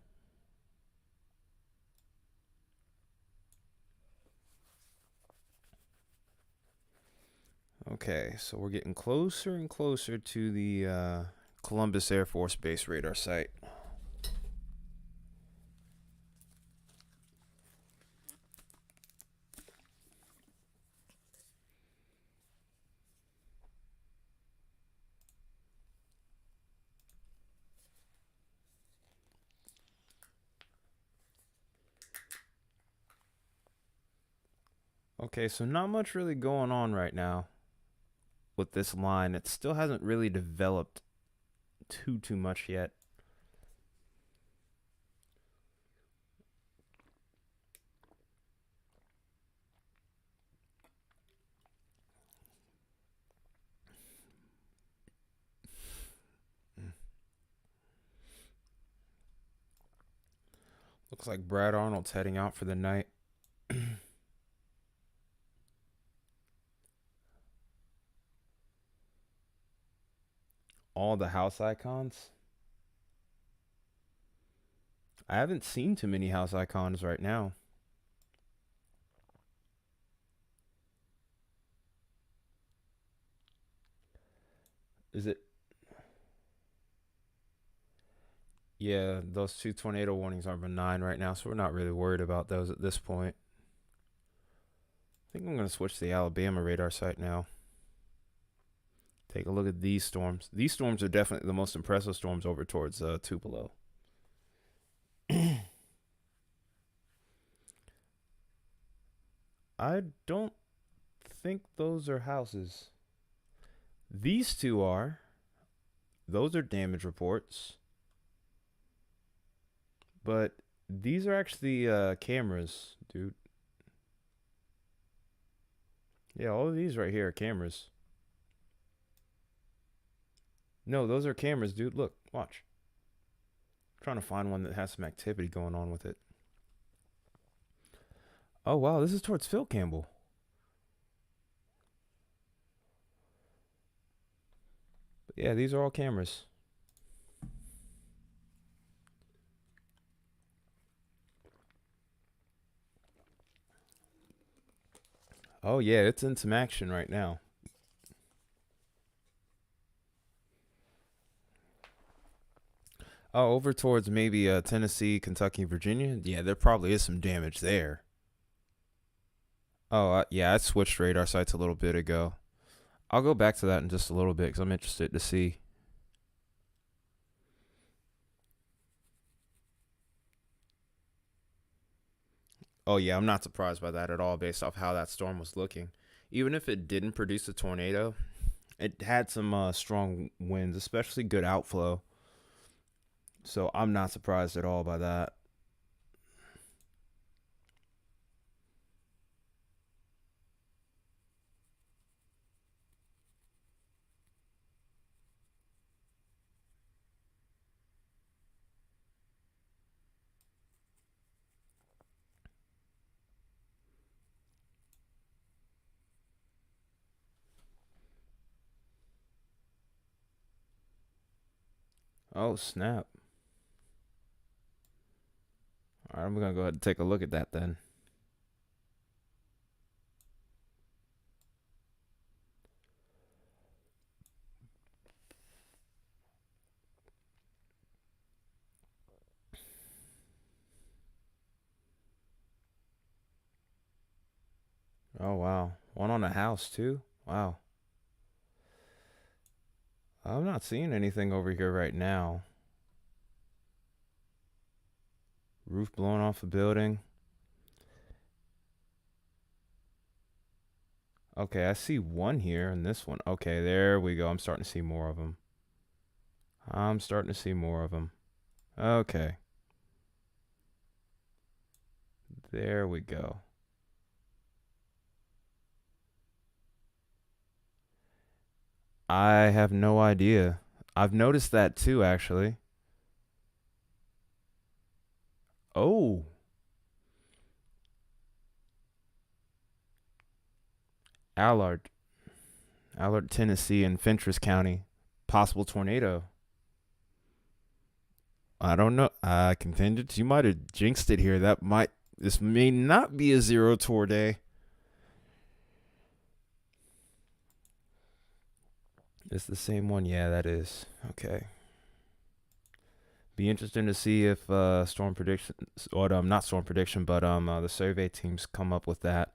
Okay, so we're getting closer and closer to the Columbus Air Force Base radar site. Okay, so not much really going on right now with this line. It still hasn't really developed too much yet. Looks like Brad Arnold's heading out for the night. All the house icons. I haven't seen too many house icons right now. Is it? Yeah, those 2 tornado warnings are benign right now, so we're not really worried about those at this point. I think I'm going to switch to the Alabama radar site now. Take a look at these storms. These storms are definitely the most impressive storms over towards Tupelo. I don't think those are houses. These two are. Those are damage reports. But these are actually cameras, dude. Yeah, all of these right here are cameras. No, those are cameras, dude. Look, watch. I'm trying to find one that has some activity going on with it. Oh, wow, this is towards Phil Campbell. But yeah, these are all cameras. Oh, yeah, it's in some action right now. Oh, over towards maybe Tennessee, Kentucky, Virginia. Yeah, there probably is some damage there. Oh, yeah, I switched radar sites a little bit ago. I'll go back to that in just a little bit because I'm interested to see. Oh, yeah, I'm not surprised by that at all based off how that storm was looking. Even if it didn't produce a tornado, it had some strong winds, especially good outflow. So I'm not surprised at all by that. Oh, snap. All right, I'm going to go ahead and take a look at that then. Oh, wow. One on a house, too? Wow. I'm not seeing anything over here right now. Roof blowing off a building. Okay, I see one here and this one. Okay, there we go. I'm starting to see more of them. I'm starting to see more of them. Okay. There we go. I have no idea. I've noticed that too, actually. Oh, Allard. Allard, Tennessee, and Fentress County. Possible tornado. I don't know. I contended you might have jinxed it here. This may not be a zero tour day. It's the same one. Yeah, that is. Okay. Be interesting to see if storm prediction, or not storm prediction, but the survey teams come up with that.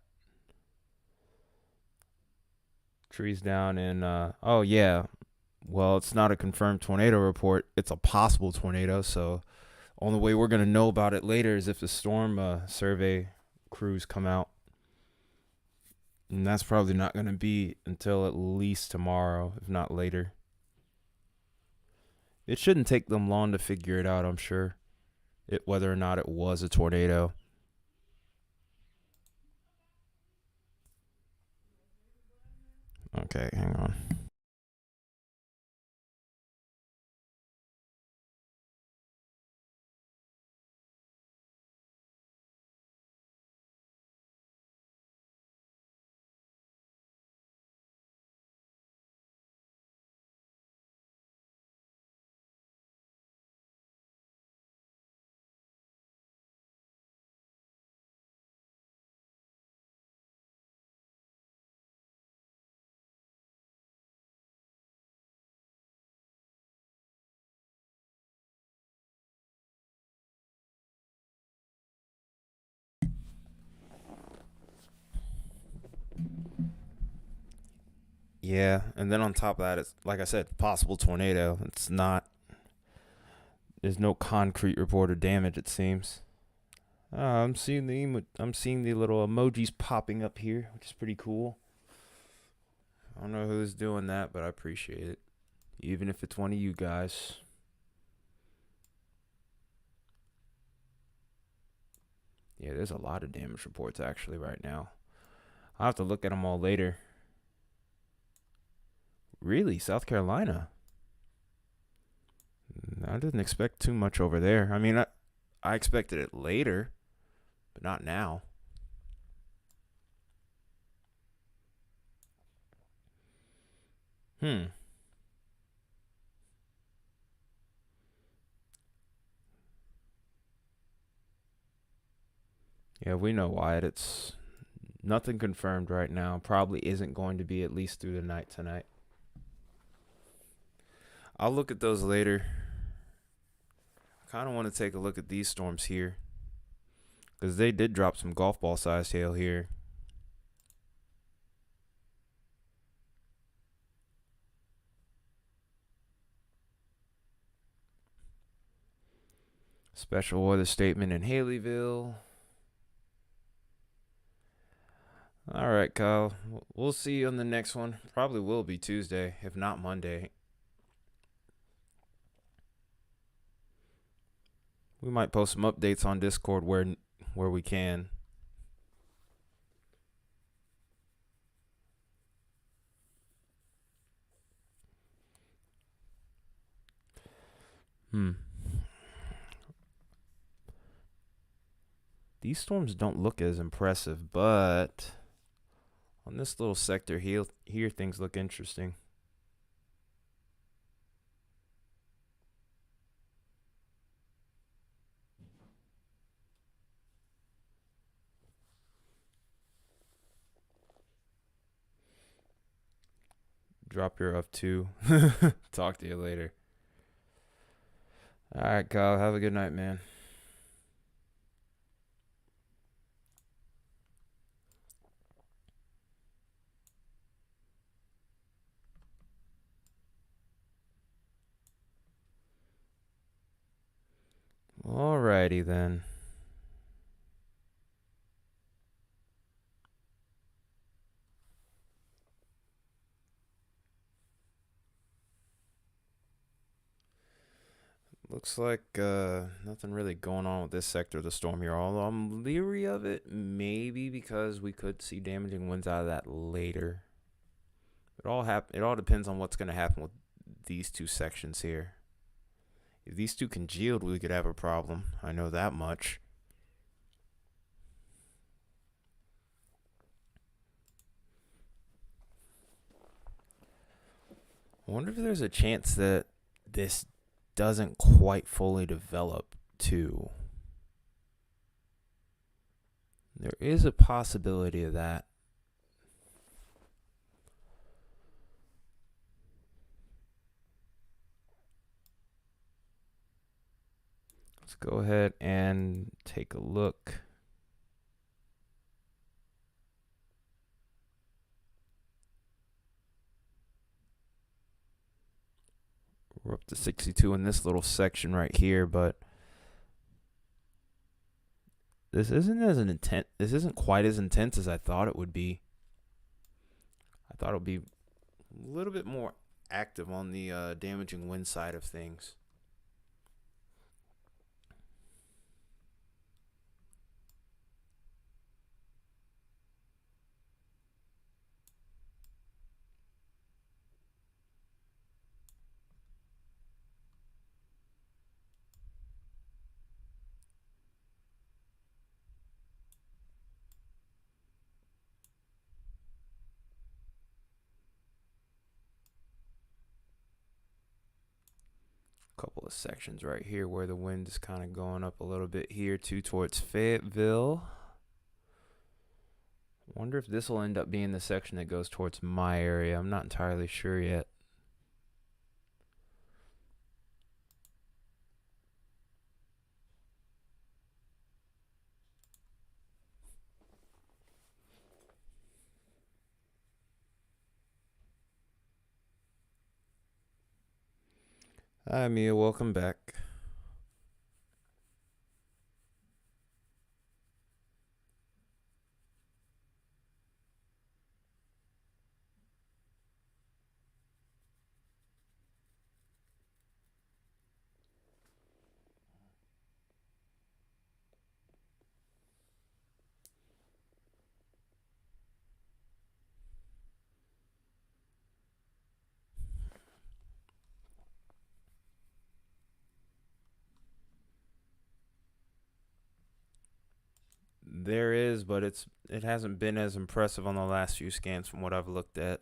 Trees down in oh yeah. Well, it's not a confirmed tornado report. It's a possible tornado, so only way we're gonna know about it later is if the storm survey crews come out. And that's probably not gonna be until at least tomorrow, if not later. It shouldn't take them long to figure it out, I'm sure. Whether or not it was a tornado. Okay, hang on. Yeah, and then on top of that, it's like I said, possible tornado. It's not. There's no concrete reported damage. It seems. I'm seeing the little emojis popping up here, which is pretty cool. I don't know who's doing that, but I appreciate it. Even if it's one of you guys. Yeah, there's a lot of damage reports actually right now. I'll have to look at them all later. Really, South Carolina? I didn't expect too much over there. I mean, I expected it later, but not now. Hmm. Yeah, we know Wyatt. It's nothing confirmed right now. Probably isn't going to be at least through the night tonight. I'll look at those later. I kind of want to take a look at these storms here because they did drop some golf ball sized hail here. Special weather statement in Haleyville. All right, Kyle. We'll see you on the next one. Probably will be Tuesday, if not Monday. We might post some updates on Discord where we can. These storms don't look as impressive, but on this little sector here things look interesting. drop your up too. Talk to you later. All right, Kyle. Have a good night, man. Alrighty then. Looks like nothing really going on with this sector of the storm here, although I'm leery of it, maybe because we could see damaging winds out of that later. It all depends on what's going to happen with these two sections here. If these two congealed, we could have a problem. I know that much. I wonder if there's a chance that this doesn't quite fully develop too. There is a possibility of that. Let's go ahead and take a look. We're up to 62 in this little section right here, but this isn't quite as intense as I thought it would be. I thought it would be a little bit more active on the damaging wind side of things. Couple of sections right here where the wind is kind of going up a little bit here too towards Fayetteville. Wonder if this will end up being the section that goes towards my area. I'm not entirely sure yet. Hi, Mia. Welcome back. There is, but it hasn't been as impressive on the last few scans from what I've looked at.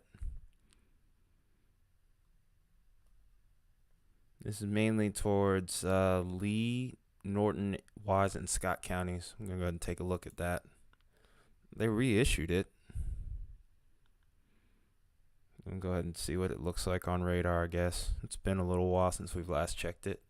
This is mainly towards Lee, Norton, Wise, and Scott counties. I'm going to go ahead and take a look at that. They reissued it. I'm going to go ahead and see what it looks like on radar, I guess. It's been a little while since we've last checked it.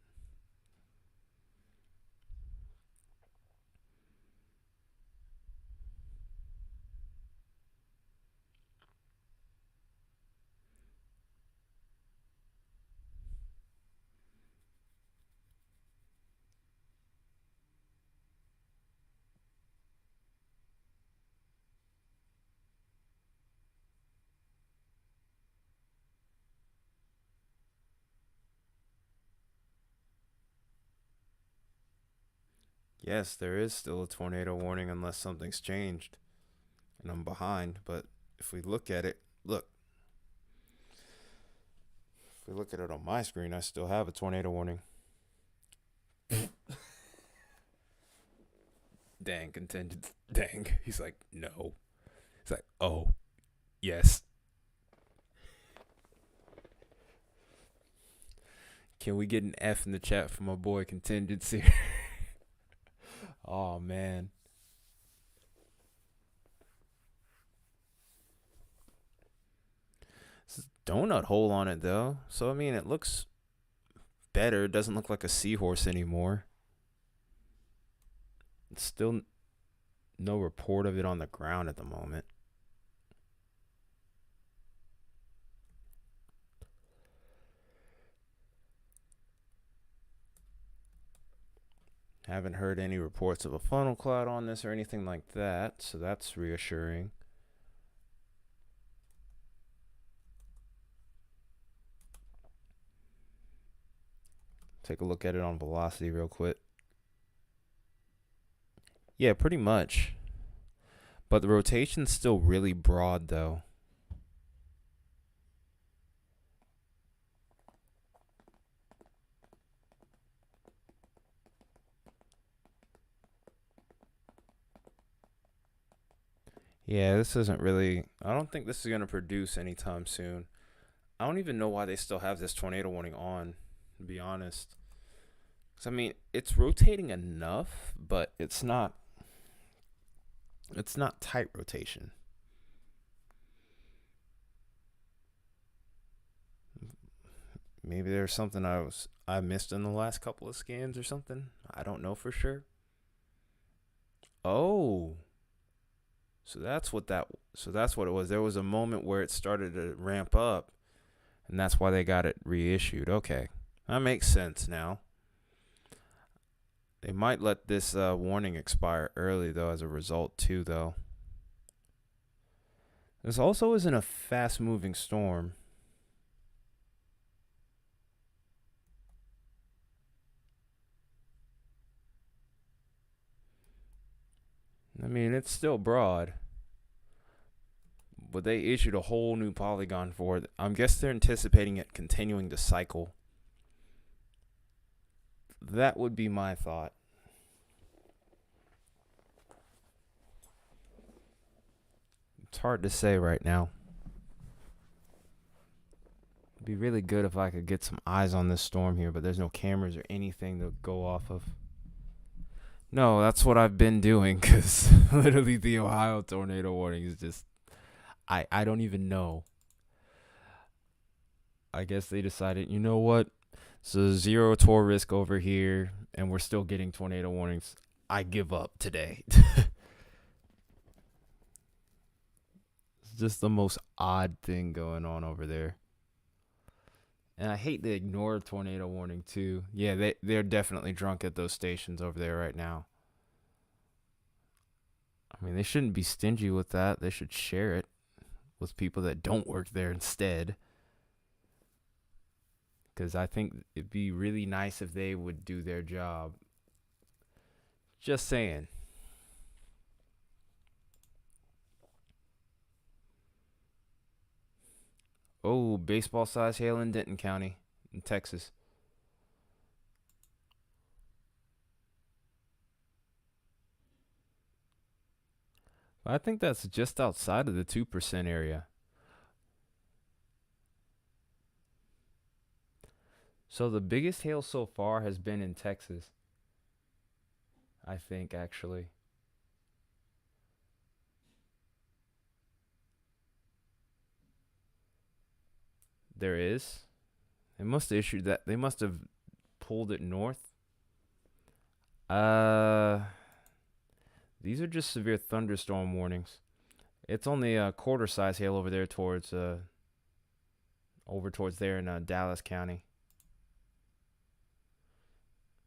Yes, there is still a tornado warning unless something's changed. And I'm behind, but if we look at it, look. If we look at it on my screen, I still have a tornado warning. Dang, contingent. Dang. He's like, no. He's like, oh, yes. Can we get an F in the chat for my boy Contingency? Oh, man. This is a donut hole on it though. So I mean, it looks better. It doesn't look like a seahorse anymore. It's still no report of it on the ground at the moment. Haven't heard any reports of a funnel cloud on this or anything like that, so that's reassuring. Take a look at it on velocity real quick. Yeah, pretty much. But the rotation's still really broad though. Yeah, this isn't really, I don't think this is going to produce anytime soon. I don't even know why they still have this tornado warning on, to be honest. 'Cause I mean, it's rotating enough, but it's not tight rotation. Maybe there's something I missed in the last couple of scans or something. I don't know for sure. Oh. So that's what it was. There was a moment where it started to ramp up, and that's why they got it reissued. Okay. That makes sense now. They might let this warning expire early though as a result too though. This also isn't a fast-moving storm. I mean, it's still broad. But they issued a whole new polygon for it. I guess they're anticipating it continuing to cycle. That would be my thought. It's hard to say right now. It'd be really good if I could get some eyes on this storm here, but there's no cameras or anything to go off of. No, that's what I've been doing because literally the Ohio tornado warning is just, I don't even know. I guess they decided, you know what? So zero tour risk over here, and we're still getting tornado warnings. I give up today. It's just the most odd thing going on over there. And I hate to ignore a tornado warning too. Yeah, they're definitely drunk at those stations over there right now. I mean, they shouldn't be stingy with that. They should share it with people that don't work there instead. Because I think it'd be really nice if they would do their job. Just saying. Oh, baseball size hail in Denton County in Texas. I think that's just outside of the 2% area. So the biggest hail so far has been in Texas. I think actually. There is. They must have issued that. They must have pulled it north. These are just severe thunderstorm warnings. It's only a quarter size hail over there towards there in Dallas County.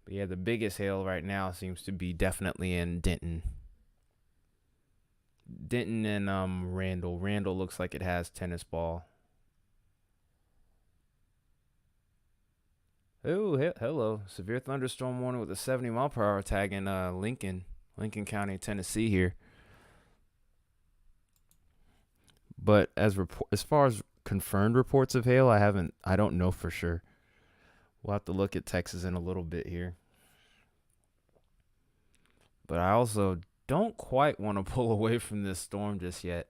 But yeah, the biggest hail right now seems to be definitely in Denton. Denton and Randall. Randall looks like it has tennis ball. Oh, hello. Severe thunderstorm warning with a 70-mile-per-hour tag in Lincoln County, Tennessee here. But as far as confirmed reports of hail, I don't know for sure. We'll have to look at Texas in a little bit here. But I also don't quite want to pull away from this storm just yet.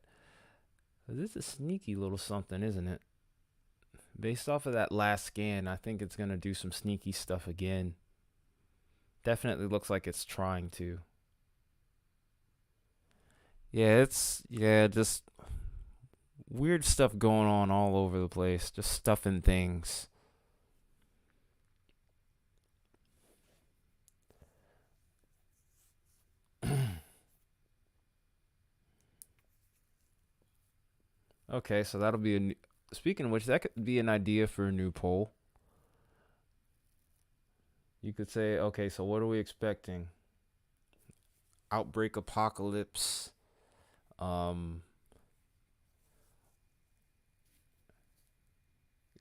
This is a sneaky little something, isn't it? Based off of that last scan, I think it's going to do some sneaky stuff again. Definitely looks like it's trying to. Yeah, just weird stuff going on all over the place. Just stuff and things. Okay, so that'll be a new, speaking of which, that could be an idea for a new poll. You could say, okay, so what are we expecting? Outbreak apocalypse. Um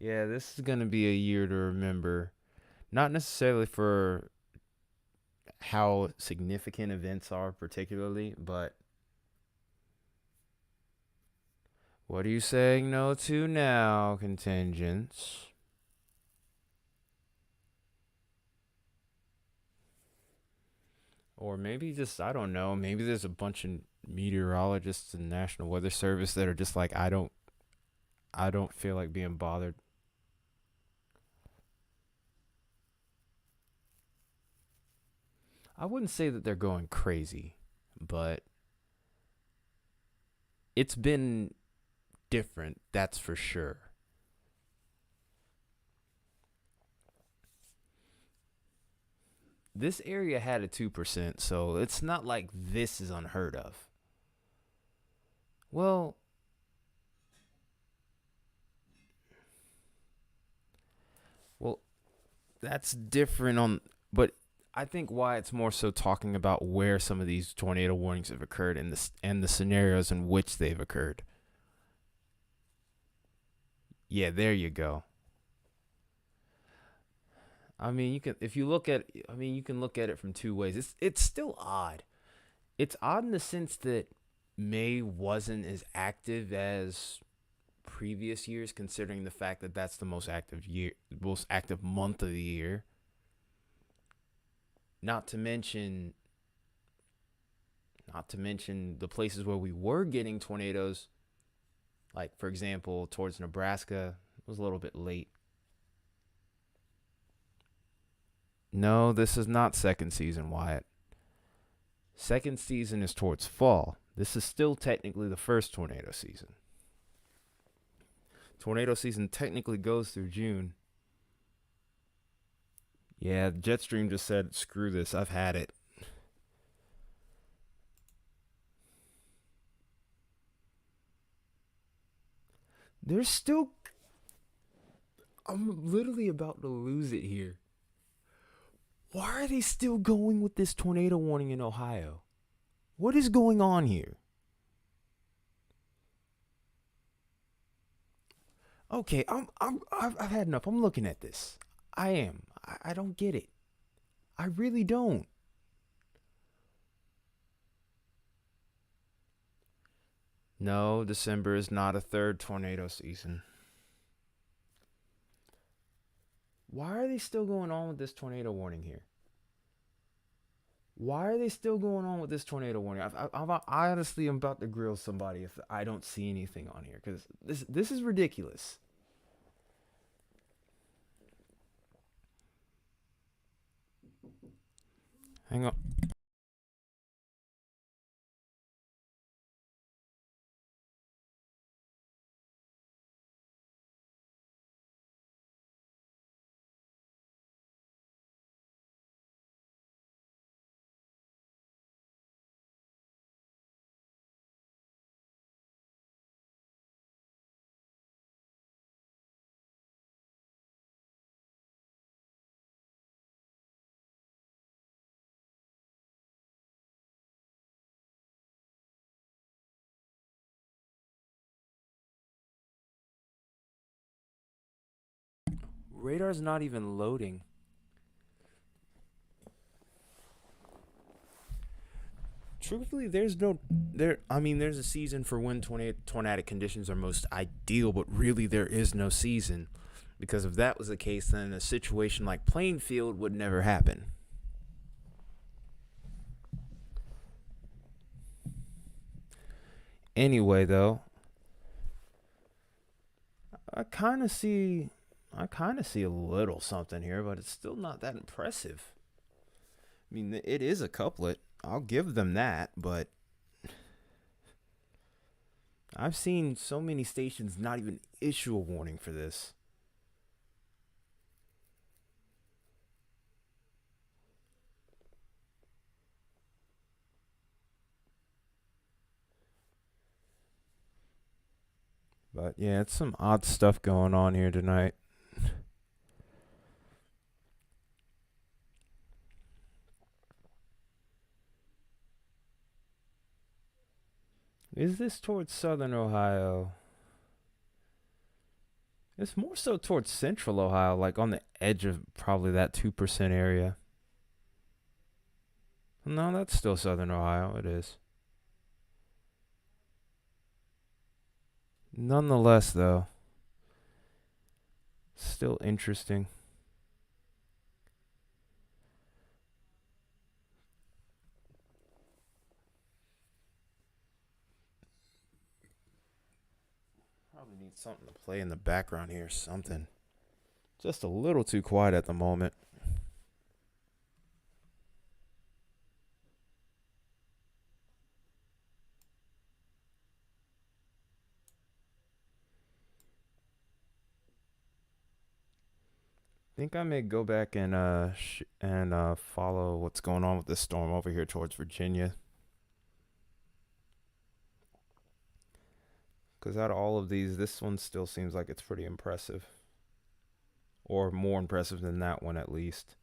yeah, this is going to be a year to remember. Not necessarily for how significant events are particularly, but what are you saying no to now, contingents? Or maybe just, I don't know, maybe there's a bunch of meteorologists and National Weather Service that are just like, I don't feel like being bothered. I wouldn't say that they're going crazy, but it's been different, that's for sure. This area had a 2%, so it's not like this is unheard of. Well, well, that's different on, but I think why it's more so talking about where some of these tornado warnings have occurred and the scenarios in which they've occurred. Yeah, there you go. I mean, you can if you look at I mean, you can look at it from two ways. It's still odd. It's odd in the sense that May wasn't as active as previous years, considering the fact that that's the most active month of the year. Not to mention, not to mention the places where we were getting tornadoes, like for example, towards Nebraska, it was a little bit late. No, this is not second season, Wyatt. Second season is towards fall. This is still technically the first tornado season. Tornado season technically goes through June. Yeah, Jetstream just said, screw this, I've had it. There's still. I'm literally about to lose it here. Why are they still going with this tornado warning in Ohio? What is going on here? Okay, I've had enough. I'm looking at this. I am. I don't get it. I really don't. No, December is not a third tornado season. Why are they still going on with this tornado warning here? Why are they still going on with this tornado warning? I honestly am about to grill somebody if I don't see anything on here because this is ridiculous. Hang on. Radar's not even loading. Truthfully, there's no there. I mean, there's a season for when tornadic conditions are most ideal, but really there is no season, because if that was the case, then a situation like Plainfield would never happen. Anyway, though, I kind of see, I kind of see a little something here, but it's still not that impressive. I mean, it is a couplet. I'll give them that, but I've seen so many stations not even issue a warning for this. But yeah, it's some odd stuff going on here tonight. Is this towards southern Ohio? It's more so towards central Ohio, like on the edge of probably that 2% area. No, that's still southern Ohio. It is. Nonetheless, though, still interesting. Probably need something to play in the background here. Something. Just a little too quiet at the moment. Think I may go back and follow what's going on with this storm over here towards Virginia. Because out of all of these, this one still seems like it's pretty impressive. Or more impressive than that one, at least.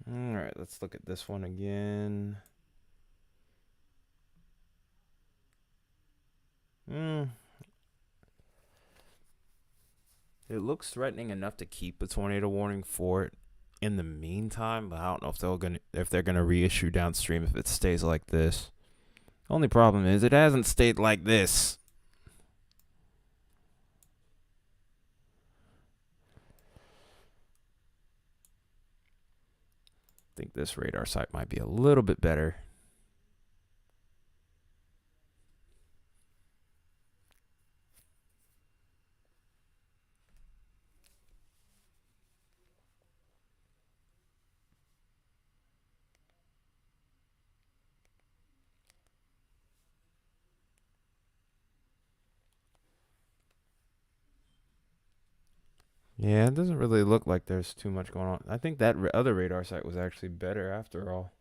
Alright, let's look at this one again. It looks threatening enough to keep a tornado warning for it in the meantime, but I don't know if they're gonna reissue downstream if it stays like this. Only problem is it hasn't stayed like this. I think this radar site might be a little bit better. Yeah, it doesn't really look like there's too much going on. I think that other radar site was actually better after all.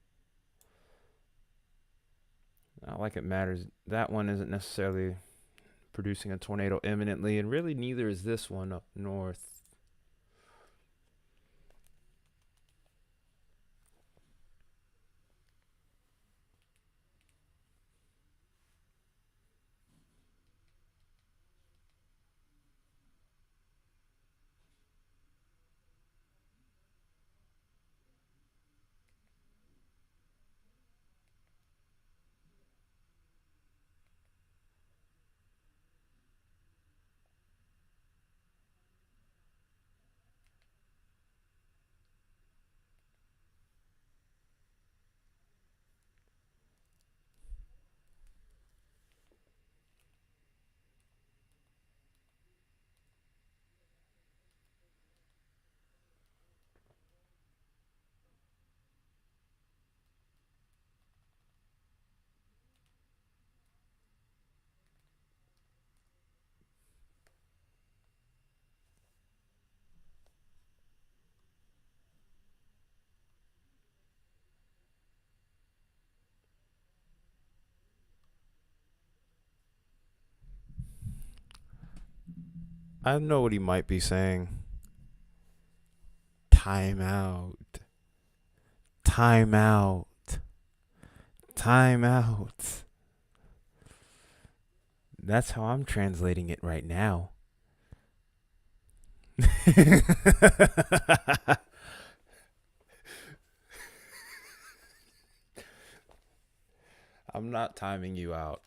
Not like it matters. That one isn't necessarily producing a tornado imminently, and really neither is this one up north. I know what he might be saying. Time out. Time out. Time out. That's how I'm translating it right now. I'm not timing you out.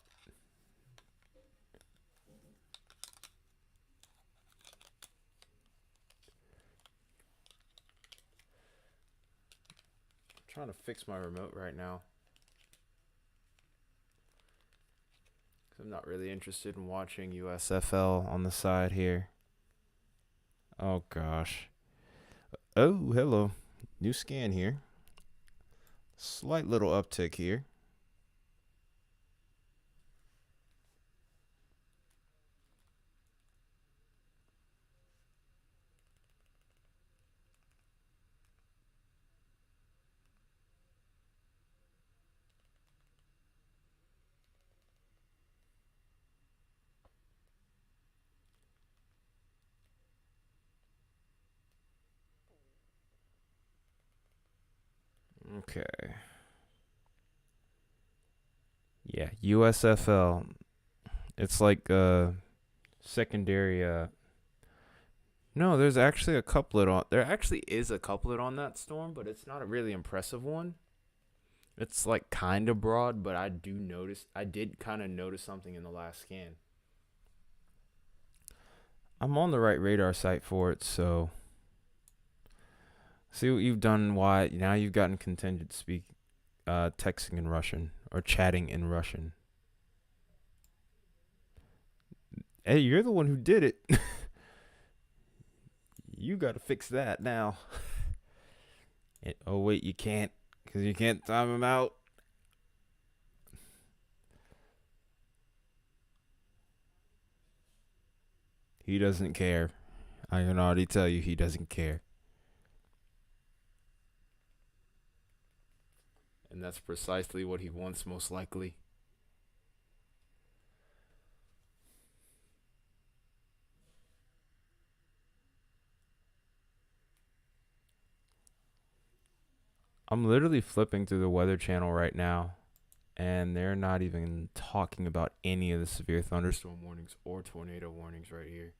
trying to fix my remote right now. I'm not really interested in watching USFL on the side here. Oh gosh. Oh, hello. New scan here. Slight little uptick here. Okay. Yeah, USFL. It's like secondary no, there's actually a couplet on there actually is a couplet on that storm, but it's not a really impressive one. It's like kind of broad, but I did kind of notice something in the last scan. I'm on the right radar site for it, so see what you've done. Why now you've gotten contingent speak, texting in Russian or chatting in Russian. Hey, you're the one who did it. You got to fix that now. Oh wait, you can't, because you can't time him out. He doesn't care. I can already tell you he doesn't care. And that's precisely what he wants, most likely. I'm literally flipping through the Weather Channel right now, and they're not even talking about any of the severe thunderstorm warnings or tornado warnings right here.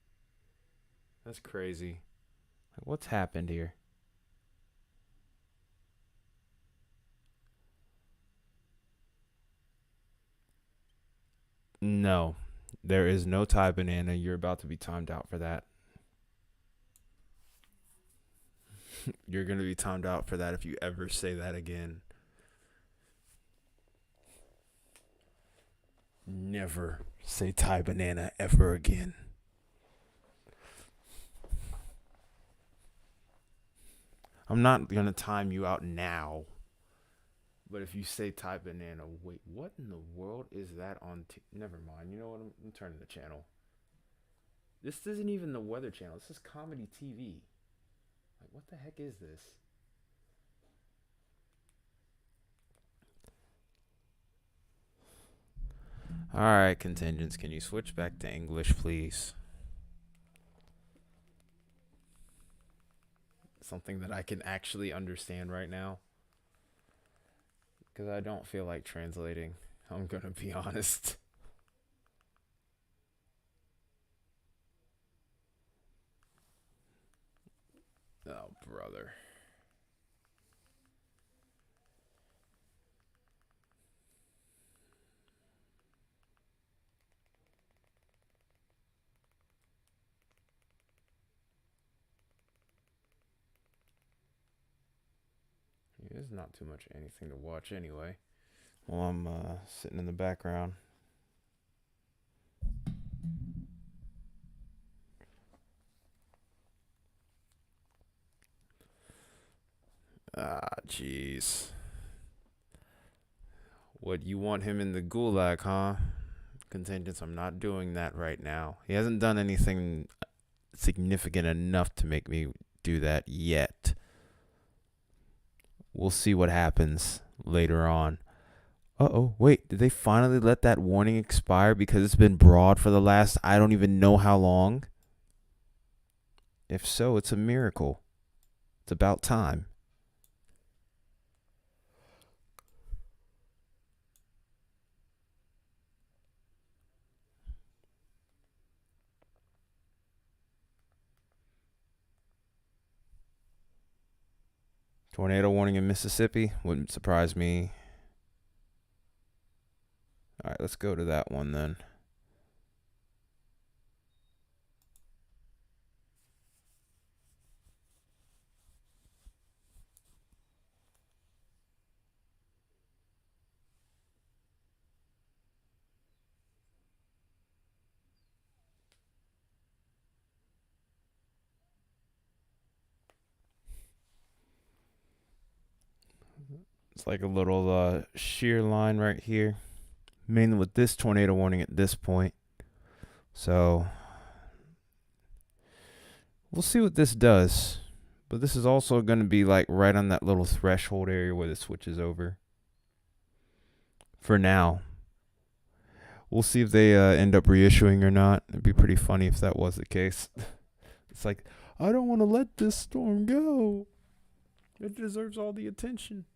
That's crazy. What's happened here? No, there is no Thai banana. You're about to be timed out for that. You're going to be timed out for that if you ever say that again. Never say Thai banana ever again. I'm not going to time you out now. But if you say Thai banana, wait, what in the world is that on? Never mind. You know what? I'm turning the channel. This isn't even the Weather Channel. This is comedy TV. Like, what the heck is this? All right, contingents, can you switch back to English, please? Something that I can actually understand right now. Because I don't feel like translating. I'm going to be honest. Oh, brother. There's not too much anything to watch anyway. Well, I'm sitting in the background. Ah, jeez. What, you want him in the gulag, huh? Contingents, I'm not doing that right now. He hasn't done anything significant enough to make me do that yet. We'll see what happens later on. Uh-oh, wait, did they finally let that warning expire because it's been broad for the last I don't even know how long? If so, it's a miracle. It's about time. Tornado warning in Mississippi wouldn't surprise me. All right, let's go to that one then. It's like a little shear line right here, mainly with this tornado warning at this point. So we'll see what this does. But this is also going to be like right on that little threshold area where the switches over. For now. We'll see if they end up reissuing or not. It'd be pretty funny if that was the case. It's like, I don't want to let this storm go. It deserves all the attention.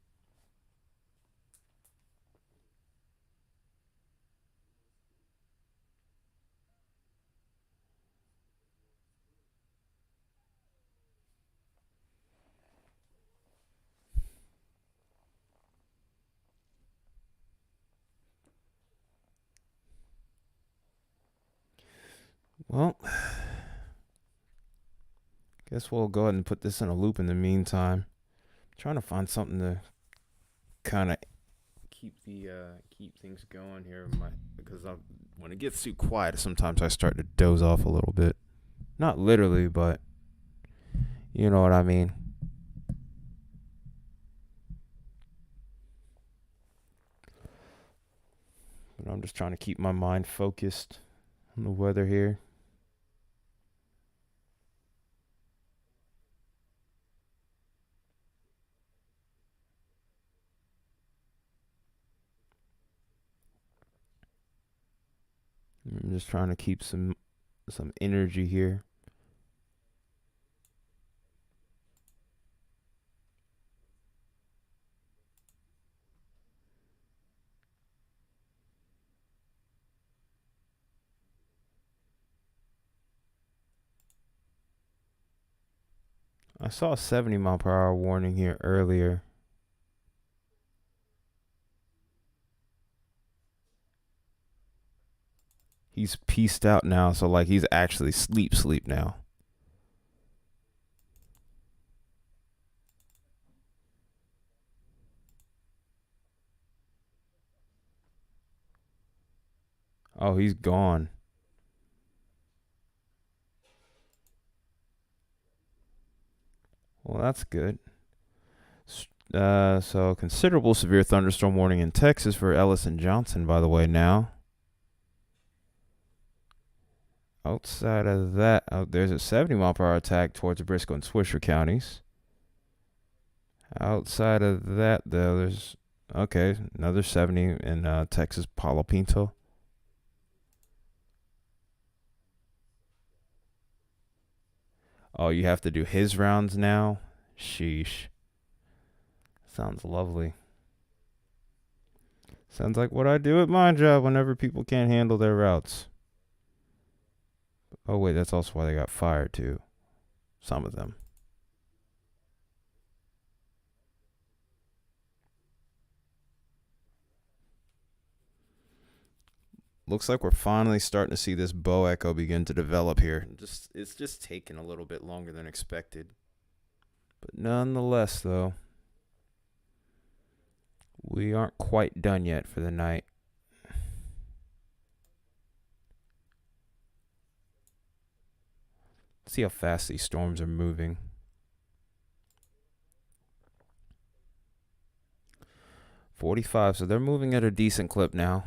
Well, guess we'll go ahead and put this in a loop in the meantime. I'm trying to find something to kind of keep things going here, because when it gets too quiet, sometimes I start to doze off a little bit. Not literally, but you know what I mean. But I'm just trying to keep my mind focused on the weather here. I'm just trying to keep some energy here. I saw a 70-mile-per-hour warning here earlier. He's pieced out now, so like he's actually sleep now. Oh, he's gone. Well, that's good. So considerable severe thunderstorm warning in Texas for Ellis and Johnson, by the way, now. Outside of that, there's a 70-mile-per-hour attack towards Briscoe and Swisher counties. Outside of that, though, there's, okay, another 70 in Texas, Palo Pinto. Oh, you have to do his rounds now? Sheesh. Sounds lovely. Sounds like what I do at my job whenever people can't handle their routes. Oh, wait, that's also why they got fired, too. Some of them. Looks like we're finally starting to see this bow echo begin to develop here. It's just taking a little bit longer than expected. But nonetheless, though, we aren't quite done yet for the night. See how fast these storms are moving. .45, so they're moving at a decent clip now.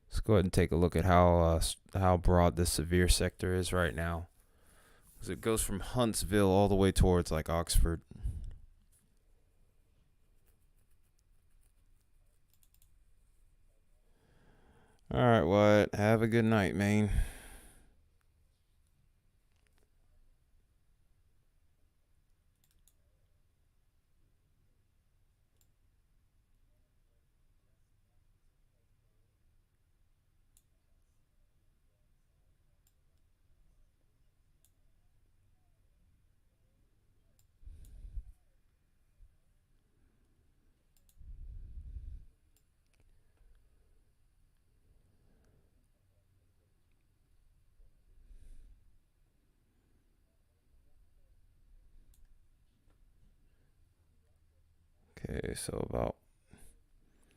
Let's go ahead and take a look at how broad this severe sector is right now. Because it goes from Huntsville all the way towards like Oxford. All right, Wyatt. Have a good night, man. Okay, so about,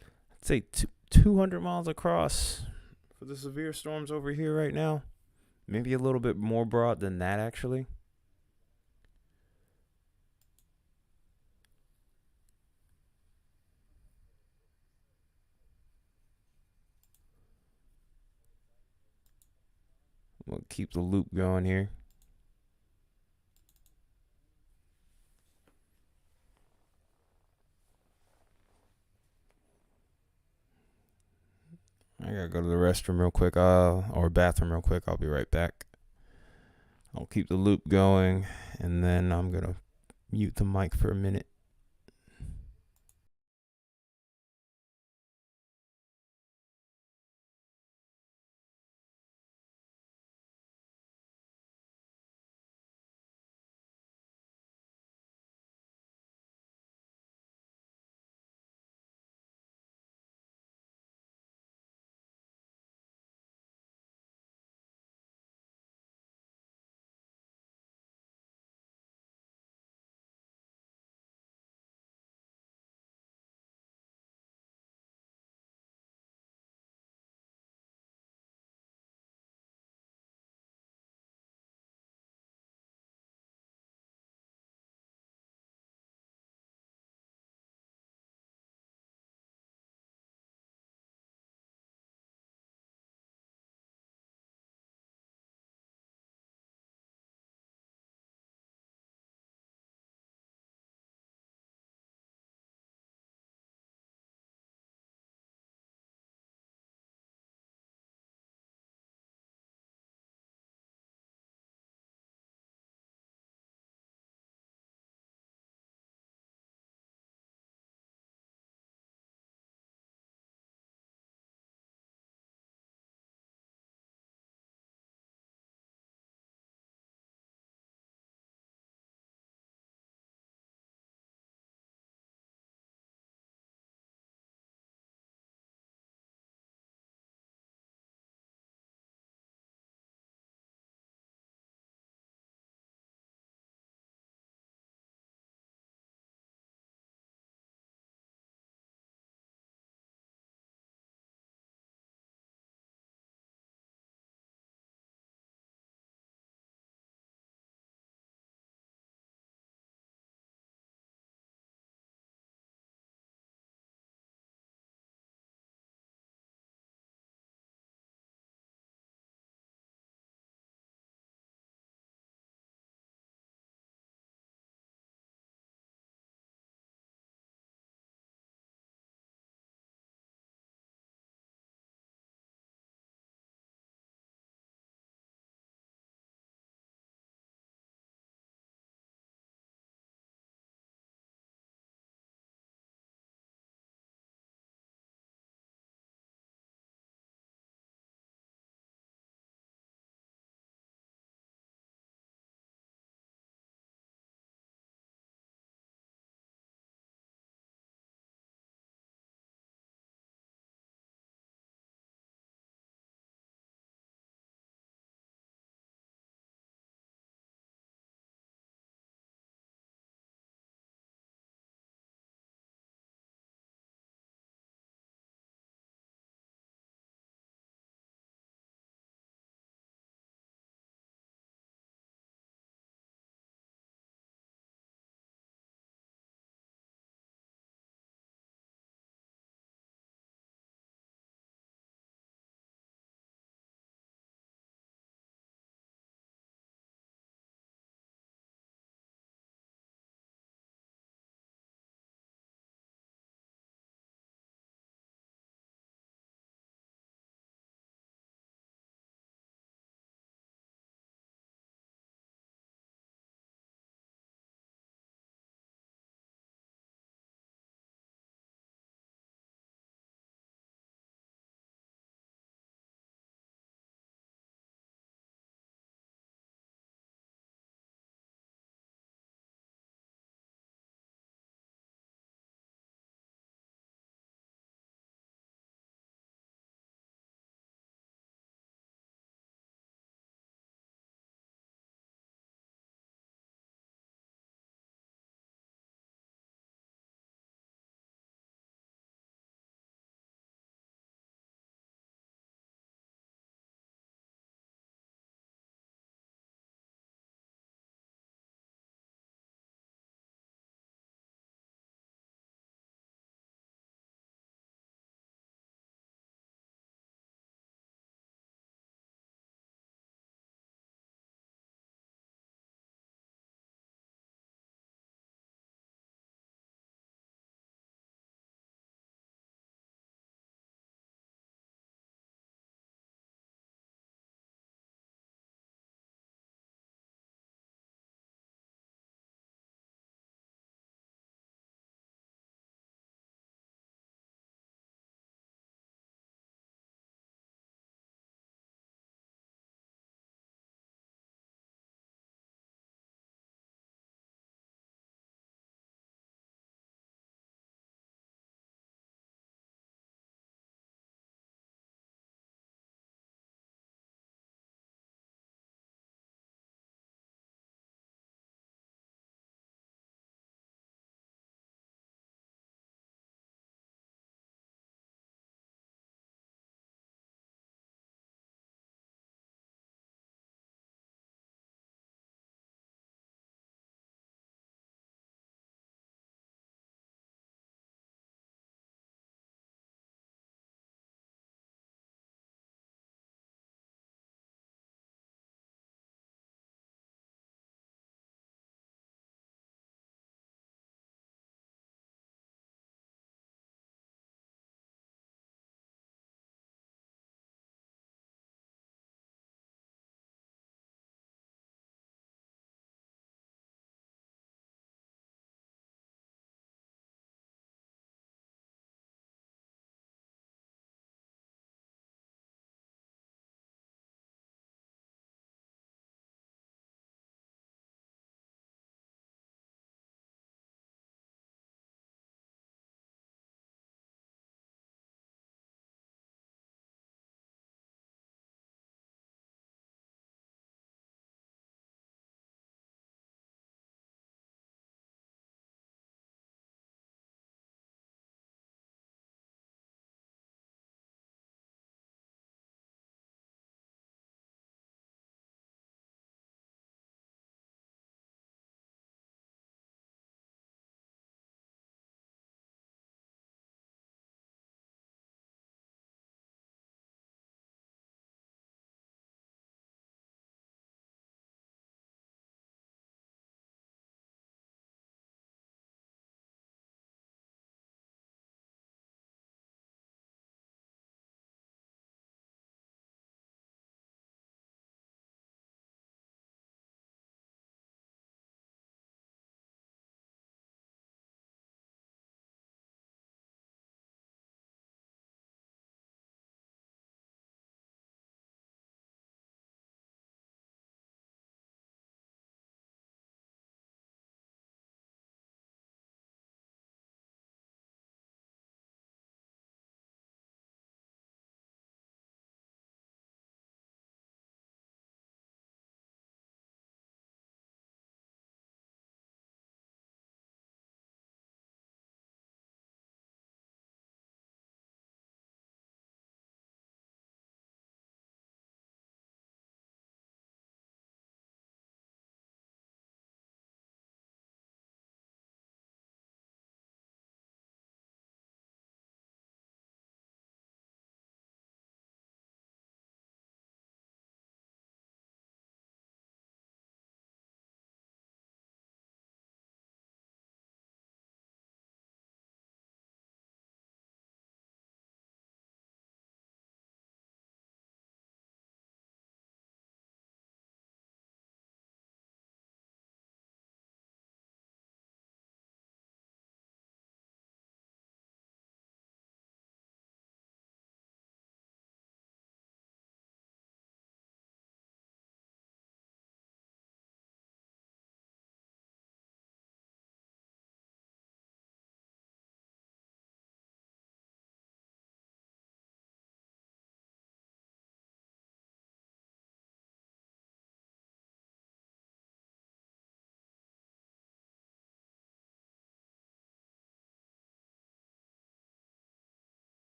I'd say 200 miles across for the severe storms over here right now. Maybe a little bit more broad than that, actually. We'll keep the loop going here. I gotta go to the restroom real quick, or bathroom real quick. I'll be right back. I'll keep the loop going, and then I'm gonna mute the mic for a minute.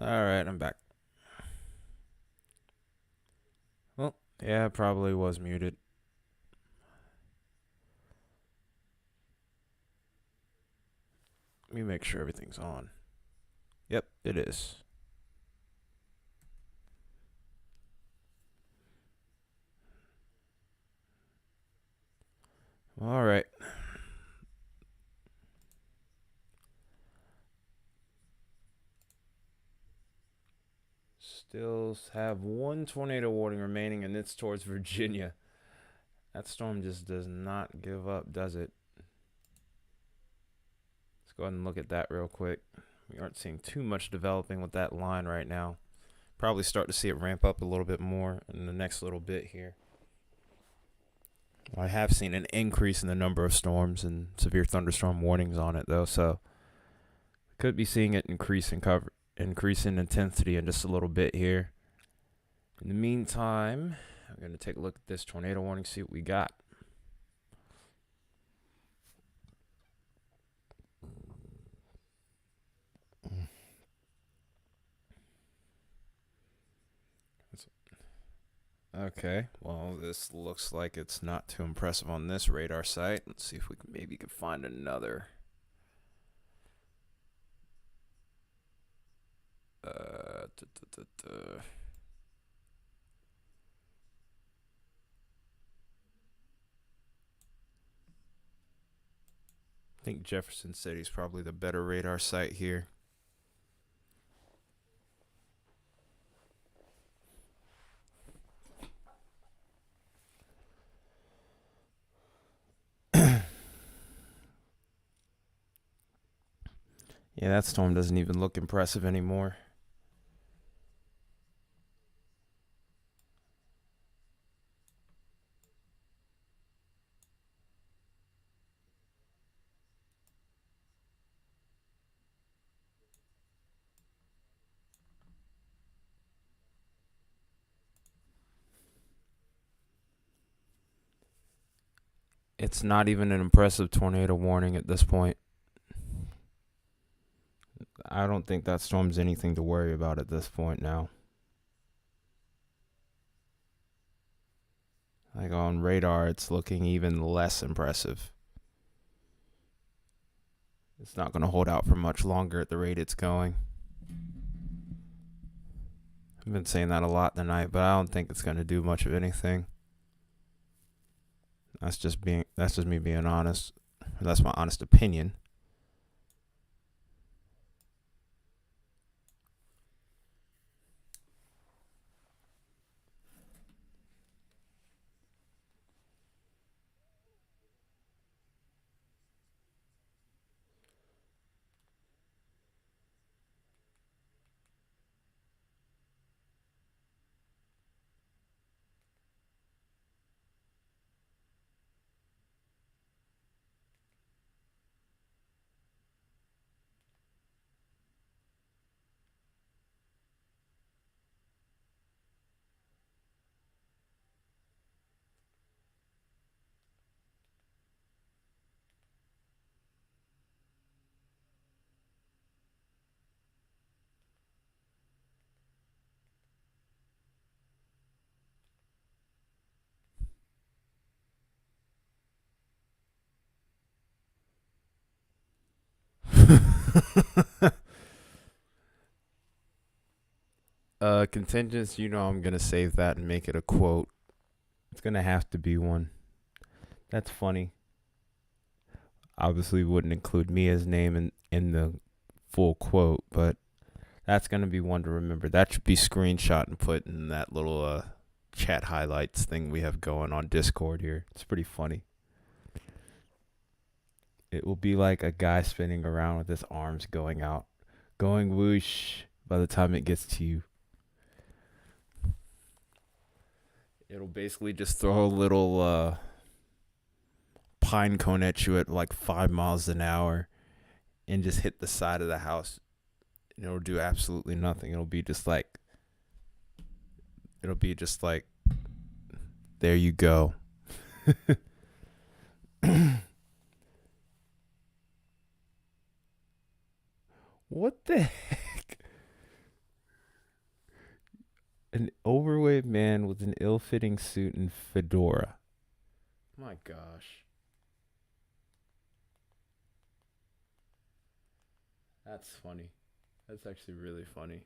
Alright, I'm back. Well, yeah, it probably was muted. Let me make sure everything's on. Yep, it is. Alright. Still have one tornado warning remaining, and it's towards Virginia. That storm just does not give up, does it? Let's go ahead and look at that real quick. We aren't seeing too much developing with that line right now. Probably start to see it ramp up a little bit more in the next little bit here. I have seen an increase in the number of storms and severe thunderstorm warnings on it, though, so could be seeing it increase in intensity in just a little bit here. In the meantime, I'm going to take a look at this tornado warning, see what we got. Okay, well, this looks like it's not too impressive on this radar site. Let's see if we can maybe find another. I think Jefferson City is probably the better radar site here. Yeah, that storm doesn't even look impressive anymore. It's not even an impressive tornado warning at this point. I don't think that storm's anything to worry about at this point now. Like on radar, it's looking even less impressive. It's not going to hold out for much longer at the rate it's going. I've been saying that a lot tonight, but I don't think it's going to do much of anything. That's just me being honest. That's my honest opinion. Contingents, I'm going to save that and make it a quote. It's going to have to be one. That's funny. Obviously wouldn't include Mia's name in the full quote, but that's going to be one to remember. That should be screenshot and put in that little chat highlights thing we have going on Discord here. It's pretty funny. It will be like a guy spinning around with his arms going out, going whoosh by the time it gets to you. It'll basically just throw a little pine cone at you at like 5 miles an hour and just hit the side of the house. And it'll do absolutely nothing. It'll be just like, there you go. What the heck? An overweight man with an ill-fitting suit and fedora. My gosh. That's funny. That's actually really funny.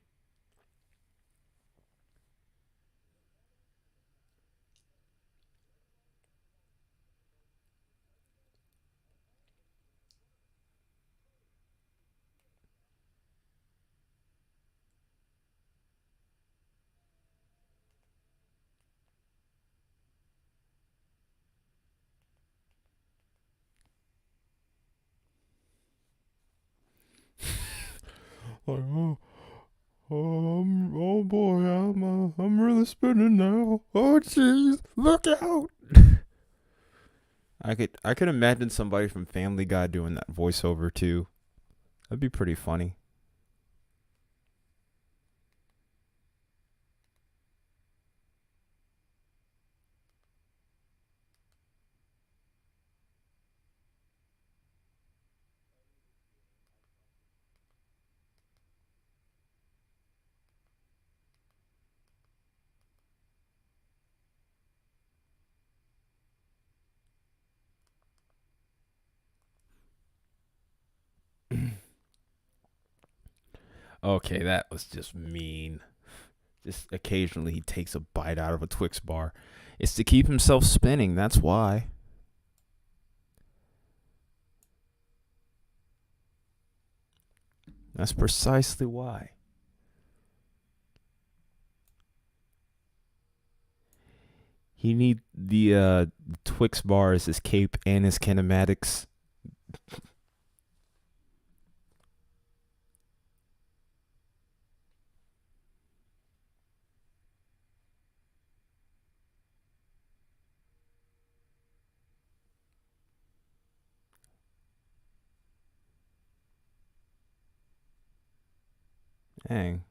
Like, oh boy, I'm really spinning now. Oh jeez, look out! I could imagine somebody from Family Guy doing that voiceover too. That'd be pretty funny. Okay, that was just mean. Just occasionally he takes a bite out of a Twix bar. It's to keep himself spinning, that's why. That's precisely why. He need the Twix bar as his cape and his kinematics. Dang.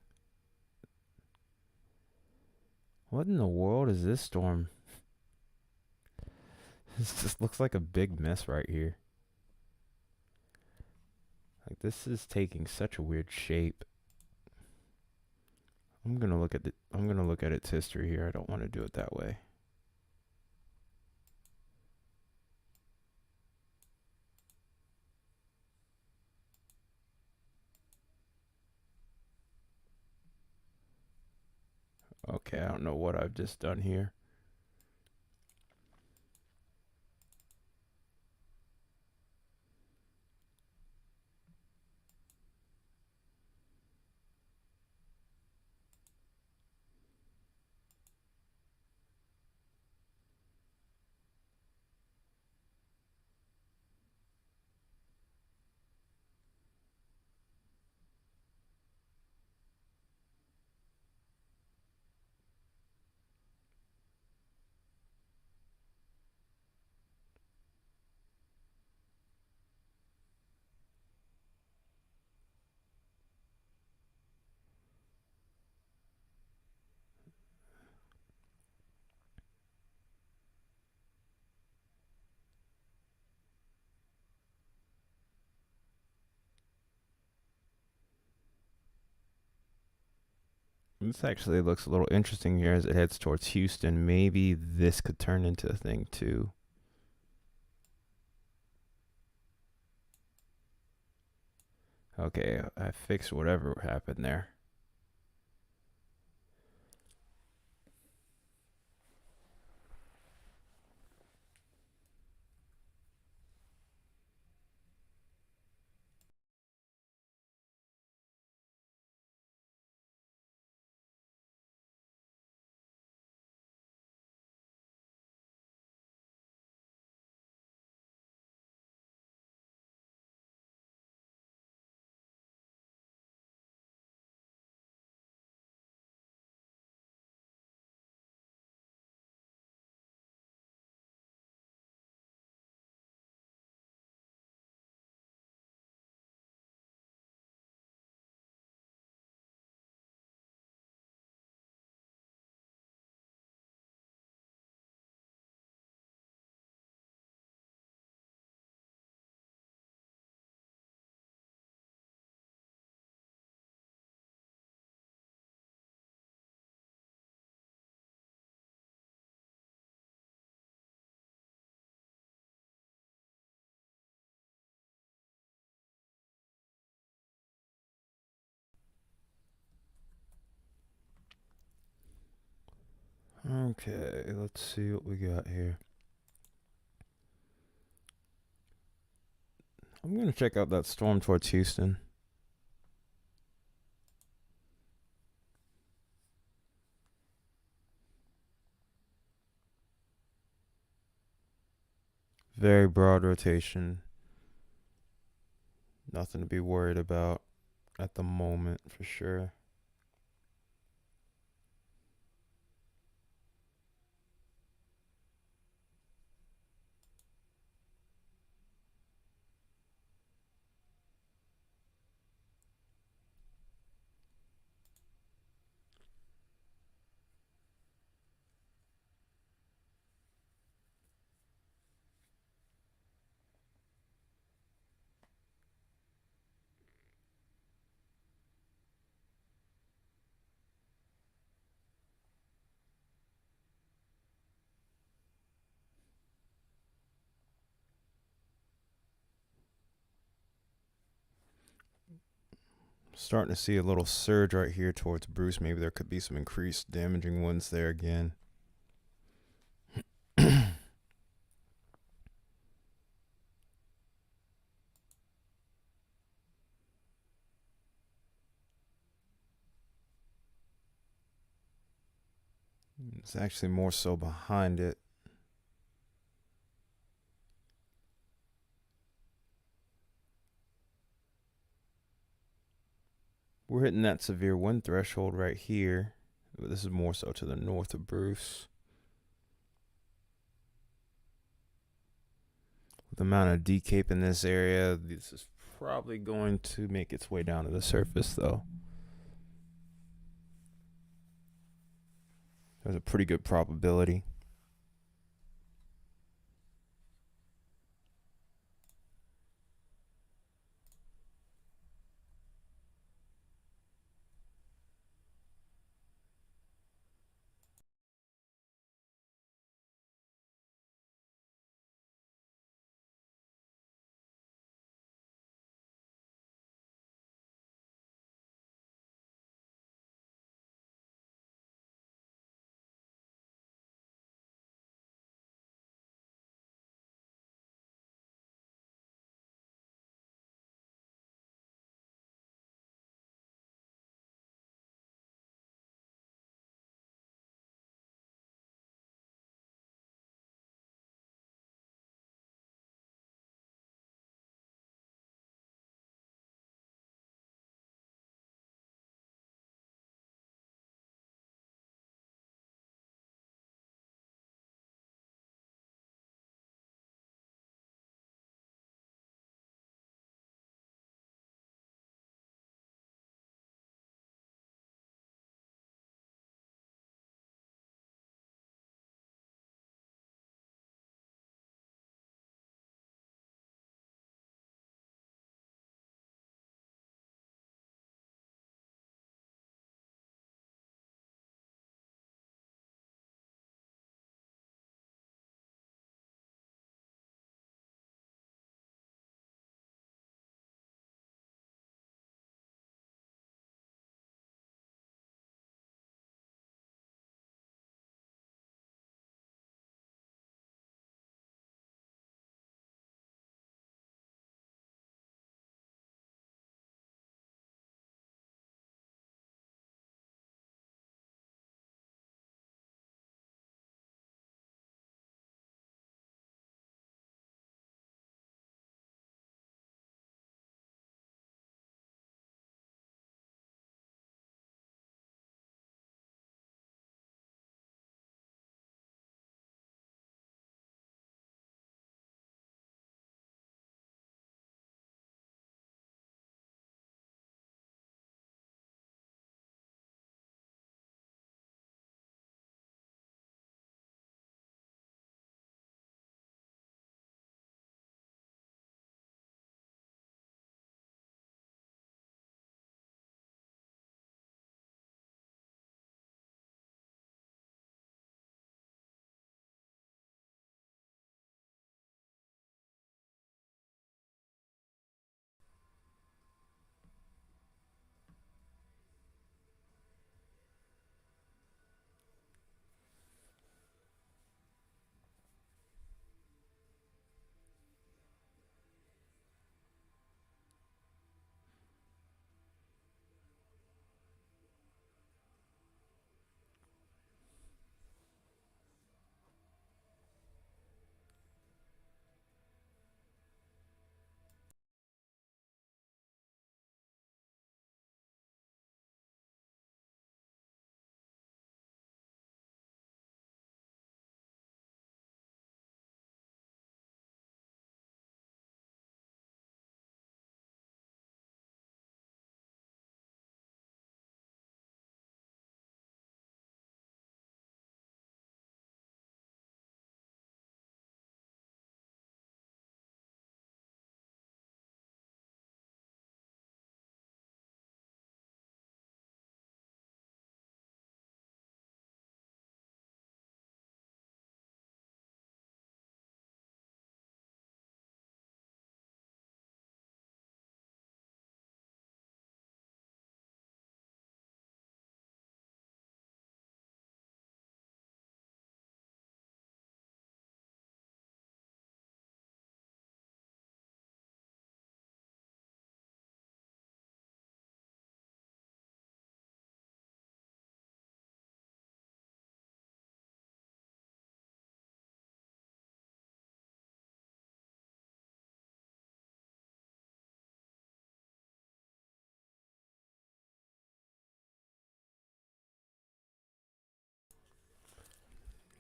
What in the world is this storm? This just looks like a big mess right here. Like this is taking such a weird shape. I'm gonna look at its history here. I don't want to do it that way. Okay, I don't know what I've just done here. This actually looks a little interesting here as it heads towards Houston. Maybe this could turn into a thing too. Okay, I fixed whatever happened there. Okay, let's see what we got here. I'm gonna check out that storm towards Houston. Very broad rotation. Nothing to be worried about at the moment for sure. Starting to see a little surge right here towards Bruce. Maybe there could be some increased damaging winds there again. It's actually more so behind it. We're hitting that severe wind threshold right here. But this is more so to the north of Bruce. With the amount of decape in this area, this is probably going to make its way down to the surface, though. There's a pretty good probability.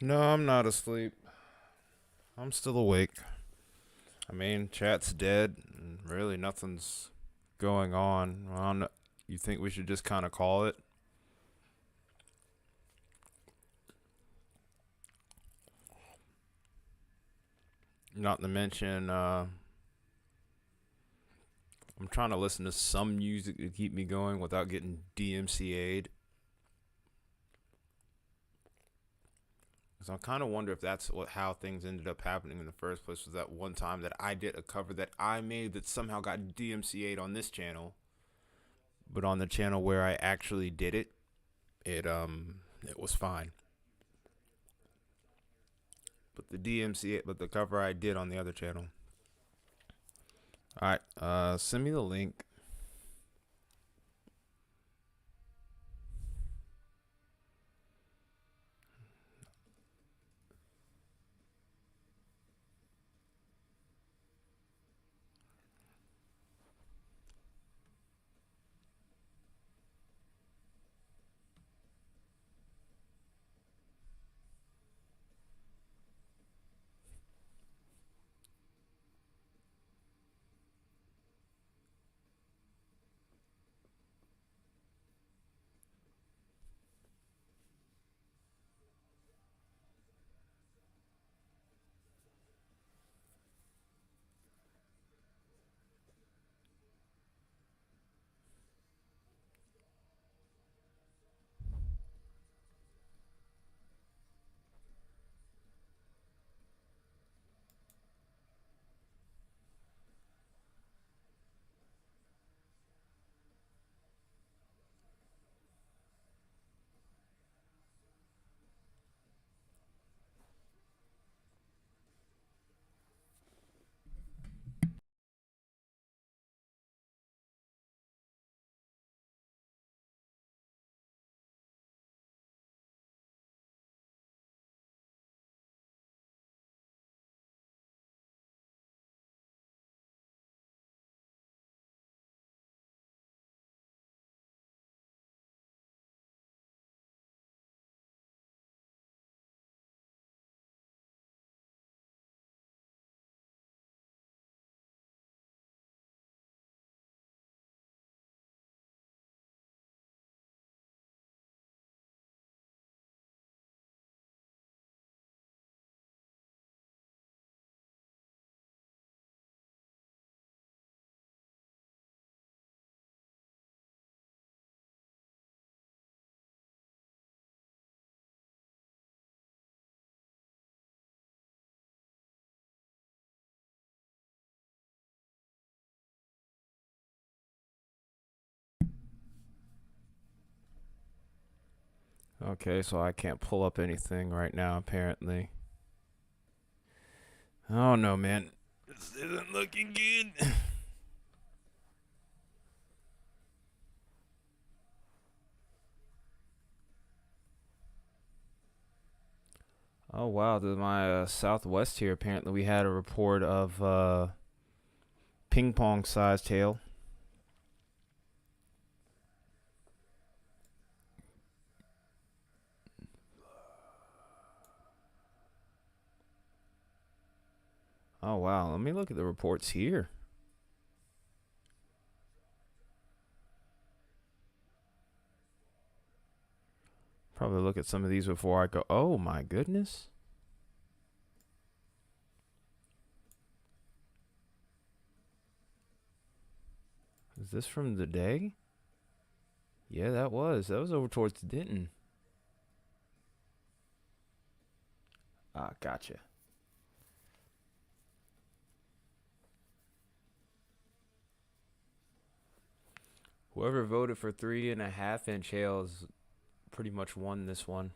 No, I'm not asleep. I'm still awake. I mean, chat's dead, and really nothing's going on. I don't know. You think we should just kind of call it? Not to mention, I'm trying to listen to some music to keep me going without getting DMCA'd. So I kind of wonder if that's how things ended up happening in the first place. Was that one time that I did a cover that I made that somehow got DMCA'd on this channel, but on the channel where I actually did it, it was fine. But the cover I did on the other channel. All right, send me the link. Okay, so I can't pull up anything right now, apparently. Oh no, man. This isn't looking good. Oh wow, to my southwest here, apparently we had a report of ping pong sized hail. Oh wow, let me look at the reports here. Probably look at some of these before I go. Oh my goodness. Is this from the day? Yeah, that was. That was over towards Denton. Ah, gotcha. Whoever voted for 3.5 inch hail has pretty much won this one.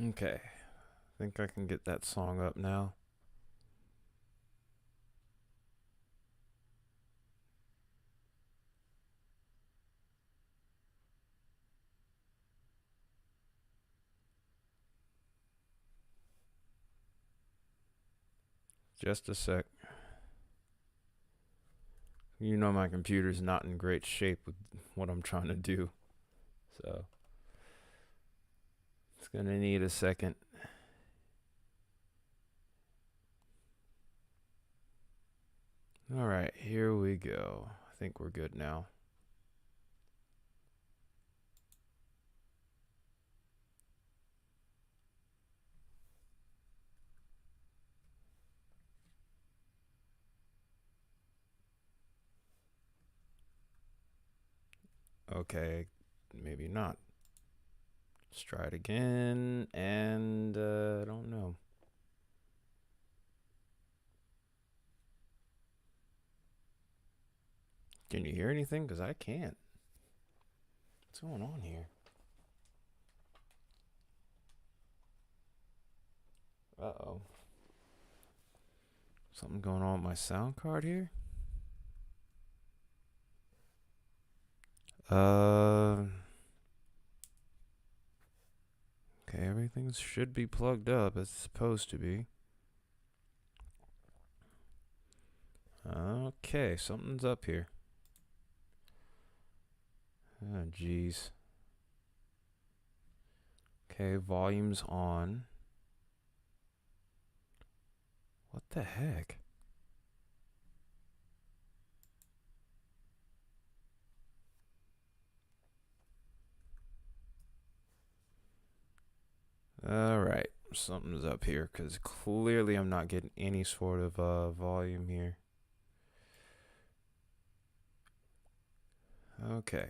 Okay. I think I can get that song up now. Just a sec. You know my computer's not in great shape with what I'm trying to do. So it's gonna need a second. Alright, here we go. I think we're good now. Okay, maybe not. Let's try it again, and I don't know. Can you hear anything? Because I can't. What's going on here? Uh-oh. Something going on with my sound card here? Okay, everything should be plugged up. It's supposed to be. Okay, something's up here. Oh, jeez. Okay, volume's on. What the heck? Alright, something's up here, because clearly I'm not getting any sort of volume here. Okay.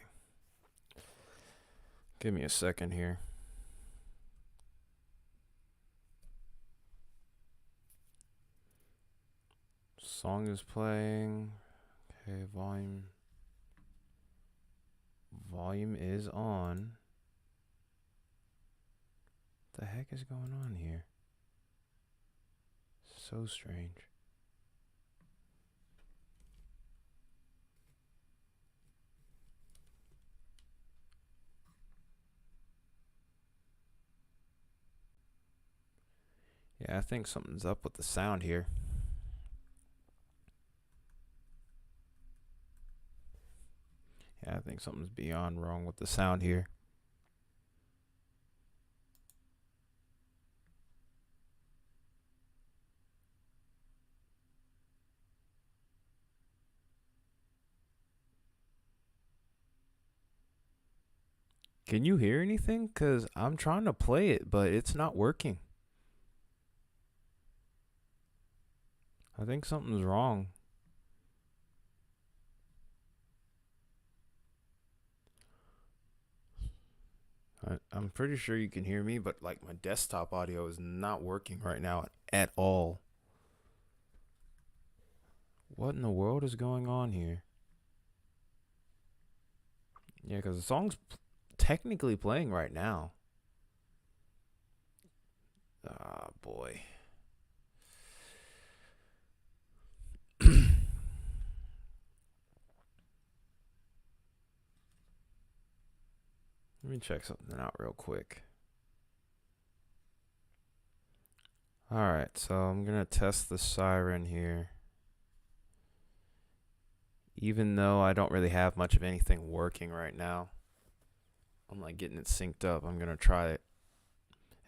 Give me a second here. Song is playing. Okay, volume. Volume is on. What the heck is going on here? So strange. Yeah, I think something's up with the sound here. Yeah, I think something's beyond wrong with the sound here. Can you hear anything? Because I'm trying to play it, but it's not working. I think something's wrong. I'm pretty sure you can hear me, but like my desktop audio is not working right now at all. What in the world is going on here? Yeah, because the song's technically playing right now. Ah, boy. Let me check something out real quick. Alright, so I'm going to test the siren here. Even though I don't really have much of anything working right now. I'm like getting it synced up. I'm going to try it.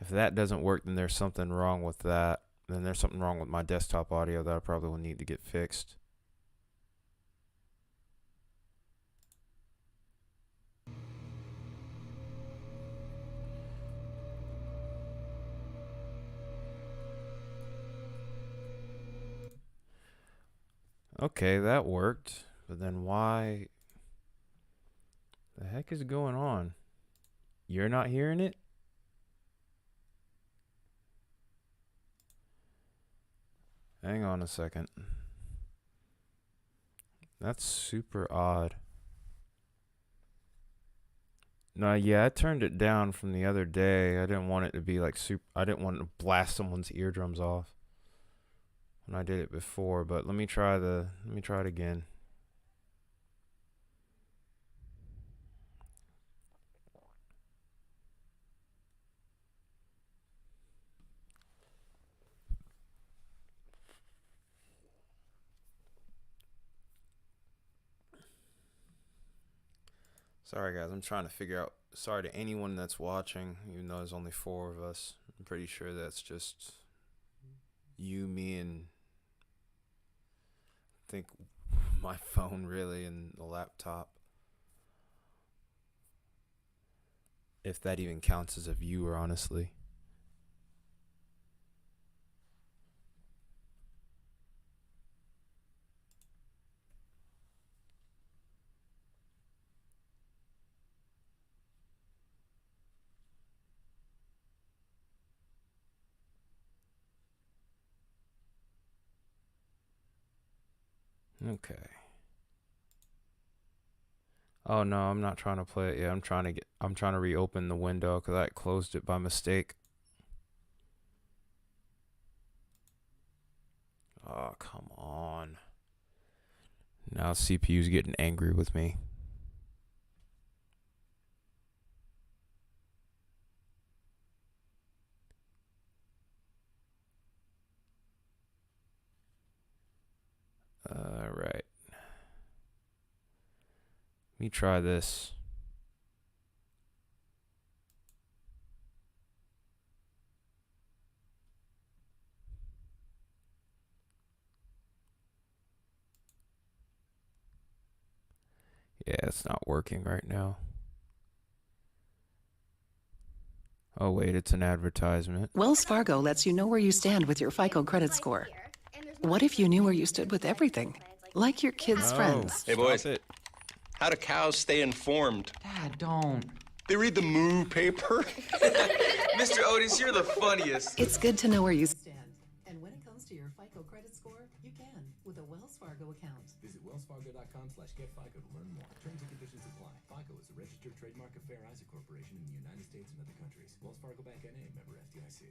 If that doesn't work, then there's something wrong with that. Then there's something wrong with my desktop audio that I probably will need to get fixed. Okay, that worked. But then why the heck is going on? You're not hearing it? Hang on a second. That's super odd. No, yeah, I turned it down from the other day. I didn't want it to be like super. I didn't want to blast someone's eardrums off when I did it before. But let me try it again. Sorry, guys. I'm trying to figure out. Sorry to anyone that's watching, even though there's only 4 of us. I'm pretty sure that's just you, me, and I think my phone, really, and the laptop. If that even counts as a viewer, honestly. Okay. Oh no, I'm not trying to play it yet. I'm trying to reopen the window because I closed it by mistake. Oh, come on. Now CPU's getting angry with me. Alright. Let me try this. Yeah, it's not working right now. Oh, wait, it's an advertisement. Wells Fargo lets you know where you stand with your FICO credit score. What if you knew where you stood with everything? Like your kids' friends. Hey, boys. How do cows stay informed? Dad, don't. They read the Moo paper? Mr. Otis, you're the funniest. It's good to know where you stand. And when it comes to your FICO credit score, you can with a Wells Fargo account. Visit wellsfargo.com/getfico to learn more. Terms and conditions apply. FICO is a registered trademark of Fair Isaac Corporation in the United States and other countries. Wells Fargo Bank N.A. member FDIC.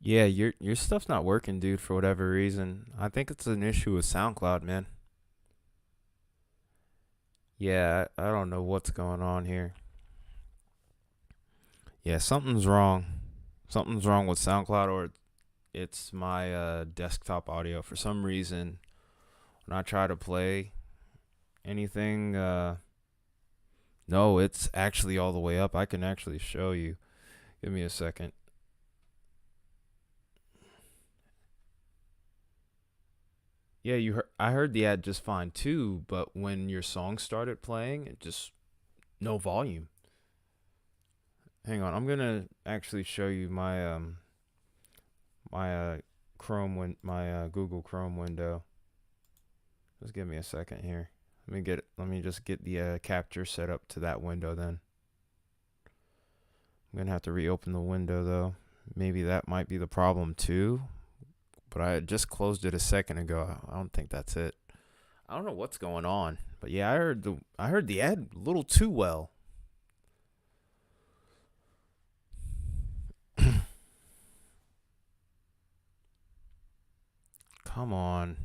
Yeah, your stuff's not working, dude, for whatever reason. I think it's an issue with SoundCloud, man. Yeah, I don't know what's going on here. Yeah, something's wrong. Something's wrong with SoundCloud, or it's my desktop audio. For some reason, when I try to play anything, no, it's actually all the way up. I can actually show you. Give me a second. Yeah, I heard the ad just fine too, but when your song started playing, it just no volume. Hang on, I'm gonna actually show you my Google Chrome window. Just give me a second here. Let me just get the capture set up to that window then. I'm gonna have to reopen the window though. Maybe that might be the problem too. But I just closed it a second ago. I don't think that's it. I don't know what's going on. But yeah, I heard the ad a little too well. Come on.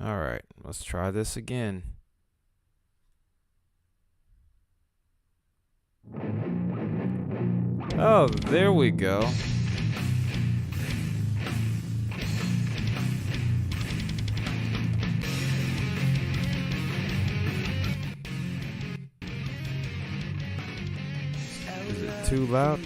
All right, let's try this again. Oh, there we go. Is it too loud?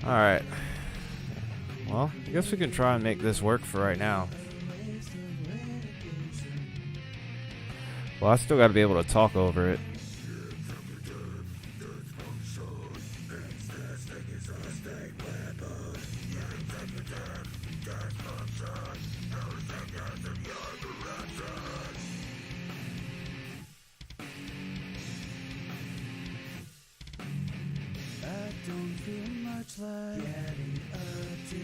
Alright. Well, I guess we can try and make this work for right now. Well, I still got to be able to talk over it. Don't feel much like getting up to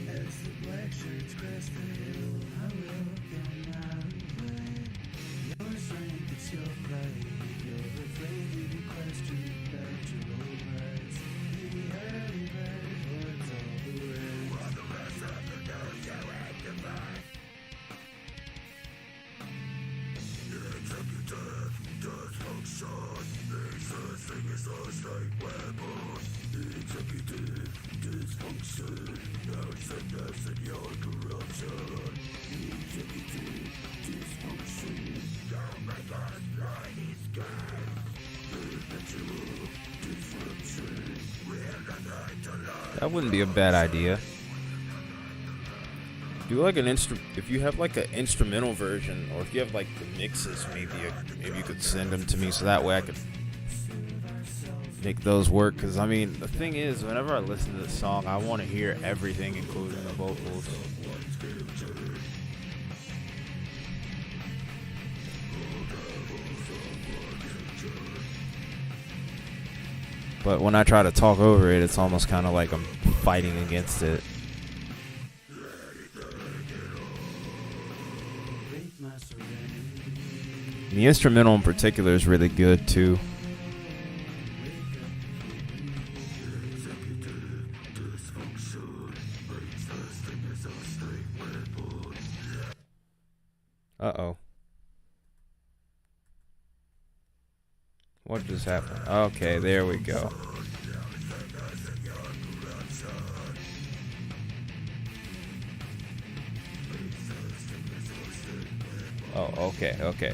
as the black shirts crest the hill. I will come out and play. Your strength, it's your play. You're afraid to be questioned about your old rights. The early bird words all the way. While the rest of the nose you activate. Executive dysfunction. Thing is a state weapon. Executive dysfunction. Nonsense in your corruption. Executive dysfunction. Don't make us play these games. Perpetual disruption. We're the night to life. That wouldn't be a bad idea. Do like an if you have like an instrumental version, or if you have like the mixes, maybe you could send them to me so that way I could make those work. Because I mean, the thing is, whenever I listen to this song, I want to hear everything, including the vocals. But when I try to talk over it, it's almost kind of like I'm fighting against it. The instrumental in particular is really good too. Uh-oh. What just happened? Okay, there we go. Oh, okay, okay.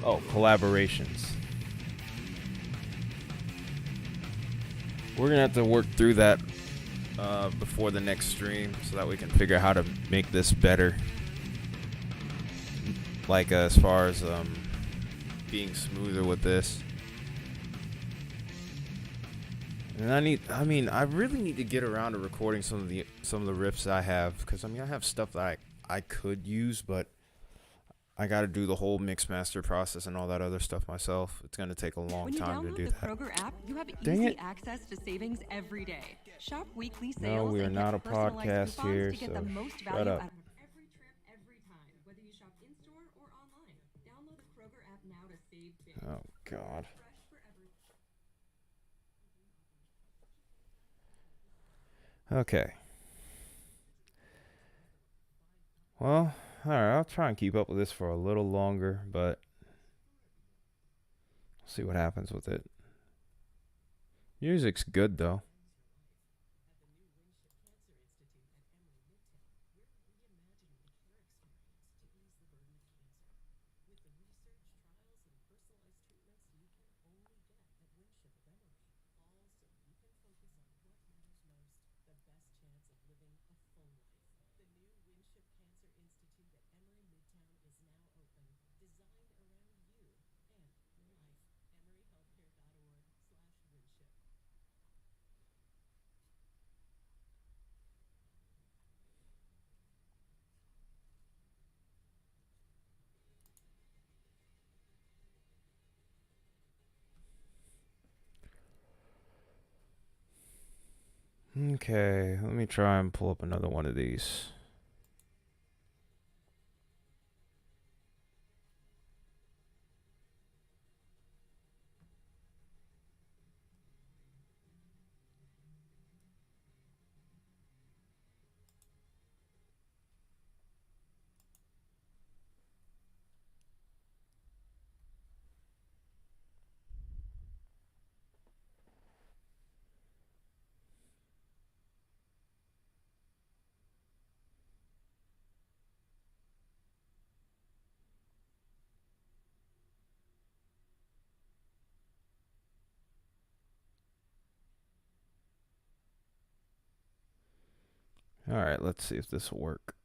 Oh, collaborations. We're gonna have to work through that before the next stream so that we can figure out how to make this better. Like as far as being smoother with this. And I really need to get around to recording some of the riffs I have, because I have stuff that I could use, but I got to do the whole mix master process and all that other stuff myself. It's going to take a long time to do that. When you download the Kroger app, you have Dang easy it. access to savings every day. Shop weekly No, sales we are and not get a personalized podcast coupons here, to get so the most shut value up. out of every trip, every time, whether you shop in-store or online. Download the Kroger app now to save big. Oh, God. Fresh for every- Okay. Well, alright, I'll try and keep up with this for a little longer, but we'll see what happens with it. Music's good, though. Okay, let me try and pull up another one of these. Alright, let's see if this will work.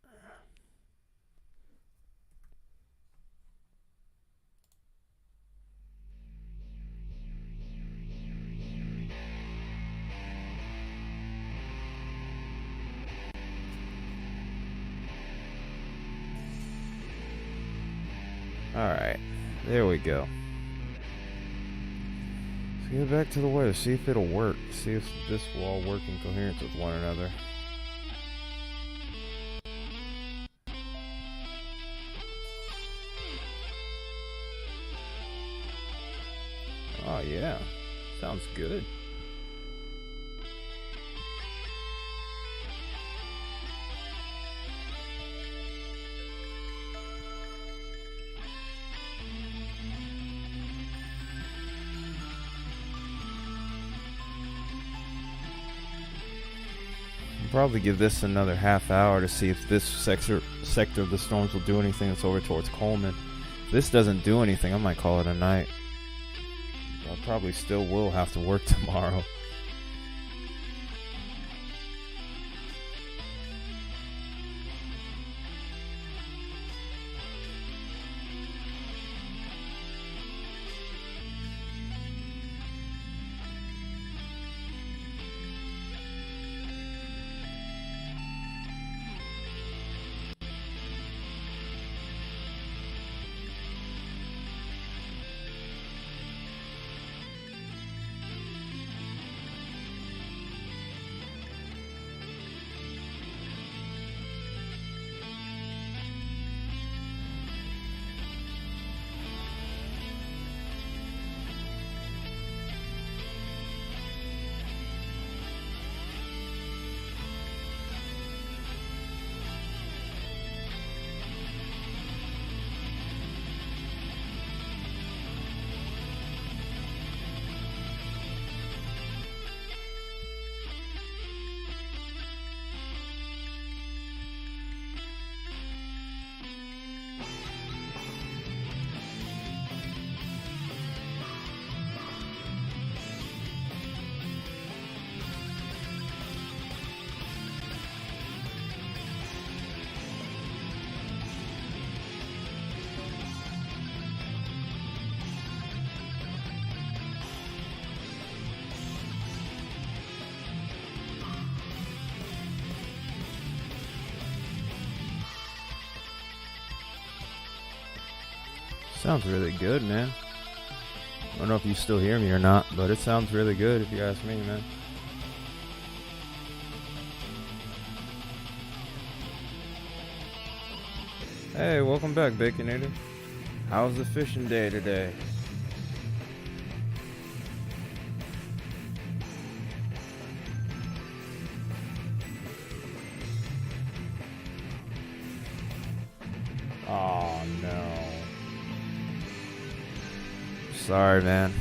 Alright, there we go. Let's get back to the weather, see if it'll work. See if this will all work in coherence with one another. Oh yeah, sounds good. Probably give this another half hour to see if this sector of the storms will do anything that's over towards Coleman. If this doesn't do anything, I might call it a night. I probably still will have to work tomorrow. Sounds really good, man. I don't know if you still hear me or not, but it sounds really good if you ask me, man. Hey, welcome back, Baconator. How's the fishing day today? Oh, no. Sorry, man.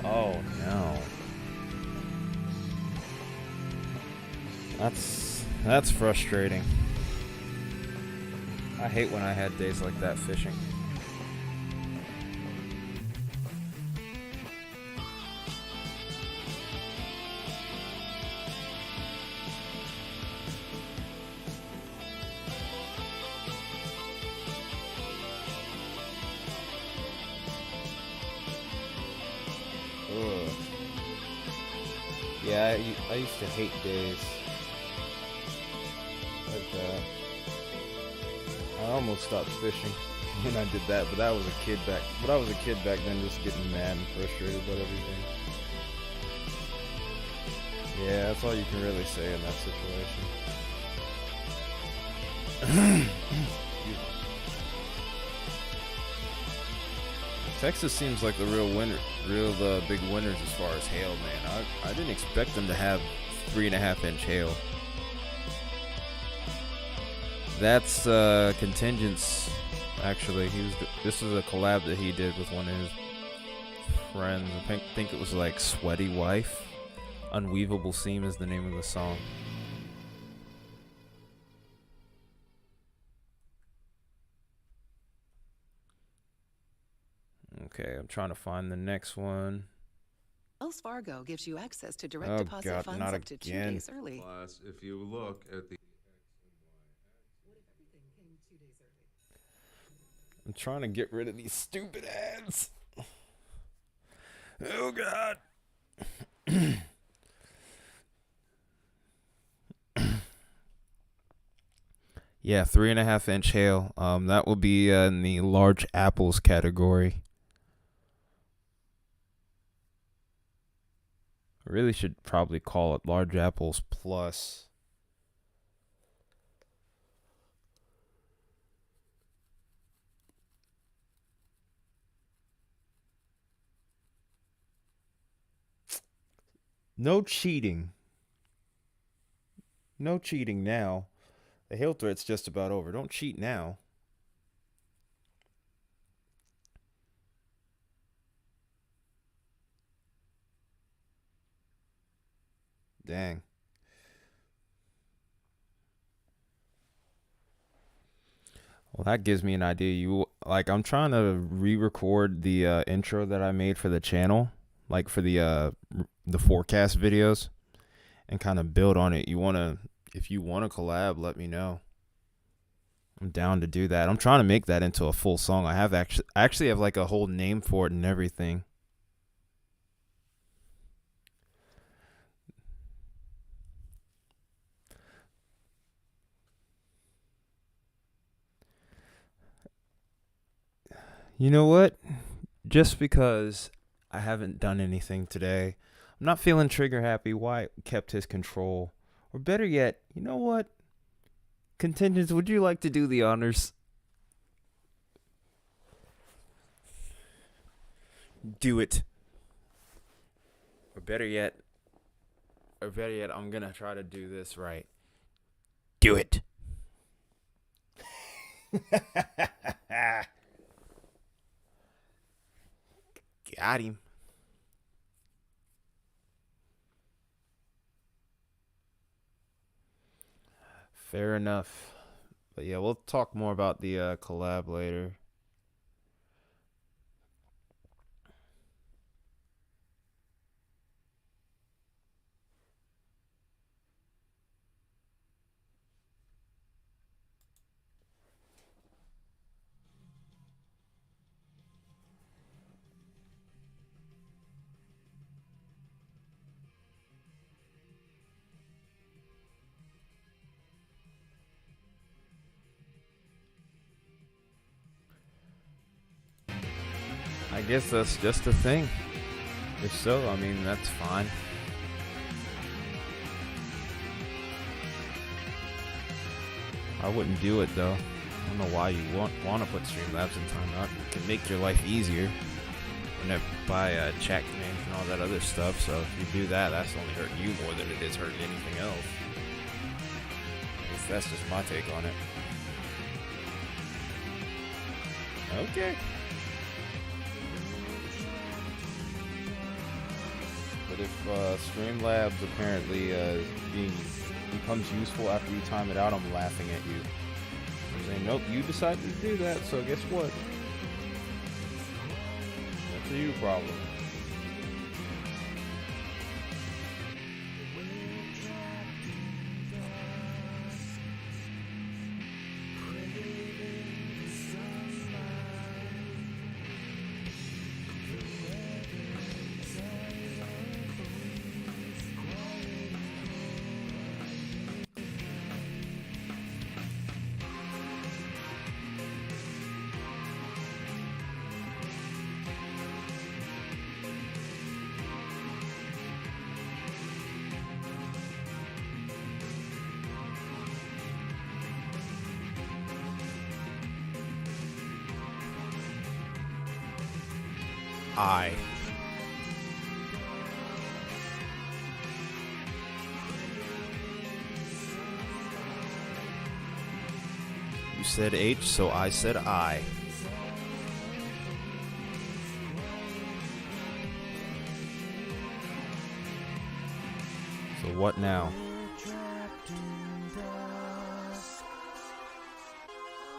Oh, no. That's frustrating. I hate when I had days like that fishing. Ugh. Yeah, I used to hate days like that. I almost stopped fishing when I did that, but I was a kid back then, just getting mad and frustrated about everything. Yeah, that's all you can really say in that situation. Texas seems like the real big winners as far as hail, man. I didn't expect them to have 3.5-inch hail. That's Contingent's, actually. This is a collab that he did with one of his friends. I think it was like Sweaty Wife. Unweavable Seam is the name of the song. Okay, I'm trying to find the next one. Wells Fargo gives you access to direct deposit funds not up to 2 again. days early. Plus, if you look at the trying to get rid of these stupid ads. Oh God. Yeah, 3.5-inch hail. That will be in the large apples category. I really should probably call it large apples plus. No cheating. No cheating now. The hail threat's just about over. Don't cheat now. Dang. Well, that gives me an idea. I'm trying to re-record the intro that I made for the channel, like for the forecast videos, and kind of build on it. If you wanna collab, let me know. I'm down to do that. I'm trying to make that into a full song. I actually have like a whole name for it and everything. You know what? Just because I haven't done anything today, I'm not feeling trigger happy. Wyatt kept his control. Or better yet, you know what? Contingents, would you like to do the honors? Do it. Or better yet, I'm gonna try to do this right. Do it. Got him. Fair enough. But yeah, we'll talk more about the collab later. I guess that's just a thing. If so, I mean, that's fine. I wouldn't do it though. I don't know why you want to put Streamlabs in timeout. It can make your life easier. And then buy chat commands and all that other stuff. So if you do that, that's only hurting you more than it is hurting anything else. I guess that's just my take on it. Okay. But if Streamlabs apparently becomes useful after you time it out, I'm laughing at you. I'm saying, nope, you decided to do that, so guess what? That's a you problem. I. You said H, so I said I. So what now?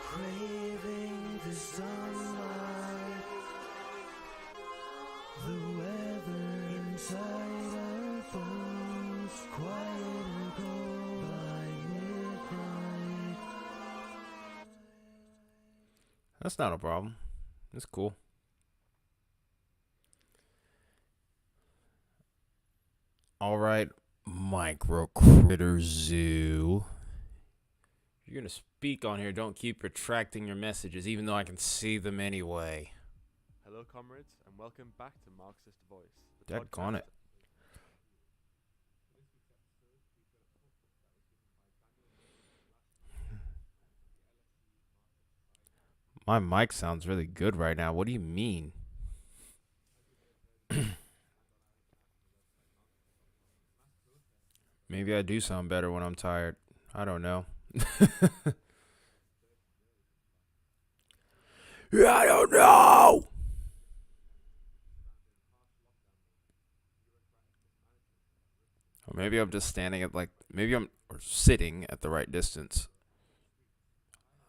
Craving the sunlight. The weather inside our bones, quiet and cold by midnight. That's not a problem. It's cool. All right, Micro Critter Zoo. If you're going to speak on here, don't keep retracting your messages, even though I can see them anyway. Hello, comrades, and welcome back to Marxist Voice. Daggone it. My mic sounds really good right now. What do you mean? Maybe I do sound better when I'm tired. I don't know. I don't know. Or maybe I'm just standing at or sitting at the right distance.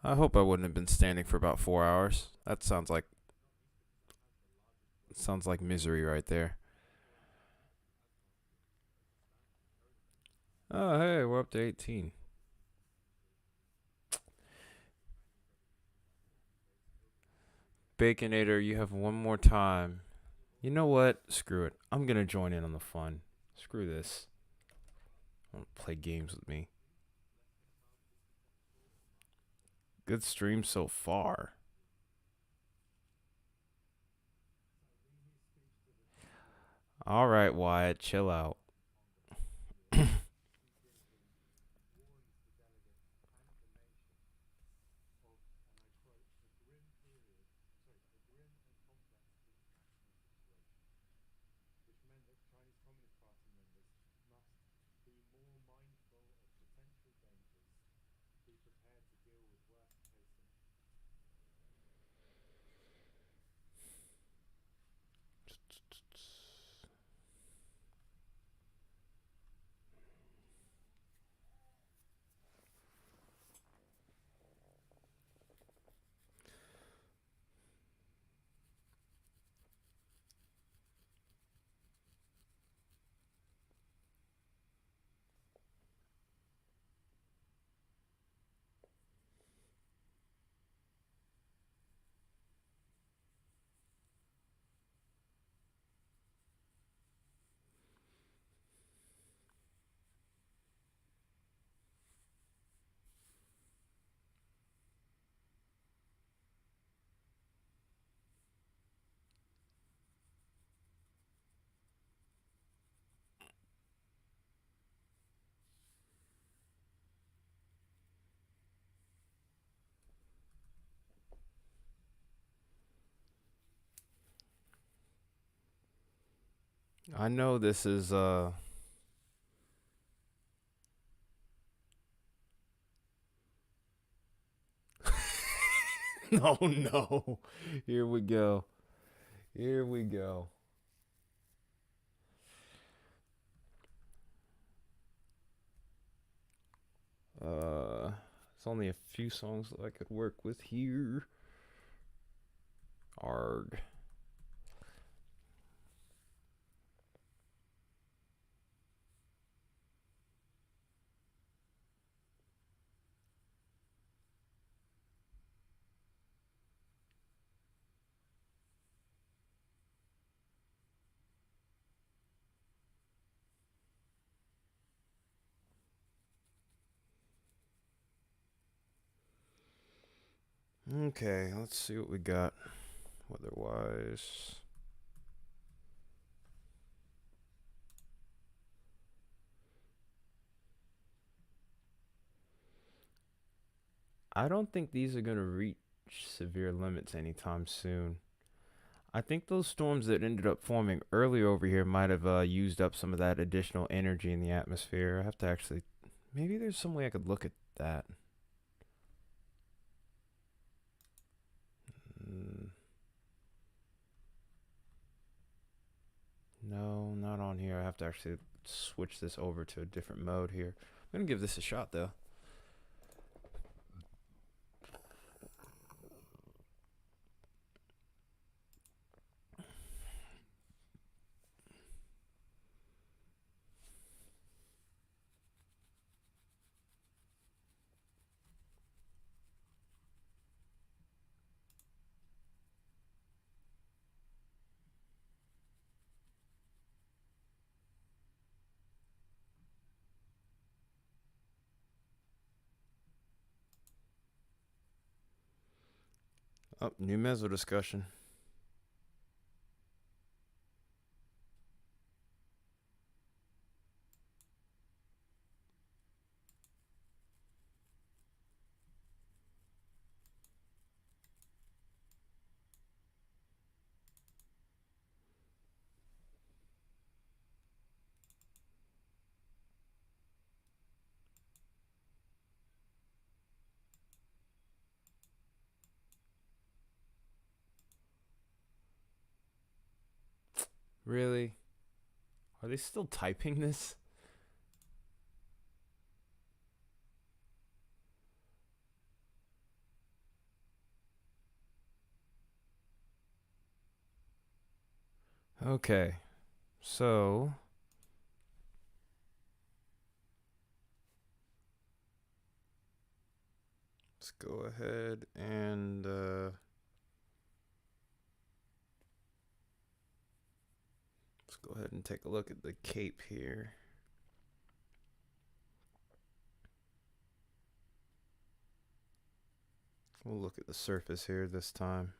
I hope I wouldn't have been standing for about 4 hours. That sounds like misery right there. Oh, hey, we're up to 18. Baconator, you have one more time. You know what? Screw it. I'm going to join in on the fun. Screw this. Don't play games with me. Good stream so far. All right, Wyatt, chill out. I know this is oh no. Here we go. Here we go. It's only a few songs that I could work with here. Arg. Okay, let's see what we got weather-wise. I don't think these are going to reach severe limits anytime soon. I think those storms that ended up forming earlier over here might have used up some of that additional energy in the atmosphere. I have to actually... Maybe there's some way I could look at that. No, not on here. I have to actually switch this over to a different mode here. I'm going to give this a shot, though. Oh, new meso discussion. Really? Are they still typing this? Okay. So, let's go ahead and let's go ahead and take a look at the cape here. We'll look at the surface here this time.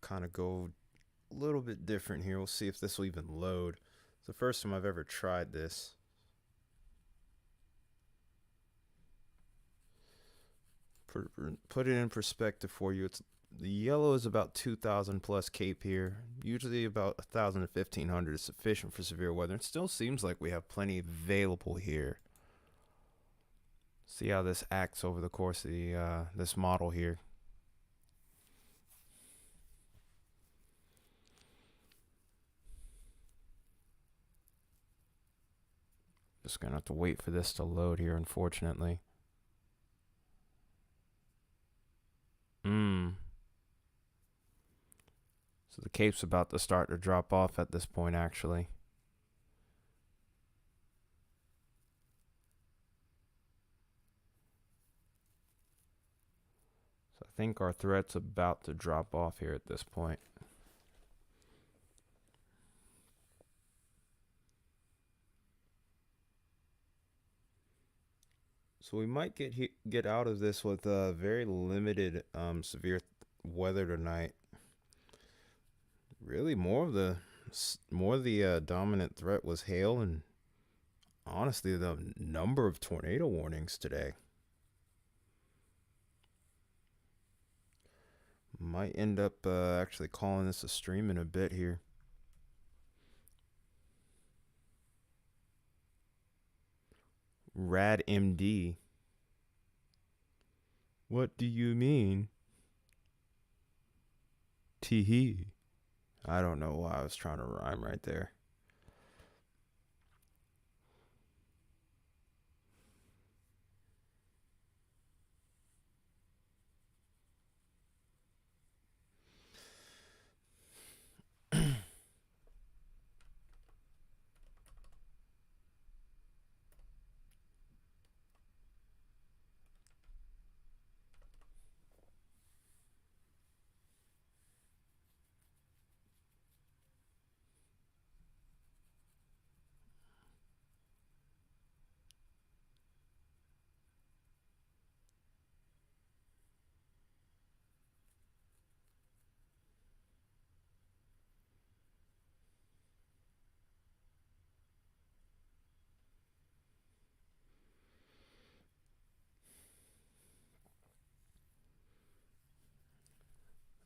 Kind of go a little bit different here. We'll see if this will even load. It's the first time I've ever tried this. Put it in perspective for you. It's the yellow is about 2,000 plus cape here. Usually about 1,000 to 1,500 is sufficient for severe weather. It still seems like we have plenty available here. See how this acts over the course of the this model here. Just gonna have to wait for this to load here, unfortunately. So the cape's about to start to drop off at this point, actually. So I think our threat's about to drop off here at this point. So we might get out of this with very limited severe weather tonight. Really, more of the dominant threat was hail, and honestly, the number of tornado warnings today. Might end up actually calling this a stream in a bit here. Rad MD. What do you mean? Teehee. I don't know why I was trying to rhyme right there.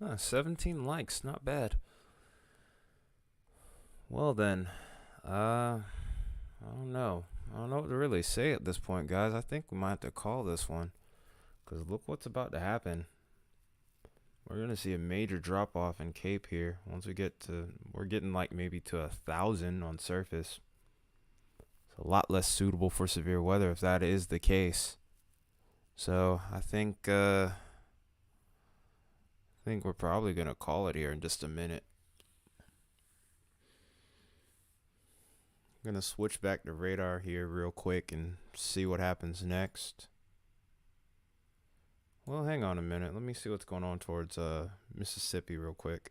Huh, 17 likes, not bad. Well then, I don't know. I don't know what to really say at this point, guys. I think we might have to call this one, because look what's about to happen. We're going to see a major drop off in cape here. Once we get to, we're getting like maybe to 1,000 on surface. It's a lot less suitable for severe weather if that is the case. So I think we're probably going to call it here in just a minute. I'm going to switch back to radar here real quick and see what happens next. Well, hang on a minute. Let me see what's going on towards Mississippi real quick.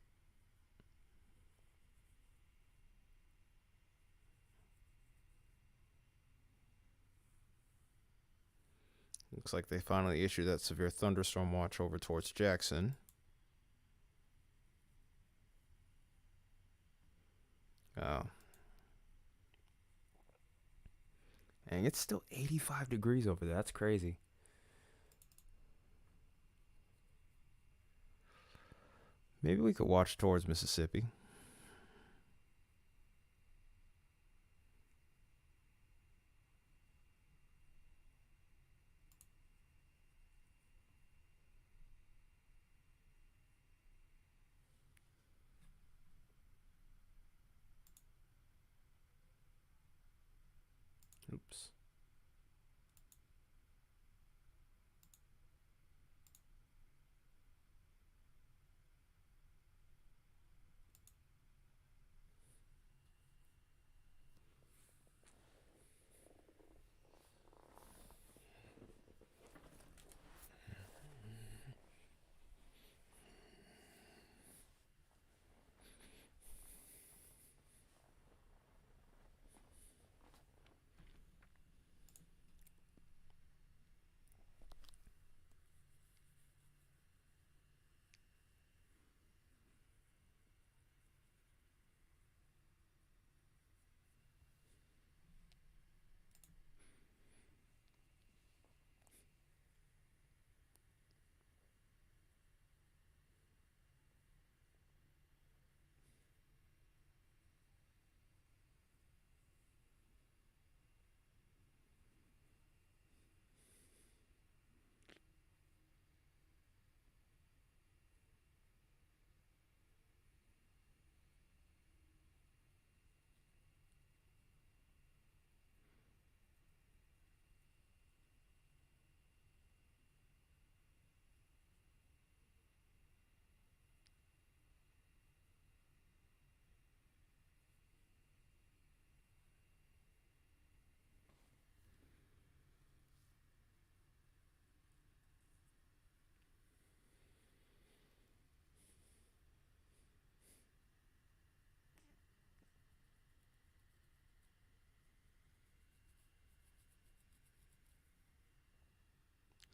Looks like they finally issued that severe thunderstorm watch over towards Jackson. Oh. And it's still 85 degrees over there. That's crazy. Maybe we could watch towards Mississippi. Oops.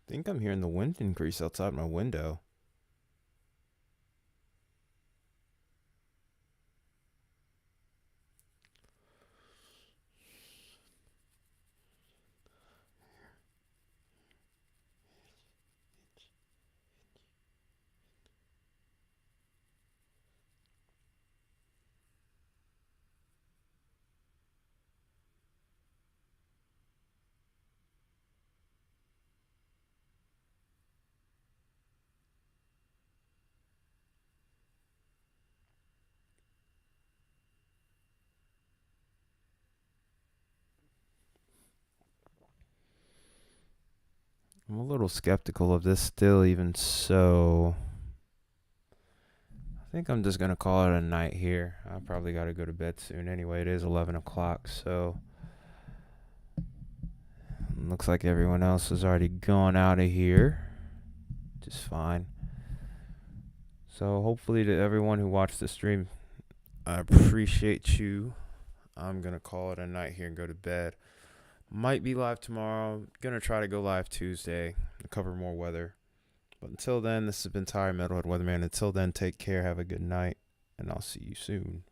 I think I'm hearing the wind increase outside my window. I'm a little skeptical of this still, even so. I think I'm just going to call it a night here. I probably got to go to bed soon anyway. It is 11 o'clock, so looks like everyone else has already gone out of here, which is fine. So hopefully to everyone who watched the stream, I appreciate you. I'm going to call it a night here and go to bed. Might be live tomorrow. Gonna try to go live Tuesday to cover more weather. But until then, this has been Tyre Metalhead Weatherman. Until then, take care, have a good night, and I'll see you soon.